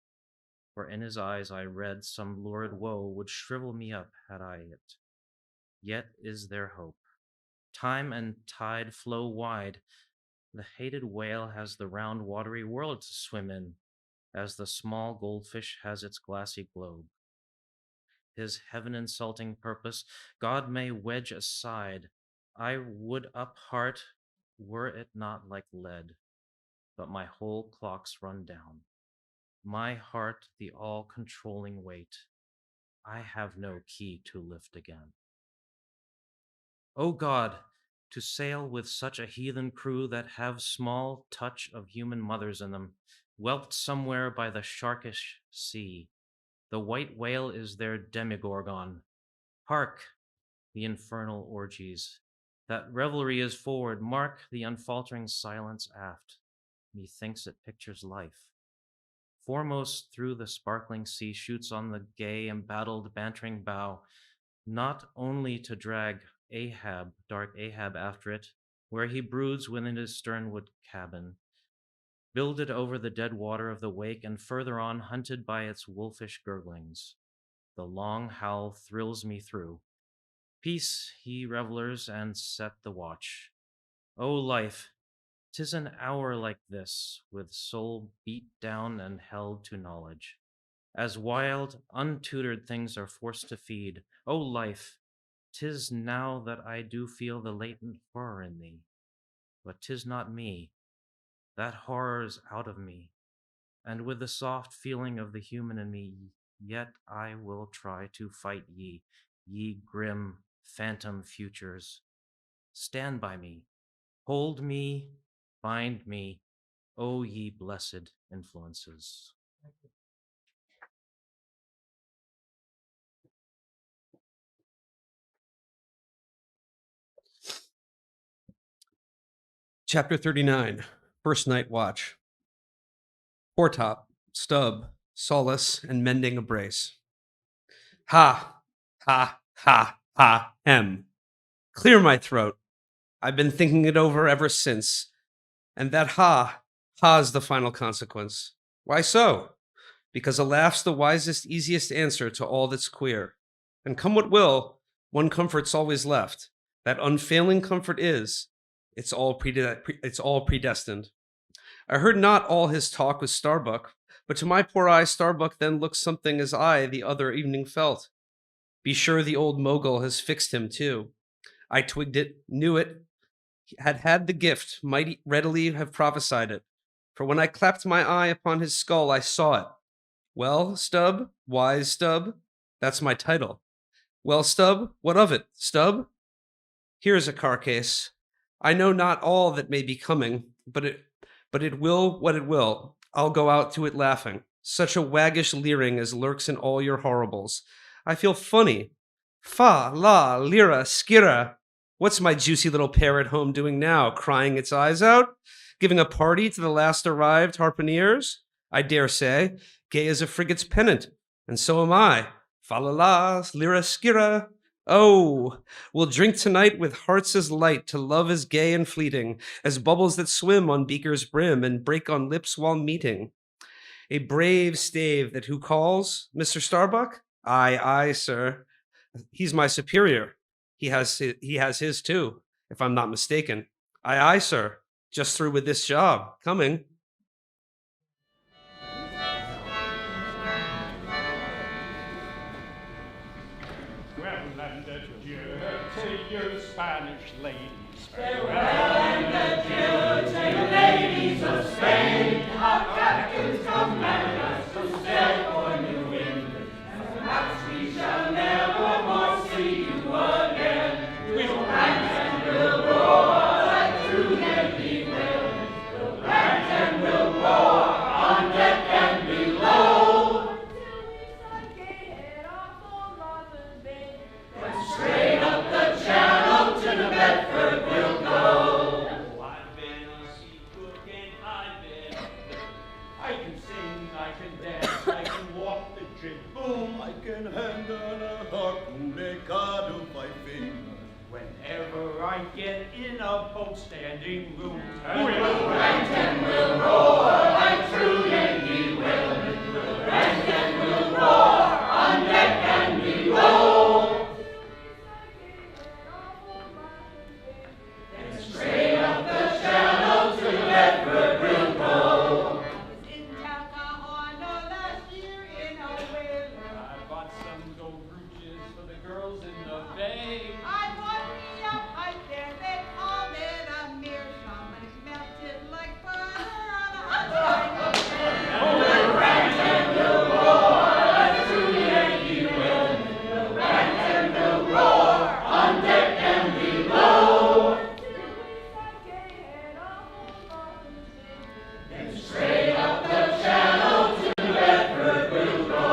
For in his eyes I read some lurid woe would shrivel me up had I it. Yet is there hope. Time and tide flow wide. The hated whale has the round watery world to swim in, as the small goldfish has its glassy globe. His heaven-insulting purpose God may wedge aside. I would up heart were it not like lead, but my whole clocks run down. My heart the all-controlling weight. I have no key to lift again. O God, to sail with such a heathen crew that have small touch of human mothers in them, whelped somewhere by the sharkish sea. The white whale is their demigorgon. Hark, the infernal orgies. That revelry is forward. Mark the unfaltering silence aft. Methinks it pictures life. Foremost through the sparkling sea shoots on the gay, embattled, bantering bow, not only to drag Ahab, dark Ahab, after it, where he broods within his sternwood cabin, builded over the dead water of the wake, and further on, hunted by its wolfish gurglings. The long howl thrills me through. Peace, ye revelers, and set the watch. O life, 'tis an hour like this, with soul beat down and held to knowledge. as wild, untutored things are forced to feed. O life, 'tis now that I do feel the latent horror in thee. But 'tis not me. That horror's out of me. And with the soft feeling of the human in me, yet I will try to fight ye, ye grim phantom futures. Stand by me, hold me, bind me, O ye blessed influences. Chapter 39, First Night Watch. Foretop, Stubb, Solace, and Mending a Brace. Ha, ha, ha, ha, hem. Clear my throat. I've been thinking it over ever since. And that ha's the final consequence. Why so? Because a laugh's the wisest, easiest answer to all that's queer. And come what will, one comfort's always left. That unfailing comfort is, it's all predestined. I heard not all his talk with Starbuck, but to my poor eye Starbuck then looked something as I the other evening felt. Be sure the old mogul has fixed him too. I twigged it, knew it, had the gift, might readily have prophesied it. For when I clapped my eye upon his skull, I saw it. Well, Stubb, wise Stubb, that's my title. Well, Stubb, what of it, Stubb? Here's a carcase. I know not all that may be coming, but it will what it will. I'll go out to it laughing. Such a waggish leering as lurks in all your horribles. I feel funny. Fa, la, lira, skira. What's my juicy little pair at home doing now? Crying its eyes out? Giving a party to the last arrived harpooneers? I dare say, gay as a frigate's pennant. And so am I. Fa, la, la, lira, skira. Oh, we'll drink tonight with hearts as light to love as gay and fleeting as bubbles that swim on beaker's brim and break on lips while meeting. A brave stave that who calls? Mr. Starbuck? Aye, aye, sir. He's my superior. He has his too, if I'm not mistaken. Aye, aye, sir. Just through with this job. Coming. Spanish ladies. Farewell and adieu to you ladies of Spain. Our captains command us to sail for New England, and perhaps we shall never more see you again. We'll rant and we'll roar like true Yankee men. We'll rant and we'll roar on deck and below. And straight up the channel to the Bedford we'll go. I've been a sea cook and I've been up there. I can sing, I can dance, I can walk the jig boom. I can hand on a harpoon, make out of my fingers. Whenever I get in a boat standing room, we'll rant and we'll roar like true Yankee whalemen. We'll rant and we'll roar on deck and below. Straight up the channel to Bedford we'll go. I was in Talcahuano last year in a whaler. I bought some gold brooches for the girls in the bay. I bought me a pipe there, they called it a meerschaum, and it melted like butter on a hot stove. We'll rant and we'll roar like true Yankee whalemen. We'll rant and we'll roar on deck and below. And straight up the channel to Bedford we'll go.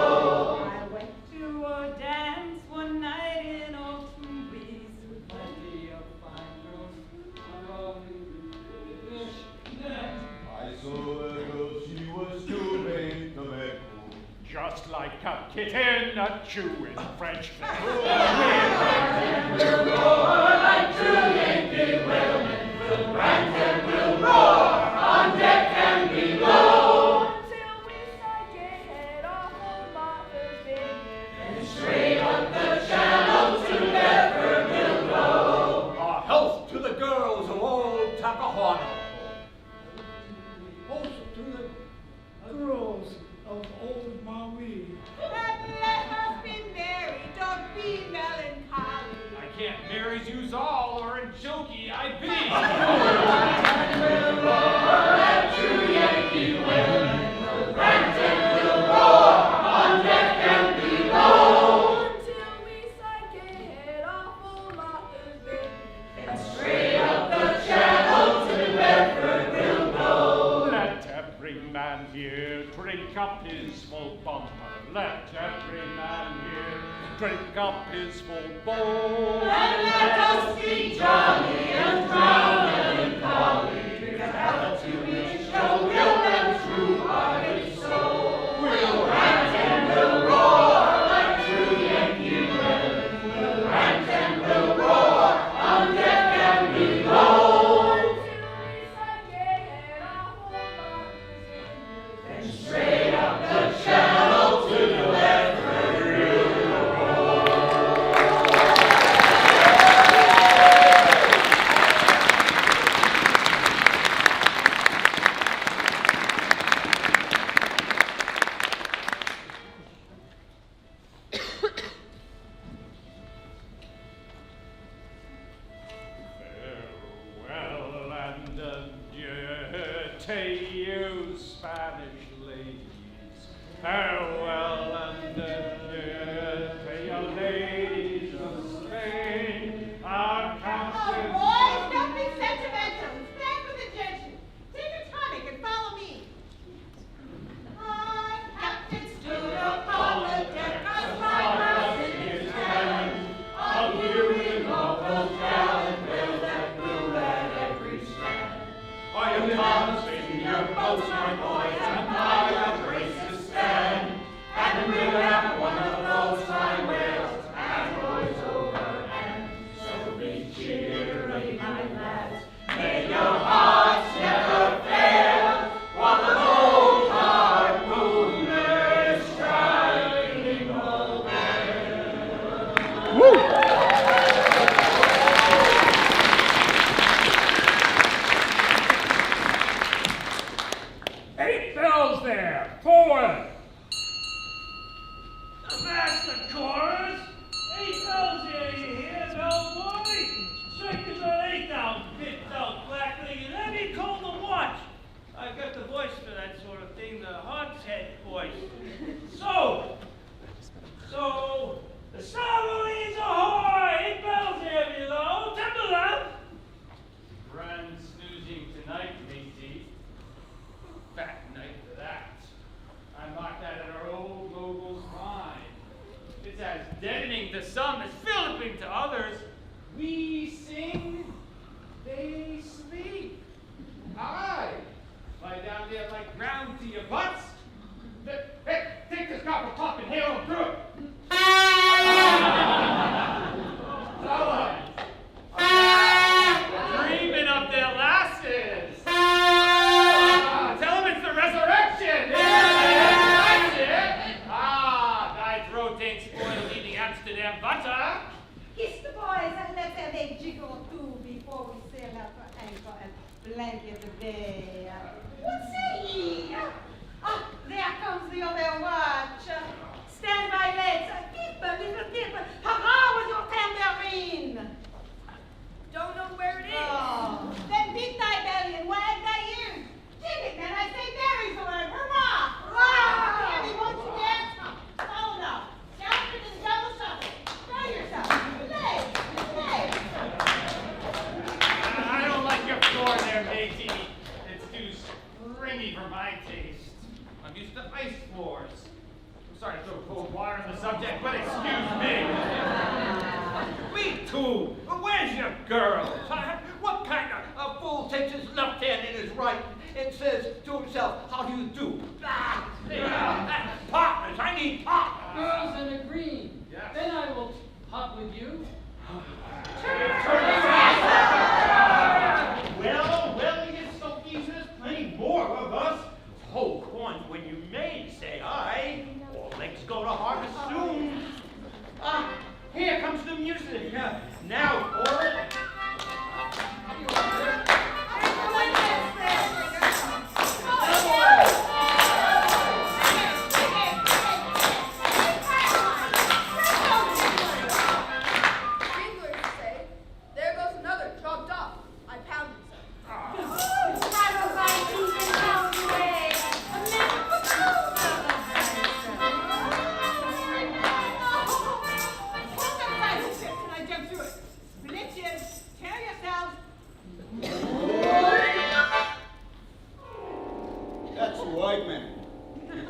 I went to a dance one night in old Tubies with plenty of fine girls. I saw a girl, she was too late to make home. Just like a kitten, a chewing Frenchman. We'll roar like true Yankee whalemen. We'll rant and we'll roar on deck and below. Until we strike ahead off of Martha's Vineyard. And straight up the channel to Bedford we'll go. A health to the girls of old Talcahuano. Also to the girls of old Maui. here drink up his full bumper. Let every man here drink up his full bowl. And let us be jolly and drown melancholy, because health to each shall will and true hearted soul. We'll rant and we'll roar like true Yankee men. We'll rant and we'll roar on deck and below. And straight up the channel to the Bedford we'll roll. Farewell and adieu to you, Spanish ladies. Farewell and adieu to you, ladies of Spain. Our captain. Boys, don't be sentimental. Stand with the gentleman. Take a tonic and follow me. Our captain stood upon the deck of my in his hand. A viewing of those gallant whales that blew at every strand. Are you promising your boats, my boys, and by your braces stand? And we'll have one of those fine whales, and boys overhand. So be cheery, my lads, may your hearts never fail, while the bold harpoon is striking the whale. Woo! 8 bells there! Forward! That's the chorus! 8 bells here, you hear, bell boy? Strike the bell 8,000 bits out, Blackley, and let me call the watch. I got the voice for that sort of thing, the hogshead voice. So, the Salvolees ahoy! 8 bells here below, Timberland! Grand snoozing tonight, matey. Fat night for that. I marked that in our old mogul's mind. It's as deadening to some as filliping to others. We sing, they sleep. Aye. Lie down there like ground to your butts. Hey, take this cup of pop and hail them through it. Fella. Dreaming of their lasses. Tell them it's the resurrection. That's it. Thy throat ain't spoiled eating Amsterdam butter. Kiss the boys and let them make jiggle too before we sail out for anchor and blanket the bay. What say ye? There comes the other watch. Stand by, lads. Keep a little tip. Hurrah with your tambourine. Don't know where it is. Then beat thy belly and wag thy ears. Dig it, man. I say berries the word. Hurrah! Hurrah! Everyone to dance. Follow now. Shout it and double shuffle. Throw yourself. Legs. I don't like your floor there, matey. It's too springy for my taste. I'm used to ice floors. I'm sorry to throw cold water on the subject, but excuse me. Me too. But where's your girl? What kind of fool takes his left hand in his right and says to himself, how do you do? Partners, I need partners. Girls in a green. Yes. Then I will hop with you. Well, you Stokies, there's plenty more of us. Hold on when you may, say I. All legs go to harvest soon. Here comes the music. Now for it.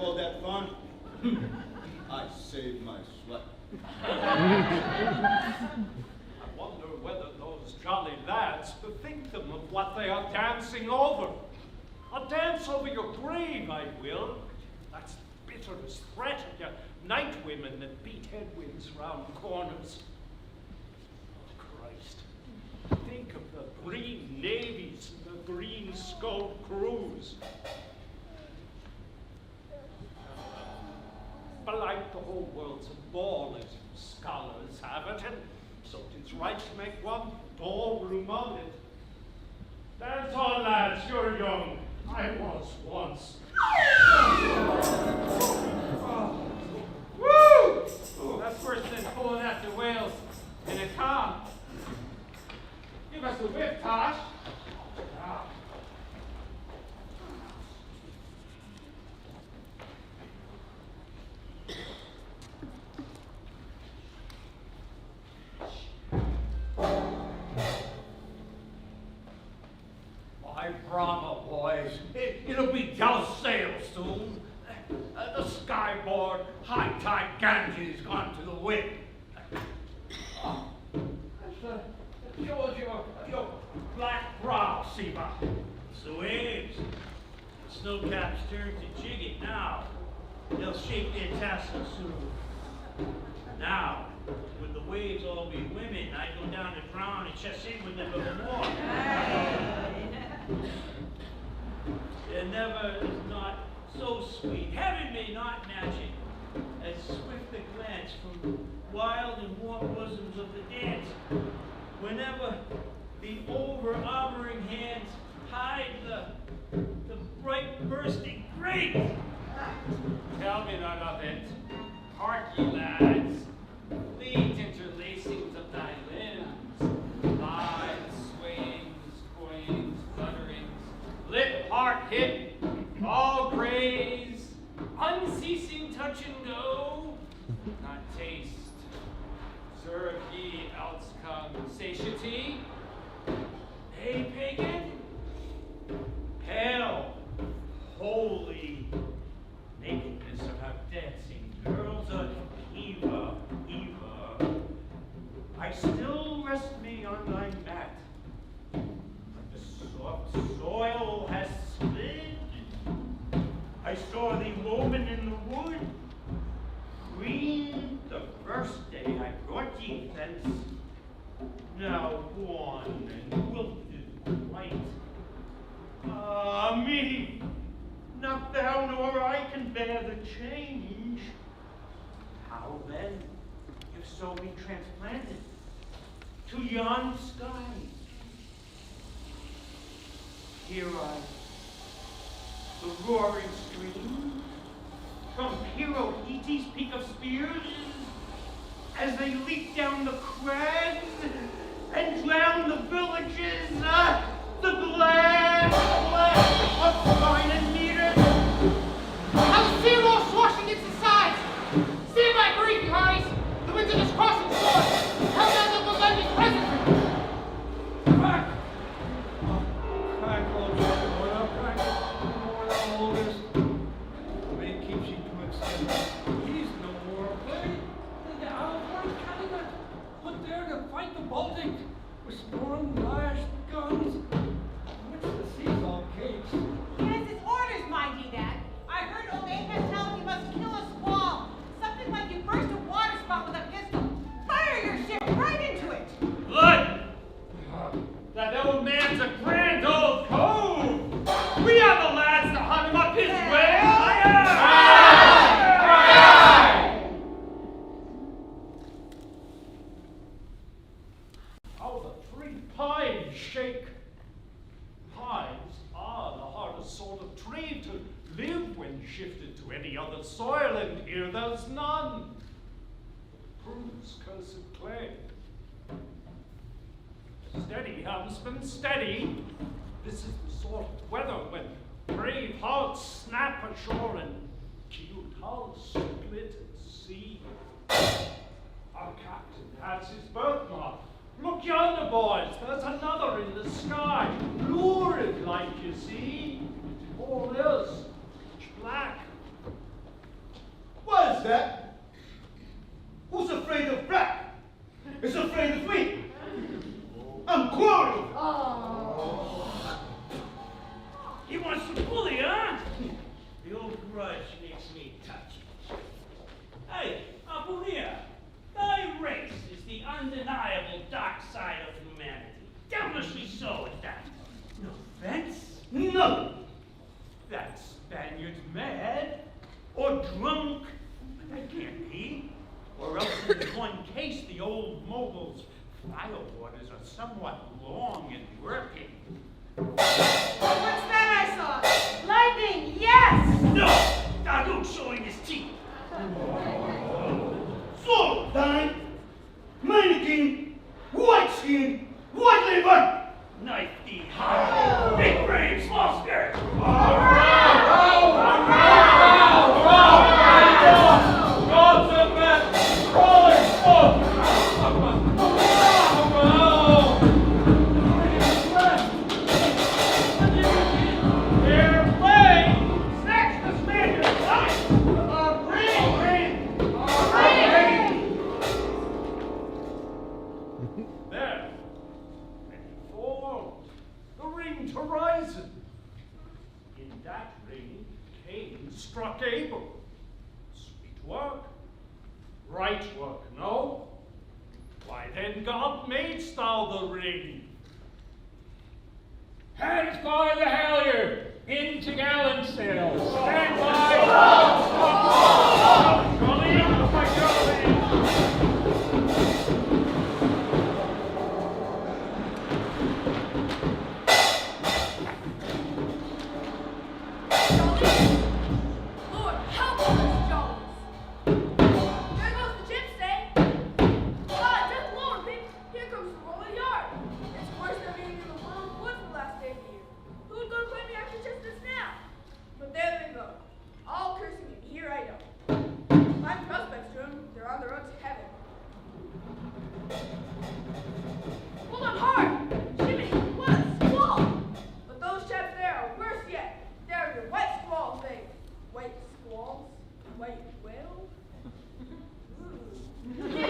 call that fun? I saved my sweat. I wonder whether those jolly lads bethink them of what they are dancing over. I'll dance over your grave, I will. That's the bitterest threat of your night women that beat headwinds round corners. Oh, Christ. Think of the green navies and the green skulled crews. Belike the whole world's a ball, as you scholars have it, and so 'tis right to make one ballroom of it. Dance on, lads, you're young. I was once. Woo! That's worse than pulling after whales in a calm. Give us a whip, Tosh. Ah. My bravo, boys. It'll be joust sail soon. The skyboard, high tide Ganges gone to the wind. Oh, that shows your black brow, Seba. It's the waves. The snowcaps turn to jigget now. They'll shake their tassels soon. Now, would the waves all be women, I'd go down to drown and chest in with them a little more. There never is not so sweet, heaven may not match it, as swift a glance from wild and warm bosoms of the dance. Whenever the over-armoring hands hide the bright bursting grace. Tell me none of it. Hark ye, lads. Fleet interlacings of thy limbs, lives, swayings, coins, flutterings, lip, heart, hip, all graze, unceasing touch and go, not taste. Serve ye, else come satiety. Hey, pagan, hell, holy nakedness of our dancing girls of Eva, Eva. I still rest me on thy mat, but the soft soil has slid. I saw thee woven in the wood, green the first day I brought ye thence. Now wan and wilted white. Ah me, not thou nor I can bear the change. How then, if so be transplanted to yon sky? Hear I the roaring stream from Pirohiti's peak of spears as they leap down the crags and drown the villages, the glad of spine and meter. I was seeing all swashing against the sides. See my grief, hearties. The winds are just crossing the shore. Held down the London presently. Crack! Crack, old boy, crack. More than oldest. The man keeps you to himself. He's no more. The Alfred Calumet put there to fight the Baltic with storm-lashed guns. Which the sea's all cakes. He has his orders, mind ye that. I heard old Ahab tell him he must kill a squall. Something like you burst a water spout with a pistol. Fire your ship right into it. Blood! That old man's a grand old cove! We are the lads to hunt him up his way! How the three pines shake! Pines are the hardest sort of tree to live when shifted to any other soil, and here there's none. Proves cursed clay. Steady, helmsman, steady. This is the sort of weather when brave hearts snap ashore and keeled hulls split at sea. Our captain has his birthmark. Look yonder, boys, there's another in the sky. Lurid like, you see. All is pitch black. What's that? Who's afraid of Brack? Is afraid of me? I'm quarreling. He wants to bully, huh? The old grudge makes me touchy. Hey, Uncle here. Thy race is the undeniable dark side of humanity. Devilishly so at that. No offense? No. That Spaniard's mad or drunk. But that can't be. Or else in one case the old mogul's fire waters are somewhat long and working. What's that I saw? Lightning, yes! No! Dagoon showing his teeth. So, thine, mannequin, white skin, white liver. Knife thee high. Big frame, small skirt. There. For the ringed horizon. In that ring, Cain struck Abel. Sweet work. Right work, no? Why then God madest thou the ring? Hands by the halyard, into gallant sail. Stand by. Jolly, my jolly. Lord, help us, Jones! There goes the jib stay! God, just lower, Pete! Here comes the rolling yard! It's worse than being in the little woods the last day of the year. Who'd go claim me after just this now? But there they go. All cursing, and here I don't. My prospects to them, they're on the road to heaven. Hold on hard! Jimmy, what a squall! But those chaps there are worse yet. They're your white squalls, they. White squalls? White whale? Ooh.